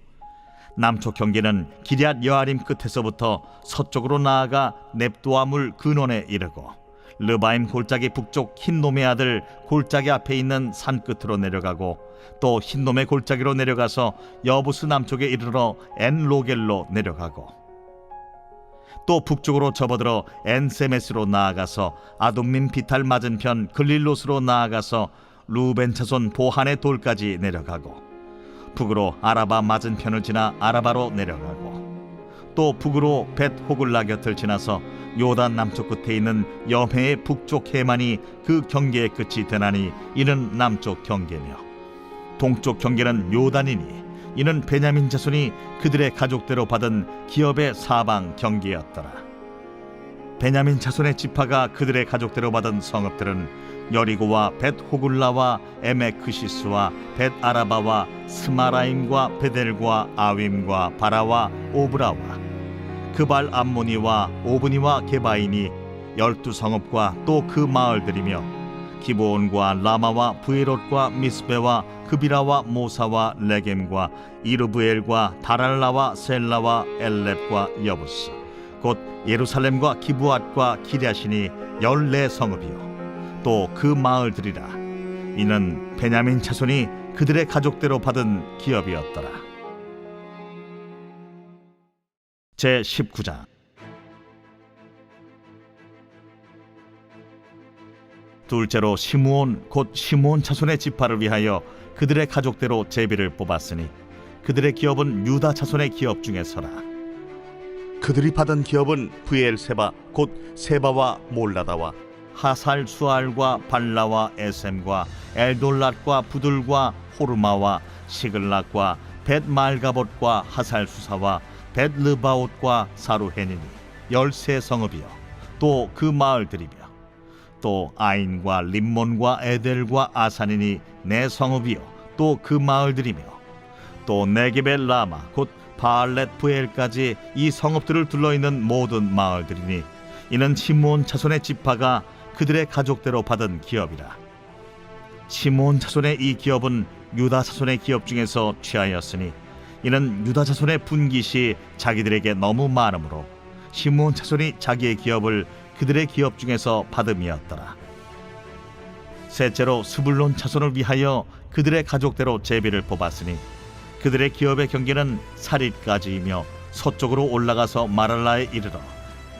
남쪽 경계는 기럇 여아림 끝에서부터 서쪽으로 나아가 넵도아 물 근원에 이르고 르바임 골짜기 북쪽 흰놈의 아들 골짜기 앞에 있는 산 끝으로 내려가고 또 흰놈의 골짜기로 내려가서 여부스 남쪽에 이르러 엔로겔로 내려가고 또 북쪽으로 접어들어 엔세메스로 나아가서 아돔민 비탈 맞은편 글릴롯으로 나아가서 루벤 자손 보한의 돌까지 내려가고 북으로 아라바 맞은편을 지나 아라바로 내려가고 또 북으로 벳 호글라 곁을 지나서 요단 남쪽 끝에 있는 여메의 북쪽 해만이 그 경계의 끝이 되나니 이는 남쪽 경계며 동쪽 경계는 요단이니 이는 베냐민 자손이 그들의 가족대로 받은 기업의 사방 경계였더라. 베냐민 자손의 지파가 그들의 가족대로 받은 성읍들은 여리고와 벳 호글라와 에메크시스와 벳 아라바와 스마라임과 베델과 아윈과 바라와 오브라와 그발 암모니와 오브니와 게바인이 12성읍과 또 그 마을들이며 기브온과 라마와 부에롯과 미스베와 그비라와 모사와 레겜과 이르브엘과 다랄라와 셀라와 엘렙과 여부스 곧 예루살렘과 기브앗과 기랴신이 14성읍이요 또 그 마을들이라. 이는 베냐민 자손이 그들의 가족대로 받은 기업이었더라. 제19장 둘째로 시므온 곧 시므온 자손의 지파를 위하여 그들의 가족대로 제비를 뽑았으니 그들의 기업은 유다 자손의 기업 중에서라. 그들이 받은 기업은 브엘세바 곧 세바와 몰라다와 하살 수알과 발라와 에셈과 엘돌랏과 부들과 호르마와 시글락과 벳 말가봇과 하살 수사와 벳 르바옷과 사루헤니니 13성읍이요 또 그 마을들이며 또 아인과 림몬과 에델과 아산이니 4성읍이요 또 그 마을들이며 또 네게벨 라마 곧 바알렛 부엘까지 이 성읍들을 둘러있는 모든 마을들이니 이는 시므온 자손의 지파가 그들의 가족대로 받은 기업이라. 시므온 자손의 이 기업은 유다 자손의 기업 중에서 취하였으니 이는 유다 자손의 분깃이 자기들에게 너무 많으므로 시므온 자손이 자기의 기업을 그들의 기업 중에서 받음이었더라. 셋째로 스불론 자손을 위하여 그들의 가족대로 제비를 뽑았으니 그들의 기업의 경계는 사릿까지이며 서쪽으로 올라가서 마랄라에 이르러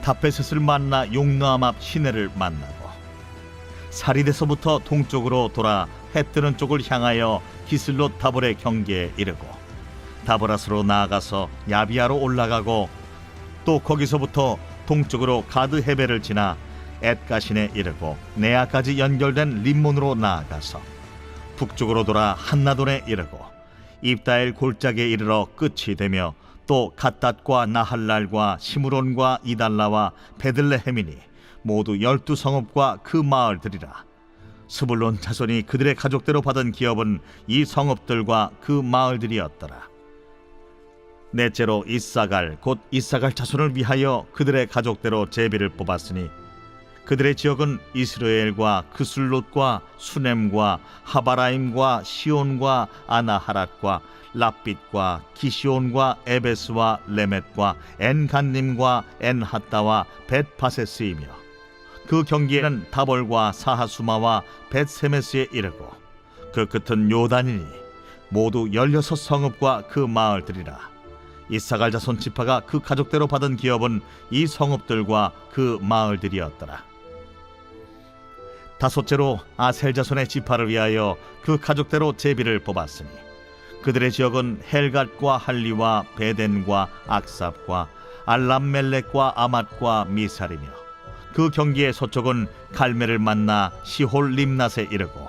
다페셋을 만나 용노암 앞 시내를 만나고 사릿에서부터 동쪽으로 돌아 해 뜨는 쪽을 향하여 기슬롯 다볼의 경계에 이르고 다보라스로 나아가서 야비아로 올라가고 또 거기서부터 동쪽으로 가드 헤벨을 지나 엣가신에 이르고 네아까지 연결된 림몬으로 나아가서 북쪽으로 돌아 한나돈에 이르고 입다엘 골짜기에 이르러 끝이 되며 또 갓닷과 나할랄과 시므론과 이달라와 베들레헴이니 모두 12성읍과 그 마을들이라. 스불론 자손이 그들의 가족대로 받은 기업은 이 성읍들과 그 마을들이었더라. 넷째로 이사갈 곧 이사갈 자손을 위하여 그들의 가족대로 제비를 뽑았으니 그들의 지역은 이스라엘과 그술롯과 수넴과 하바라임과 시온과 아나하랏과 랍빗과 기시온과 에베스와 레멧과 엔간님과 엔하따와 벳바세스이며 그 경계에는 다볼과 사하수마와 벳세메스에 이르고 그 끝은 요단이니 모두 16성읍과 그 마을들이라. 이사갈 자손 지파가 그 가족대로 받은 기업은 이 성읍들과 그 마을들이었더라. 다섯째로 아셀 자손의 지파를 위하여 그 가족대로 제비를 뽑았으니 그들의 지역은 헬갓과 할리와 베덴과 악삽과 알람멜렉과 아맛과 미살이며 그 경계의 서쪽은 갈멜을 만나 시홀 림낫에 이르고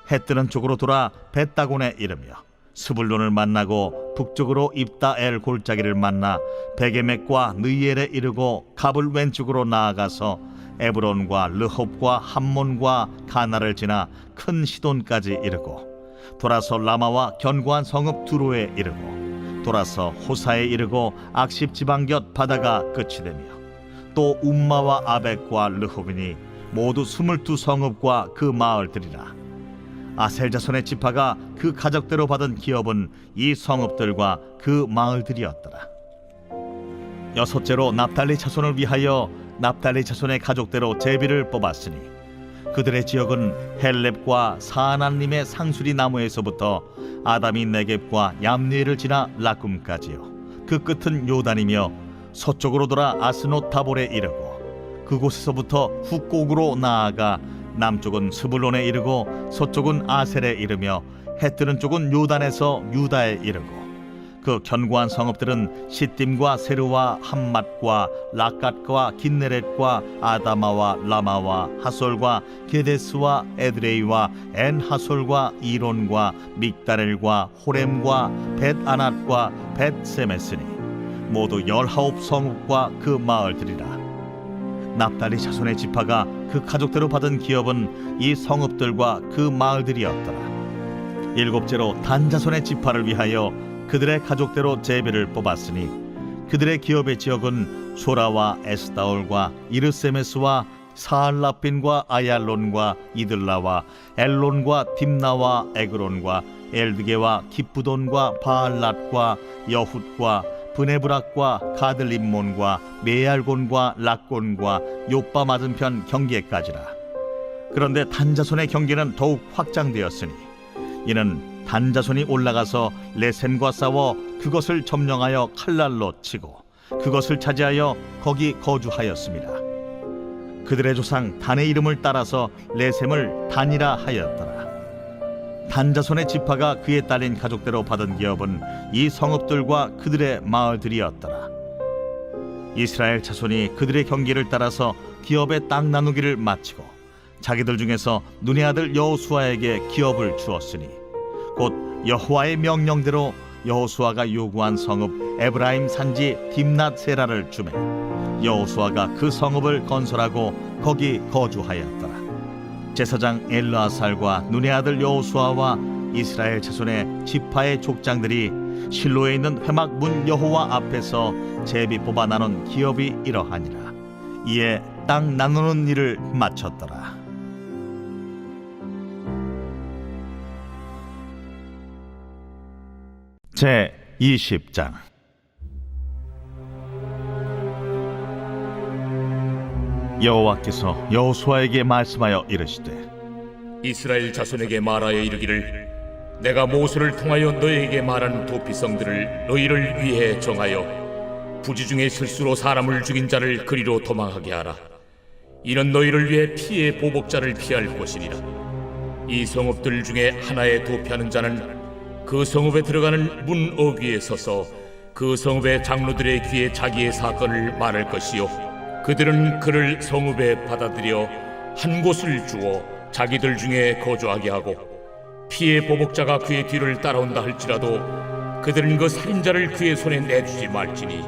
해 뜨는 쪽으로 돌아 벳다곤에 이르며 스불론을 만나고 북쪽으로 입다엘 골짜기를 만나 베게멕과 느이엘에 이르고 갑을 왼쪽으로 나아가서 에브론과 르홉과 함몬과 가나를 지나 큰 시돈까지 이르고 돌아서 라마와 견고한 성읍 두로에 이르고 돌아서 호사에 이르고 악십 지방 곁 바다가 끝이 되며 또 움마와 아벡과 르홉이니 모두 22성읍과 그 마을들이라. 아셀 자손의 지파가 그 가족대로 받은 기업은 이 성읍들과 그 마을들이었더라. 여섯째로 납달리 자손을 위하여 납달리 자손의 가족대로 제비를 뽑았으니 그들의 지역은 헬렙과 사하나님의 상수리 나무에서부터 아담이 네겝과 얌니엘을 지나 라쿰까지요. 그 끝은 요단이며 서쪽으로 돌아 아스노 다볼에 이르고 그곳에서부터 훅곡으로 나아가 남쪽은 스불론에 이르고 서쪽은 아셀에 이르며 해 뜨는 쪽은 요단에서 유다에 이르고 그 견고한 성읍들은 시딤과 세르와 함맛과 라갓과 긴네렛과 아다마와 라마와 하솔과 게데스와 에드레이와 엔하솔과 이론과 믹다렐과 호렘과 벳아낫과 벳세메스니 모두 19성읍과 그 마을들이라. 납달리 자손의 지파가 그 가족대로 받은 기업은 이 성읍들과 그 마을들이었더라. 일곱째로 단 자손의 지파를 위하여 그들의 가족대로 제비를 뽑았으니 그들의 기업의 지역은 소라와 에스다올과 이르세메스와 사알라핀과 아얄론과 이들라와 엘론과 딥나와 에그론과 엘드게와 기쁘돈과 바알랏과 여훗과 브네브락과 가들림몬과 메알곤과 락곤과 요빠 맞은편 경계까지라. 그런데 단자손의 경계는 더욱 확장되었으니 이는 단자손이 올라가서 레셈과 싸워 그것을 점령하여 칼날로 치고 그것을 차지하여 거기 거주하였습니다. 그들의 조상 단의 이름을 따라서 레셈을 단이라 하였더라. 단자손의 지파가 그에 딸린 가족대로 받은 기업은 이 성읍들과 그들의 마을들이었더라. 이스라엘 자손이 그들의 경계를 따라서 기업의 땅 나누기를 마치고 자기들 중에서 눈의 아들 여호수아에게 기업을 주었으니 곧 여호와의 명령대로 여호수아가 요구한 성읍 에브라임 산지 딥낫 세라를 주매 여호수아가 그 성읍을 건설하고 거기 거주하였더라. 제사장 엘르아살과 눈의 아들 여호수아와 이스라엘 자손의 지파의 족장들이 실로에 있는 회막 문 여호와 앞에서 제비 뽑아 나눈 기업이 이러하니라. 이에 땅 나누는 일을 마쳤더라. 제 20장 여호와께서 여호수아에게 말씀하여 이르시되 이스라엘 자손에게 말하여 이르기를 내가 모세를 통하여 너희에게 말한 도피성들을 너희를 위해 정하여 부지 중에 실수로 사람을 죽인 자를 그리로 도망하게 하라. 이는 너희를 위해 피의 보복자를 피할 것이니라. 이 성읍들 중에 하나에 도피하는 자는 그 성읍에 들어가는 문 어귀에 서서 그 성읍의 장로들의 귀에 자기의 사건을 말할 것이요 그들은 그를 성읍에 받아들여 한 곳을 주어 자기들 중에 거주하게 하고 피의 보복자가 그의 뒤를 따라온다 할지라도 그들은 그 살인자를 그의 손에 내주지 말지니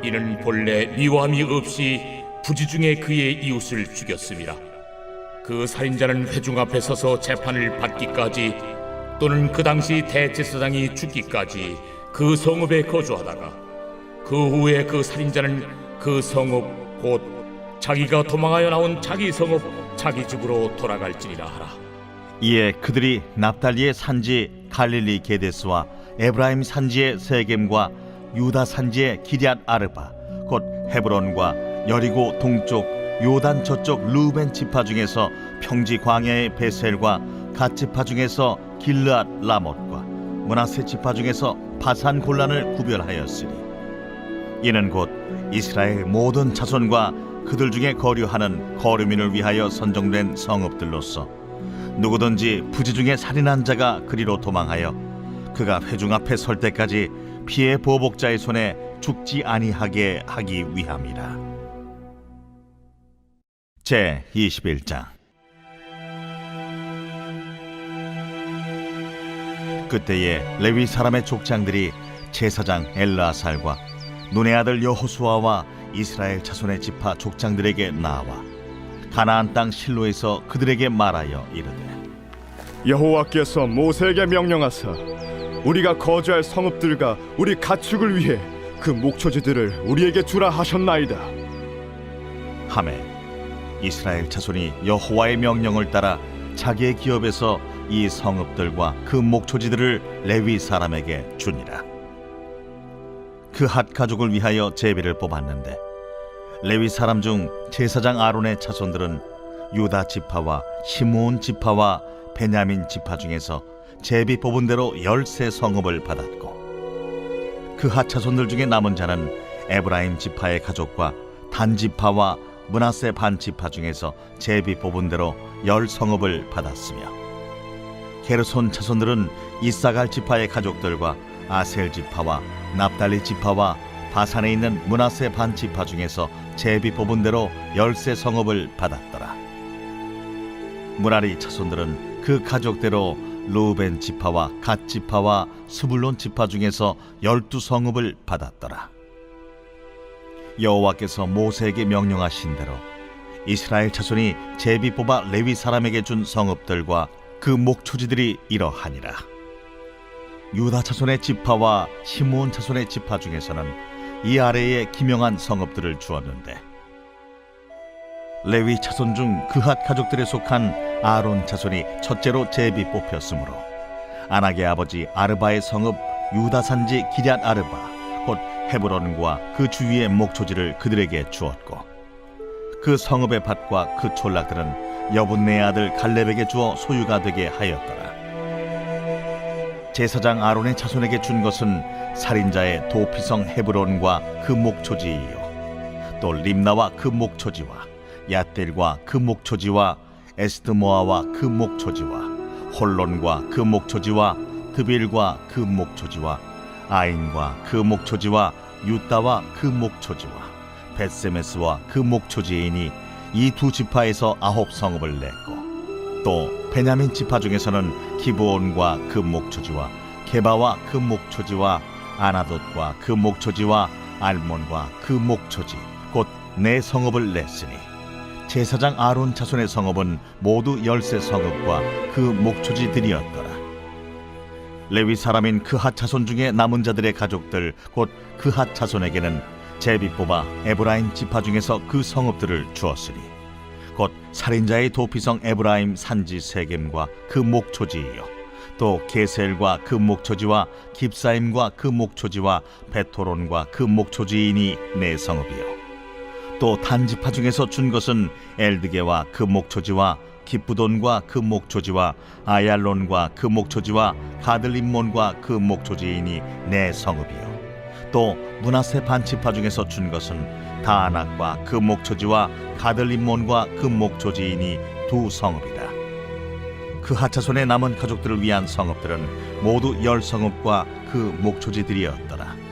이는 본래 미워함이 없이 부지 중에 그의 이웃을 죽였음이라. 그 살인자는 회중 앞에 서서 재판을 받기까지 또는 그 당시 대제사장이 죽기까지 그 성읍에 거주하다가 그 후에 그 살인자는 그 성읍 곧 자기가 도망하여 나온 자기 성읍 자기 집으로 돌아갈지니라 하라. 이에 그들이 납달리의 산지 갈릴리 게데스와 에브라임 산지의 세겜과 유다 산지의 기럇 아르바 곧 헤브론과 여리고 동쪽 요단 저쪽 루벤 지파 중에서 평지 광야의 베셀과 갓 지파 중에서 길르앗 라못과 므낫세 지파 중에서 바산 골란을 구별하였으니 이는 곧 이스라엘 모든 자손과 그들 중에 거류하는 거류민을 위하여 선정된 성읍들로서 누구든지 부지 중에 살인한 자가 그리로 도망하여 그가 회중 앞에 설 때까지 피의 보복자의 손에 죽지 아니하게 하기 위함이라. 제 21장. 그때에 레위 사람의 족장들이 제사장 엘르아살과 눈의 아들 여호수아와 이스라엘 자손의 지파 족장들에게 나와 가나안 땅 실로에서 그들에게 말하여 이르되 여호와께서 모세에게 명령하사 우리가 거주할 성읍들과 우리 가축을 위해 그 목초지들을 우리에게 주라 하셨나이다. 하매 이스라엘 자손이 여호와의 명령을 따라 자기의 기업에서 이 성읍들과 그 목초지들을 레위 사람에게 주니라. 그 핫 가족을 위하여 제비를 뽑았는데 레위 사람 중 제사장 아론의 자손들은 유다 지파와 시므온 지파와 베냐민 지파 중에서 제비 뽑은 대로 13 성읍을 받았고 그 핫 자손들 중에 남은 자는 에브라임 지파의 가족과 단 지파와 므낫세 반 지파 중에서 제비 뽑은 대로 10 성읍을 받았으며 게르손 자손들은 이사갈 지파의 가족들과 아셀 지파와 납달리 지파와 바산에 있는 므낫세 반 지파 중에서 제비 뽑은 대로 13 성읍을 받았더라. 무라리 자손들은 그 가족대로 루벤 지파와 갓 지파와 스불론 지파 중에서 12 성읍을 받았더라. 여호와께서 모세에게 명령하신 대로 이스라엘 자손이 제비 뽑아 레위 사람에게 준 성읍들과 그 목초지들이 이러하니라. 유다 자손의 지파와 시므온 자손의 지파 중에서는 이 아래에 기명한 성읍들을 주었는데 레위 자손 중 그핫 가족들에 속한 아론 자손이 첫째로 제비 뽑혔으므로 아낙의 아버지 아르바의 성읍 유다 산지 기럇 아르바 곧 헤브론과 그 주위의 목초지를 그들에게 주었고 그 성읍의 밭과 그 촌락들은 여분네의 아들 갈렙에게 주어 소유가 되게 하였더라. 제사장 아론의 자손에게 준 것은 살인자의 도피성 헤브론과 그 목초지이요 또 림나와 그 목초지와 얏델과 그 목초지와 에스드모아와 그 목초지와 홀론과 그 목초지와 드빌과 그 목초지와 아인과 그 목초지와 유다와 그 목초지와 벳세메스와 그 목초지이니 이 두 지파에서 9 성읍을 냈고 또 베냐민 지파 중에서는 기브온과 그 목초지와 게바와 그 목초지와 아나돗과 그 목초지와 알몬과 그 목초지 곧 4 성읍을 냈으니 제사장 아론 자손의 성읍은 모두 13 성읍과 그 목초지들이었더라. 레위 사람인 그핫 자손 중에 남은 자들의 가족들 곧 그핫 자손에게는 제비 뽑아 에브라임 지파 중에서 그 성읍들을 주었으니 곧 살인자의 도피성 에브라임 산지 세겜과 그 목초지이요 또 게셀과 그 목초지와 깁사임과 그 목초지와 베토론과 그 목초지이니 4 성읍이요 또 단지파 중에서 준 것은 엘드게와 그 목초지와 기브돈과 그 목초지와 아얄론과 그 목초지와 가들림몬과 그 목초지이니 네 성읍이요. 또 므낫세 반지파 중에서 준 것은 다안악과 그 목초지와 가들림몬과 그 목초지이니 두 성읍이다. 그 하차손에 남은 가족들을 위한 성읍들은 모두 10성읍과 그 목초지들이었더라.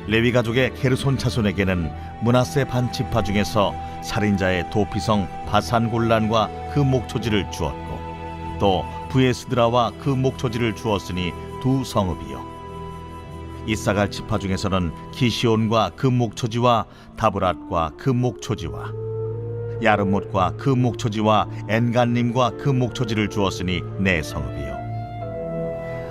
레위 가족의 게르손 자손에게는 므낫세 반지파 중에서 살인자의 도피성 바산골란과 그 목초지를 주었고, 또 부에스드라와 그 목초지를 주었으니 두 성읍이요. 이사갈 지파 중에서는 기시온과 그 목초지와 다브랏과 그 목초지와 야르못과 그 목초지와 엔간님과 그 목초지를 주었으니 네 성읍이요.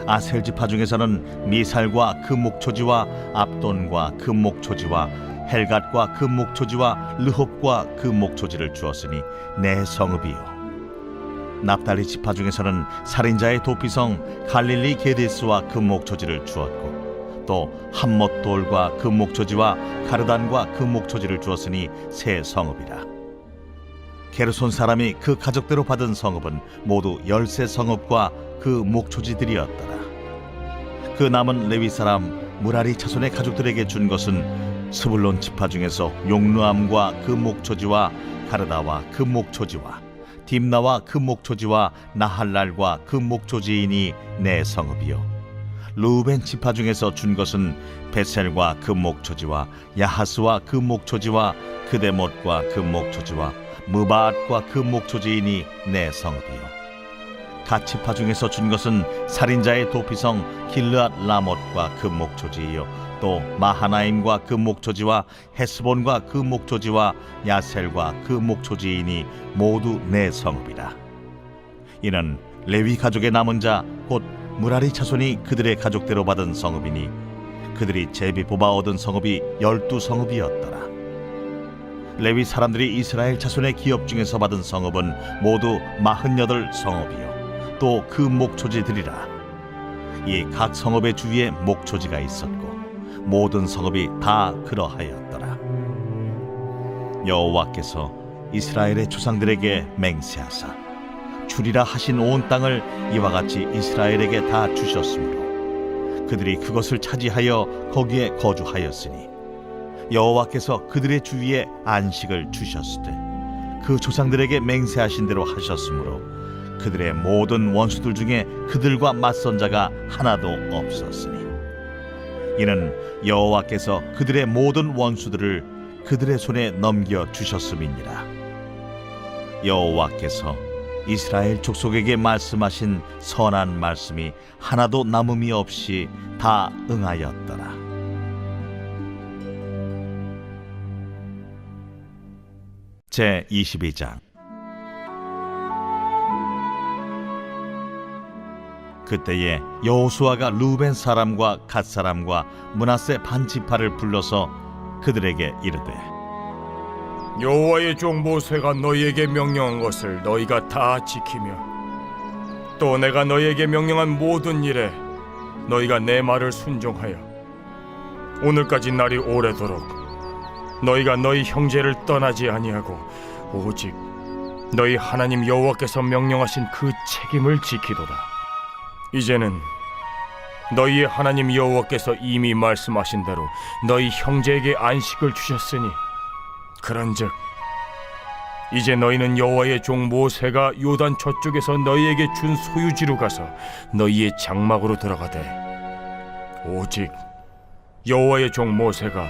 아셀 지파 중에서는 미살과 그 목초지와 압돈과 그 목초지와 헬갓과 그 목초지와 르홉과 그 목초지를 주었으니 네 성읍이요. 납달리 지파 중에서는 살인자의 도피성 갈릴리 게데스와 그 목초지를 주었고, 또 함못돌과 그 목초지와 가르단과 그 목초지를 주었으니 세 성읍이라. 게르손 사람이 그 가족대로 받은 성읍은 모두 13성읍과 그 목초지들이었더라. 그 남은 레위 사람 무라리 자손의 가족들에게 준 것은 스불론 지파 중에서 용르암과 그 목초지와 가르다와 그 목초지와 딥나와 그 목초지와 나할랄과 그 목초지이니 네 성읍이요. 루벤 지파 중에서 준 것은 베셀과 그 목초지와 야하스와 그 목초지와 그데못과 그 목초지와 무바앗과 그 목초지이니 네 성읍이요. 갓 지파 중에서 준 것은 살인자의 도피성 길르앗 라못과 그 목초지이요. 또 마하나임과 그 목초지와 헤스본과 그 목초지와 야셀과 그 목초지이니 모두 네 성읍이라. 이는 레위 가족의 남은 자 곧 무라리 자손이 그들의 가족대로 받은 성읍이니 그들이 제비 뽑아 얻은 성읍이 12성읍이었더라. 레위 사람들이 이스라엘 자손의 기업 중에서 받은 성읍은 모두 48성읍이요. 또 그 목초지들이라. 이 각 성읍의 주위에 목초지가 있었고 모든 성읍이 다 그러하였더라. 여호와께서 이스라엘의 조상들에게 맹세하사 주리라 하신 온 땅을 이와 같이 이스라엘에게 다 주셨으므로 그들이 그것을 차지하여 거기에 거주하였으니 여호와께서 그들의 주위에 안식을 주셨으되 그 조상들에게 맹세하신 대로 하셨으므로 그들의 모든 원수들 중에 그들과 맞선 자가 하나도 없었으니 이는 여호와께서 그들의 모든 원수들을 그들의 손에 넘겨 주셨음이니라. 여호와께서 이스라엘 족속에게 말씀하신 선한 말씀이 하나도 남음이 없이 다 응하였더라. 제 22장. 그때에 여호수아가 루벤 사람과 갓 사람과 므낫세 반지파를 불러서 그들에게 이르되 여호와의 종 모세가 너희에게 명령한 것을 너희가 다 지키며 또 내가 너희에게 명령한 모든 일에 너희가 내 말을 순종하여 오늘까지 날이 오래도록 너희가 너희 형제를 떠나지 아니하고 오직 너희 하나님 여호와께서 명령하신 그 책임을 지키도다. 이제는 너희의 하나님 여호와께서 이미 말씀하신 대로 너희 형제에게 안식을 주셨으니 그런즉 이제 너희는 여호와의 종 모세가 요단 저쪽에서 너희에게 준 소유지로 가서 너희의 장막으로 들어가되 오직 여호와의 종 모세가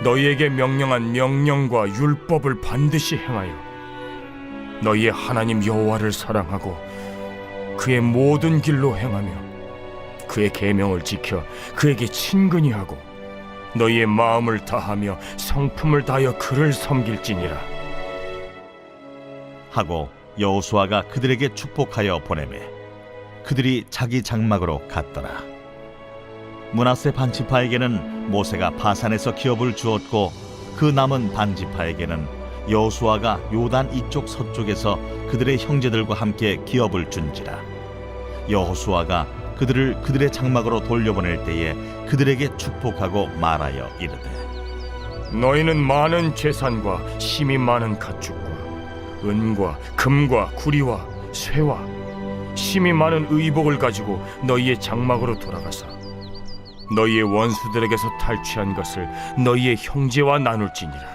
너희에게 명령한 명령과 율법을 반드시 행하여 너희의 하나님 여호와를 사랑하고 그의 모든 길로 행하며 그의 계명을 지켜 그에게 친근히 하고 너희의 마음을 다하며 성품을 다하여 그를 섬길지니라. 하고 여호수아가 그들에게 축복하여 보내매 그들이 자기 장막으로 갔더라. 므낫세 반지파에게는 모세가 바산에서 기업을 주었고 그 남은 반지파에게는 여호수아가 요단 이쪽 서쪽에서 그들의 형제들과 함께 기업을 준지라. 여호수아가 그들을 그들의 장막으로 돌려보낼 때에 그들에게 축복하고 말하여 이르되 너희는 많은 재산과 힘이 많은 가축과 은과 금과 구리와 쇠와 힘이 많은 의복을 가지고 너희의 장막으로 돌아가서 너희의 원수들에게서 탈취한 것을 너희의 형제와 나눌지니라.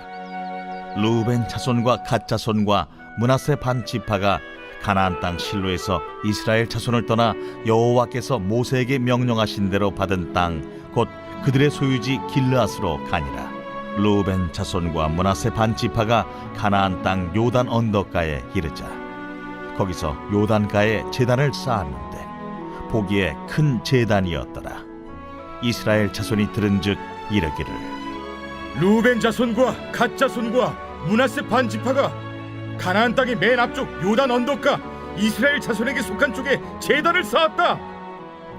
루벤 자손과 갓 자손과 므낫세 반 지파가 가나안 땅 실로에서 이스라엘 자손을 떠나 여호와께서 모세에게 명령하신 대로 받은 땅 곧 그들의 소유지 길르앗으로 가니라. 루벤 자손과 므낫세 반 지파가 가나안 땅 요단 언덕가에 이르자 거기서 요단가에 제단을 쌓았는데 보기에 큰 제단이었더라. 이스라엘 자손이 들은즉 이르기를 루벤 자손과 갓 자손과 므낫세 반 지파가 가나안 땅의 맨 앞쪽 요단 언덕가 이스라엘 자손에게 속한 쪽에 제단을 쌓았다.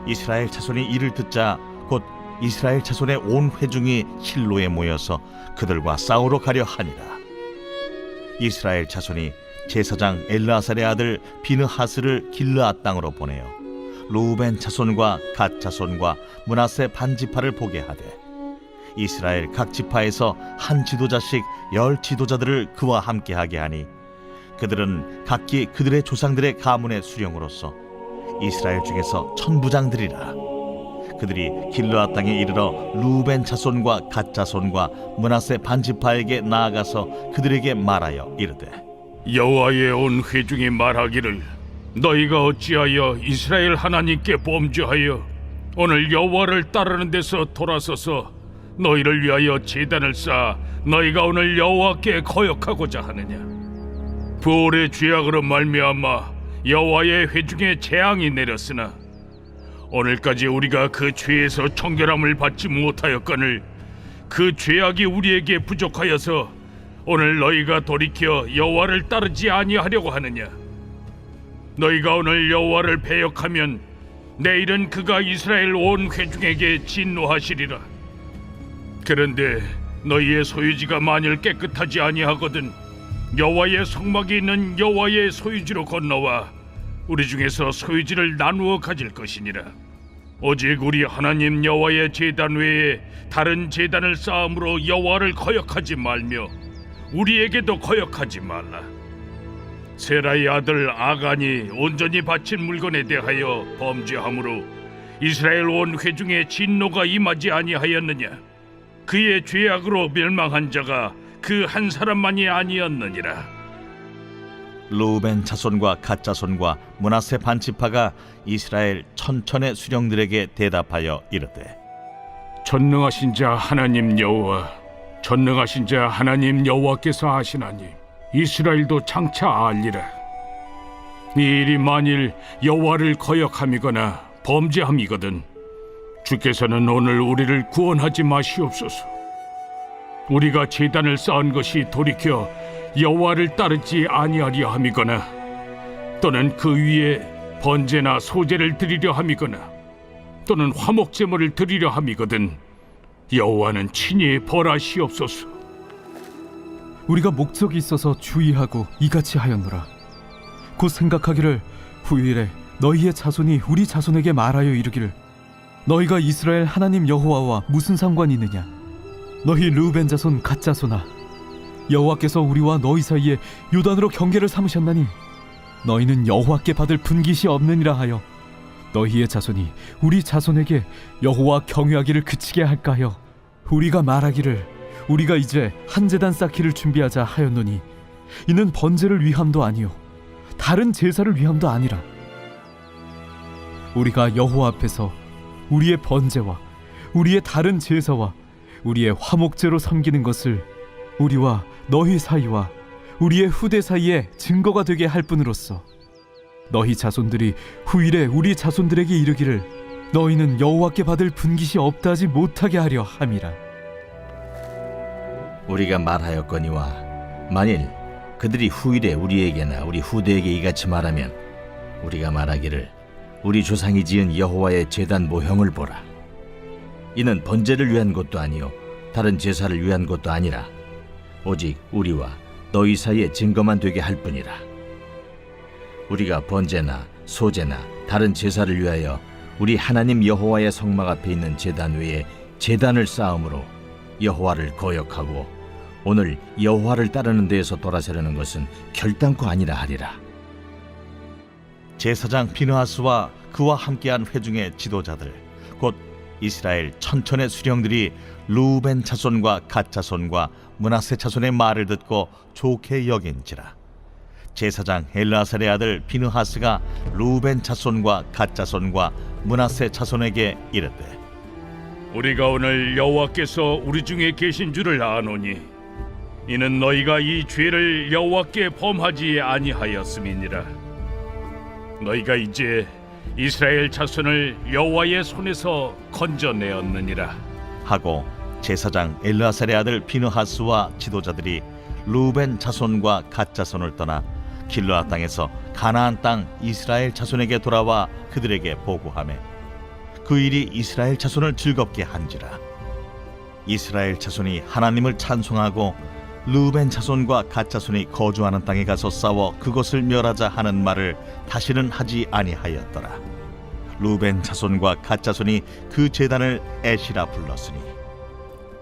이스라엘 자손이 이를 듣자 곧 이스라엘 자손의 온 회중이 실로에 모여서 그들과 싸우러 가려 하니라. 이스라엘 자손이 제사장 엘르아살의 아들 비느하스를 길르앗 땅으로 보내어 루벤 자손과 갓 자손과 므낫세 반 지파를 보게 하되 이스라엘 각 지파에서 한 지도자씩 10 지도자들을 그와 함께 하게 하니 그들은 각기 그들의 조상들의 가문의 수령으로서 이스라엘 중에서 천부장들이라. 그들이 길르앗 땅에 이르러 루벤 자손과 갓 자손과 므낫세 반 지파에게 나아가서 그들에게 말하여 이르되 여호와의 온 회중이 말하기를 너희가 어찌하여 이스라엘 하나님께 범죄하여 오늘 여호와를 따르는 데서 돌아서서 너희를 위하여 제단을 쌓아 너희가 오늘 여호와께 거역하고자 하느냐. 부올의 죄악으로 말미암아 여호와의 회중에 재앙이 내렸으나 오늘까지 우리가 그 죄에서 청결함을 받지 못하였거늘 그 죄악이 우리에게 부족하여서 오늘 너희가 돌이켜 여호와를 따르지 아니하려고 하느냐. 너희가 오늘 여호와를 배역하면 내일은 그가 이스라엘 온 회중에게 진노하시리라. 그런데 너희의 소유지가 만일 깨끗하지 아니하거든 여호와의 성막이 있는 여호와의 소유지로 건너와 우리 중에서 소유지를 나누어 가질 것이니라. 오직 우리 하나님 여호와의 제단 외에 다른 제단을 쌓음으로 여호와를 거역하지 말며 우리에게도 거역하지 말라. 세라의 아들 아간이 온전히 바친 물건에 대하여 범죄함으로 이스라엘 온 회중에 진노가 임하지 아니하였느냐. 그의 죄악으로 멸망한 자가 그 한 사람만이 아니었느니라. 루벤 자손과 갓 자손과 므낫세 반 지파가 이스라엘 천천의 수령들에게 대답하여 이르되 전능하신 자 하나님 여호와, 전능하신 자 하나님 여호와께서 하시나니 이스라엘도 장차 알리라. 이 일이 만일 여호와를 거역함이거나 범죄함이거든 주께서는 오늘 우리를 구원하지 마시옵소서. 우리가 제단을 쌓은 것이 돌이켜 여호와를 따르지 아니하려 함이거나 또는 그 위에 번제나 소제를 드리려 함이거나 또는 화목 제물을 드리려 함이거든 여호와는 친히 벌하시옵소서. 우리가 목적이 있어서 주의하고 이같이 하였노라. 곧 생각하기를 후일에 너희의 자손이 우리 자손에게 말하여 이르기를 너희가 이스라엘 하나님 여호와와 무슨 상관이 있느냐. 너희 르우벤 자손 갓 자손아, 여호와께서 우리와 너희 사이에 요단으로 경계를 삼으셨나니 너희는 여호와께 받을 분깃이 없느니라 하여 너희의 자손이 우리 자손에게 여호와 경외하기를 그치게 할까 하여 우리가 말하기를 우리가 이제 한 제단 쌓기를 준비하자 하였노니 이는 번제를 위함도 아니요 다른 제사를 위함도 아니라 우리가 여호와 앞에서 우리의 번제와 우리의 다른 제사와 우리의 화목제로 섬기는 것을 우리와 너희 사이와 우리의 후대 사이에 증거가 되게 할 뿐으로써 너희 자손들이 후일에 우리 자손들에게 이르기를 너희는 여호와께 받을 분깃이 없다 하지 못하게 하려 함이라. 우리가 말하였거니와 만일 그들이 후일에 우리에게나 우리 후대에게 이같이 말하면 우리가 말하기를 우리 조상이 지은 여호와의 제단 모형을 보라. 이는 번제를 위한 것도 아니요 다른 제사를 위한 것도 아니라 오직 우리와 너희 사이에 증거만 되게 할 뿐이라. 우리가 번제나 소제나 다른 제사를 위하여 우리 하나님 여호와의 성막 앞에 있는 제단 외에 제단을 쌓음으로 여호와를 거역하고 오늘 여호와를 따르는 데에서 돌아서려는 것은 결단코 아니라 하리라. 제사장 비느하스와 그와 함께한 회중의 지도자들 곧 이스라엘 천천의 수령들이 루벤 자손과 갓 자손과 므낫세 자손의 말을 듣고 좋게 여긴지라. 제사장 엘르아살의 아들 비느하스가 루벤 자손과 갓 자손과 므낫세 자손에게 이르되 우리가 오늘 여호와께서 우리 중에 계신 줄을 아노니 이는 너희가 이 죄를 여호와께 범하지 아니하였음이니라. 너희가 이제 이스라엘 자손을 여호와의 손에서 건져내었느니라 하고 제사장 엘르아살의 아들 비느하스와 지도자들이 루벤 자손과 갓 자손을 떠나 길르앗 땅에서 가나안 땅 이스라엘 자손에게 돌아와 그들에게 보고하매 그 일이 이스라엘 자손을 즐겁게 한지라. 이스라엘 자손이 하나님을 찬송하고 루벤 자손과 갓 자손이 거주하는 땅에 가서 싸워 그것을 멸하자 하는 말을 다시는 하지 아니하였더라. 루벤 자손과 갓 자손이 그 제단을 에시라 불렀으니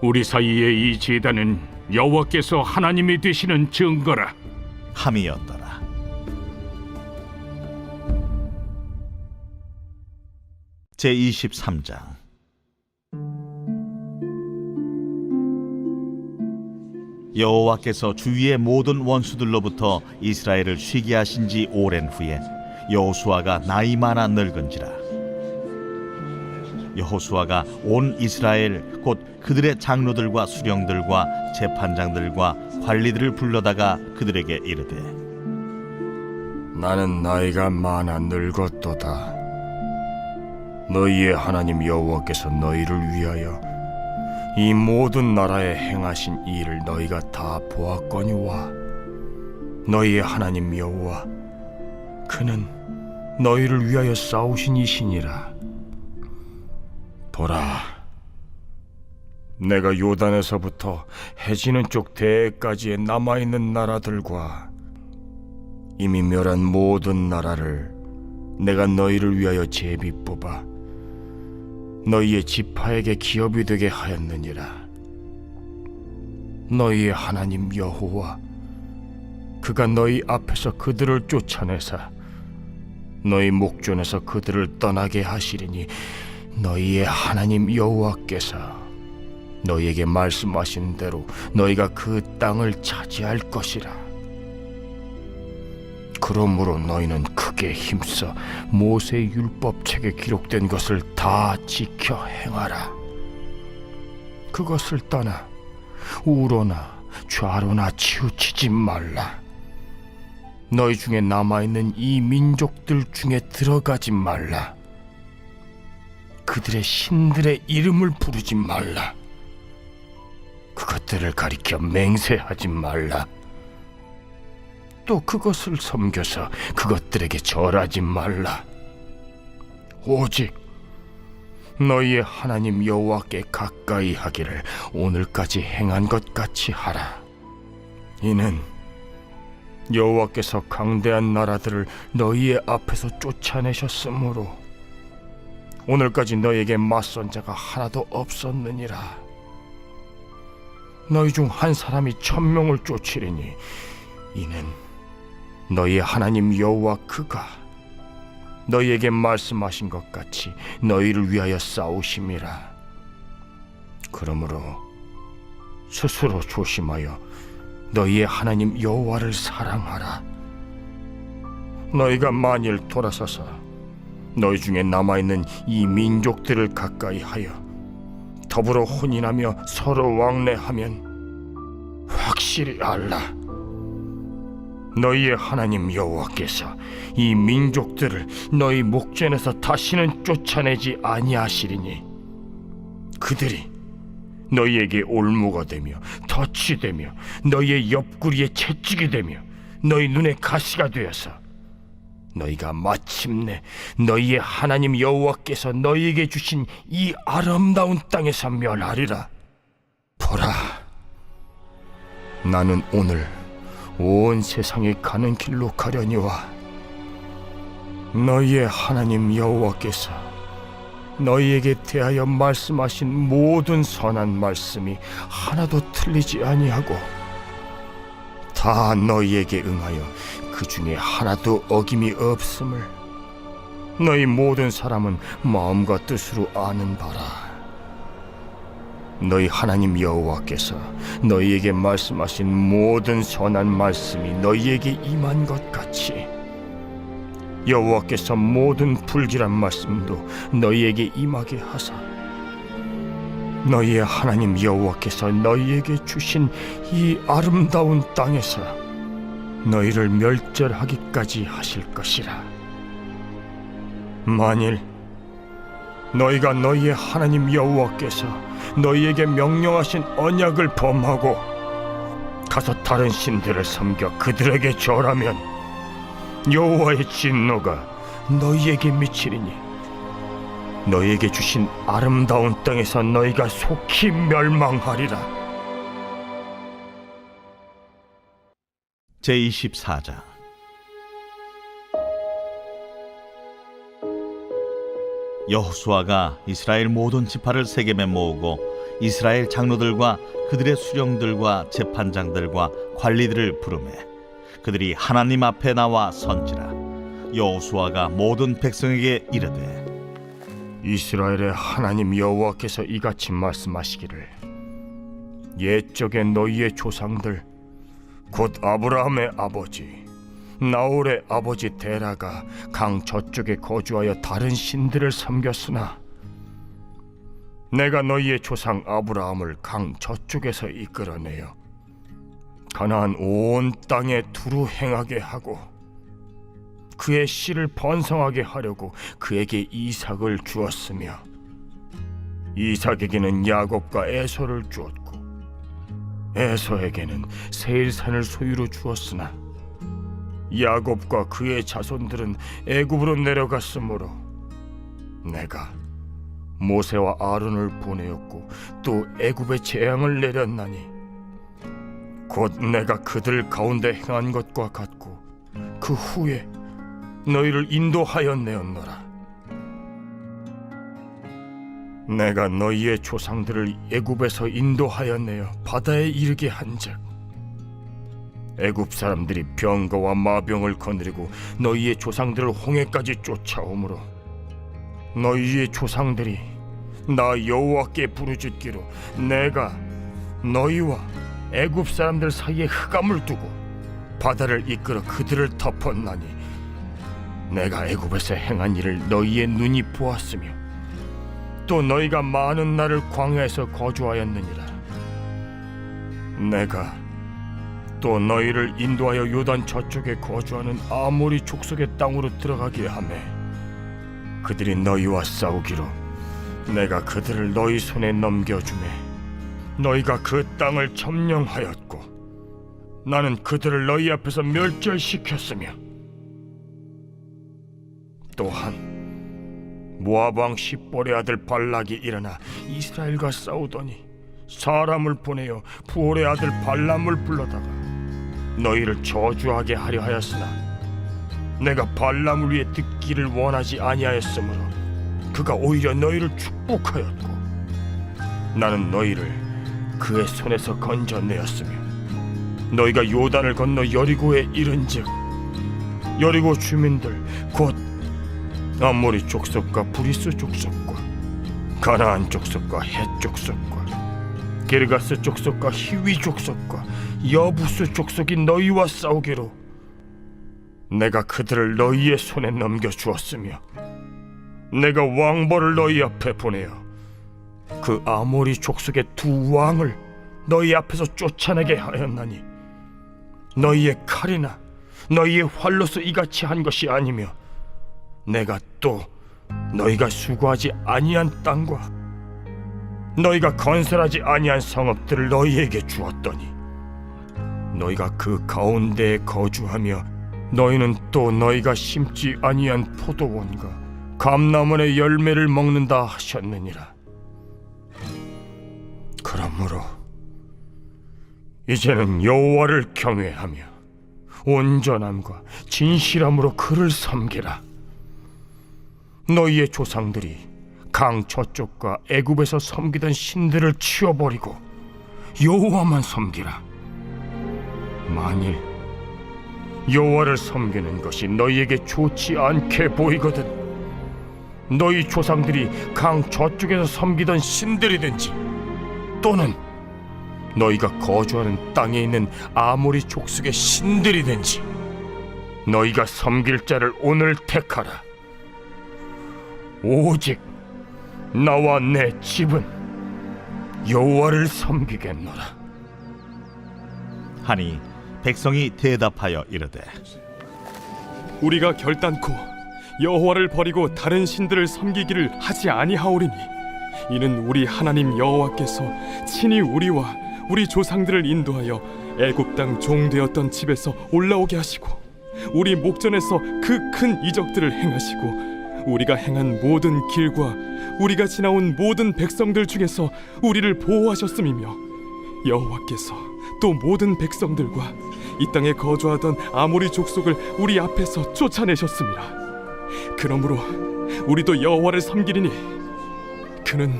우리 사이의 이 제단은 여호와께서 하나님이 되시는 증거라 함이었더라. 제23장 여호와께서 주위의 모든 원수들로부터 이스라엘을 쉬게 하신 지 오랜 후에 여호수아가 나이 많아 늙은지라. 여호수아가 온 이스라엘 곧 그들의 장로들과 수령들과 재판장들과 관리들을 불러다가 그들에게 이르되 나는 나이가 많아 늙었도다. 너희의 하나님 여호와께서 너희를 위하여 이 모든 나라에 행하신 이 일을 너희가 다 보았거니와 너희의 하나님 여호와 그는 너희를 위하여 싸우신 이시니라. 보라, 내가 요단에서부터 해지는 쪽 대까지의 남아있는 나라들과 이미 멸한 모든 나라를 내가 너희를 위하여 제비 뽑아 너희의 지파에게 기업이 되게 하였느니라. 너희의 하나님 여호와 그가 너희 앞에서 그들을 쫓아내사 너희 목전에서 그들을 떠나게 하시리니 너희의 하나님 여호와께서 너희에게 말씀하신 대로 너희가 그 땅을 차지할 것이라. 그러므로 너희는 크게 힘써 모세의 율법책에 기록된 것을 다 지켜 행하라. 그것을 떠나 우로나 좌로나 치우치지 말라. 너희 중에 남아있는 이 민족들 중에 들어가지 말라. 그들의 신들의 이름을 부르지 말라. 그것들을 가리켜 맹세하지 말라. 또 그것을 섬겨서 그것들에게 절하지 말라. 오직 너희의 하나님 여호와께 가까이 하기를 오늘까지 행한 것 같이 하라. 이는 여호와께서 강대한 나라들을 너희의 앞에서 쫓아내셨으므로 오늘까지 너희에게 맞선 자가 하나도 없었느니라. 너희 중 한 사람이 1000명을 쫓으리니 이는 너희의 하나님 여호와 그가 너희에게 말씀하신 것 같이 너희를 위하여 싸우심이라. 그러므로 스스로 조심하여 너희의 하나님 여호와를 사랑하라. 너희가 만일 돌아서서 너희 중에 남아있는 이 민족들을 가까이 하여 더불어 혼인하며 서로 왕래하면 확실히 알라. 너희의 하나님 여호와께서 이 민족들을 너희 목전에서 다시는 쫓아내지 아니하시리니 그들이 너희에게 올무가 되며 덫이 되며 너희의 옆구리에 채찍이 되며 너희 눈에 가시가 되어서 너희가 마침내 너희의 하나님 여호와께서 너희에게 주신 이 아름다운 땅에서 멸하리라. 보라, 나는 오늘 온 세상에 가는 길로 가려니와 너희의 하나님 여호와께서 너희에게 대하여 말씀하신 모든 선한 말씀이 하나도 틀리지 아니하고 다 너희에게 응하여 그 중에 하나도 어김이 없음을 너희 모든 사람은 마음과 뜻으로 아는 바라. 너희 하나님 여호와께서 너희에게 말씀하신 모든 선한 말씀이 너희에게 임한 것 같이 여호와께서 모든 불길한 말씀도 너희에게 임하게 하사 너희의 하나님 여호와께서 너희에게 주신 이 아름다운 땅에서 너희를 멸절하기까지 하실 것이라. 만일 너희가 너희의 하나님 여호와께서 너희에게 명령하신 언약을 범하고 가서 다른 신들을 섬겨 그들에게 절하면 여호와의 진노가 너희에게 미치리니 너희에게 주신 아름다운 땅에서 너희가 속히 멸망하리라. 제24장. 여호수아가 이스라엘 모든 지파를 세겜에 모으고 이스라엘 장로들과 그들의 수령들과 재판장들과 관리들을 부르매 그들이 하나님 앞에 나와 선지라. 여호수아가 모든 백성에게 이르되 이스라엘의 하나님 여호와께서 이같이 말씀하시기를 옛적에 너희의 조상들 곧 아브라함의 아버지 나홀의 아버지 데라가 강 저쪽에 거주하여 다른 신들을 섬겼으나 내가 너희의 조상 아브라함을 강 저쪽에서 이끌어내어 가나안 온 땅에 두루 행하게 하고 그의 씨를 번성하게 하려고 그에게 이삭을 주었으며 이삭에게는 야곱과 에서를 주었고 에서에게는 세일산을 소유로 주었으나 야곱과 그의 자손들은 애굽으로 내려갔으므로 내가 모세와 아론을 보내었고 또 애굽에 재앙을 내렸나니 곧 내가 그들 가운데 행한 것과 같고 그 후에 너희를 인도하였내었노라. 내가 너희의 조상들을 애굽에서 인도하였내어 바다에 이르게 한즉 애굽 사람들이 병거와 마병을 거느리고 너희의 조상들을 홍해까지 쫓아오므로 너희의 조상들이 나 여호와께 부르짖기로 내가 너희와 애굽 사람들 사이에 흑암을 두고 바다를 이끌어 그들을 덮었나니 내가 애굽에서 행한 일을 너희의 눈이 보았으며 또 너희가 많은 날을 광야에서 거주하였느니라. 내가 또 너희를 인도하여 요단 저쪽에 거주하는 아모리 족속의 땅으로 들어가게 하매 그들이 너희와 싸우기로 내가 그들을 너희 손에 넘겨주매 너희가 그 땅을 점령하였고 나는 그들을 너희 앞에서 멸절시켰으며 또한 모압 왕 십볼의 아들 발락이 일어나 이스라엘과 싸우더니 사람을 보내어 부올의 아들 발람을 불러다가 너희를 저주하게 하려 하였으나 내가 발람을 위해 듣기를 원하지 아니하였으므로 그가 오히려 너희를 축복하였고 나는 너희를 그의 손에서 건져내었으며 너희가 요단을 건너 여리고에 이른즉 여리고 주민들 곧 아모리 족속과 브리스 족속과 가나안 족속과 헷 족속과 게르가스 족속과 히위 족속과 여부스 족속이 너희와 싸우기로 내가 그들을 너희의 손에 넘겨주었으며 내가 왕벌을 너희 앞에 보내어 그 아모리 족속의 두 왕을 너희 앞에서 쫓아내게 하였나니 너희의 칼이나 너희의 활로서 이같이 한 것이 아니며 내가 또 너희가 수고하지 아니한 땅과 너희가 건설하지 아니한 성읍들을 너희에게 주었더니 너희가 그 가운데에 거주하며 너희는 또 너희가 심지 아니한 포도원과 감람원의 열매를 먹는다 하셨느니라. 그러므로 이제는 여호와를 경외하며 온전함과 진실함으로 그를 섬기라. 너희의 조상들이 강 저쪽과 애굽에서 섬기던 신들을 치워버리고 여호와만 섬기라. 만일 여호와를 섬기는 것이 너희에게 좋지 않게 보이거든 너희 조상들이 강 저쪽에서 섬기던 신들이든지 또는 너희가 거주하는 땅에 있는 아모리 족속의 신들이든지 너희가 섬길 자를 오늘 택하라. 오직 나와 내 집은 여호와를 섬기겠노라. 하니 백성이 대답하여 이르되 우리가 결단코 여호와를 버리고 다른 신들을 섬기기를 하지 아니하오리니 이는 우리 하나님 여호와께서 친히 우리와 우리 조상들을 인도하여 애굽 땅 종되었던 집에서 올라오게 하시고 우리 목전에서 그 큰 이적들을 행하시고 우리가 행한 모든 길과 우리가 지나온 모든 백성들 중에서 우리를 보호하셨음이며 여호와께서 또 모든 백성들과 이 땅에 거주하던 아모리 족속을 우리 앞에서 쫓아내셨습니다. 그러므로 우리도 여호와를 섬기리니 그는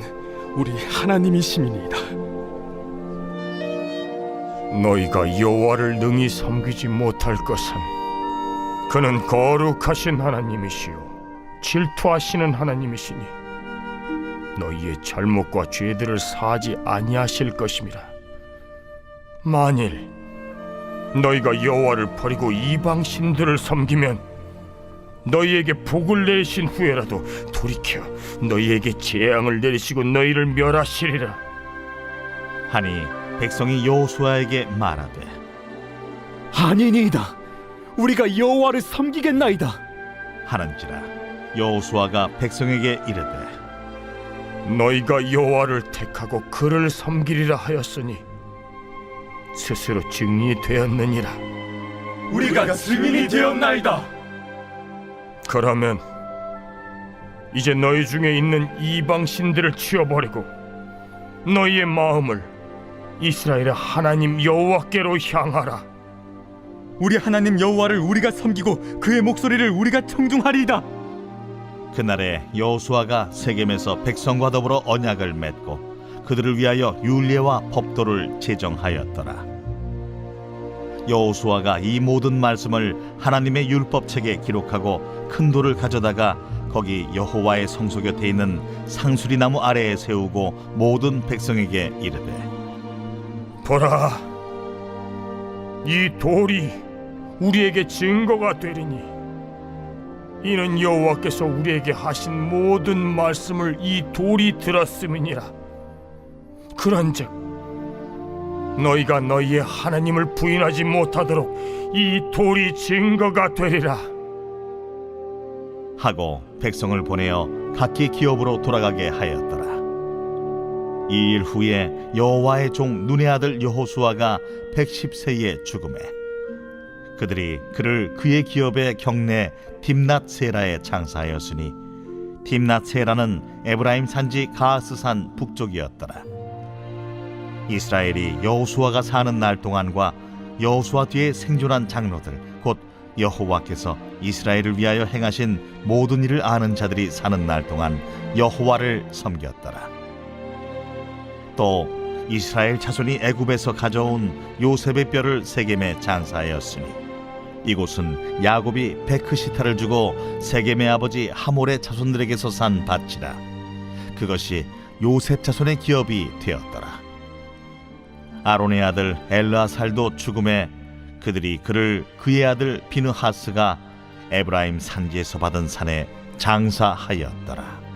우리 하나님이심이니이다. 너희가 여호와를 능히 섬기지 못할 것은 그는 거룩하신 하나님이시요 질투하시는 하나님이시니 너희의 잘못과 죄들을 사하지 아니하실 것임이라. 만일 너희가 여호와를 버리고 이방 신들을 섬기면 너희에게 복을 내신 후에라도 돌이켜 너희에게 재앙을 내리시고 너희를 멸하시리라. 하니 백성이 여호수아에게 말하되 아니니이다. 우리가 여호와를 섬기겠나이다. 하는지라. 여호수아가 백성에게 이르되 너희가 여호와를 택하고 그를 섬기리라 하였으니 스스로 증인이 되었느니라. 우리가 증인이 되었나이다. 그러면 이제 너희 중에 있는 이방 신들을 치워버리고 너희의 마음을 이스라엘의 하나님 여호와께로 향하라. 우리 하나님 여호와를 우리가 섬기고 그의 목소리를 우리가 청중하리이다. 그날에 여호수아가 세겜에서 백성과 더불어 언약을 맺고 그들을 위하여 율례와 법도를 제정하였더라. 여호수아가 이 모든 말씀을 하나님의 율법책에 기록하고 큰 돌을 가져다가 거기 여호와의 성소 곁에 있는 상수리 나무 아래에 세우고 모든 백성에게 이르되 보라, 이 돌이 우리에게 증거가 되리니 이는 여호와께서 우리에게 하신 모든 말씀을 이 돌이 들었음이니라. 그런즉 너희가 너희의 하나님을 부인하지 못하도록 이 돌이 증거가 되리라 하고 백성을 보내어 각기 기업으로 돌아가게 하였더라. 이 일 후에 여호와의 종 눈의 아들 여호수아가 110세에 죽음에 그들이 그를 그의 기업의 경내 딥낫세라에 장사하였으니 딥낫세라는 에브라임 산지 가스산 북쪽이었더라. 이스라엘이 여호수아가 사는 날 동안과 여호수아 뒤에 생존한 장로들 곧 여호와께서 이스라엘을 위하여 행하신 모든 일을 아는 자들이 사는 날 동안 여호와를 섬겼더라. 또 이스라엘 자손이 애굽에서 가져온 요셉의 뼈를 세겜에 장사하였으니 이곳은 야곱이 베크시타를 주고 세겜의 아버지 하몰의 자손들에게서 산 밭이라. 그것이 요셉 자손의 기업이 되었더라. 아론의 아들 엘르아살도 죽음에 그들이 그를 그의 아들 비느하스가 에브라임 산지에서 받은 산에 장사하였더라.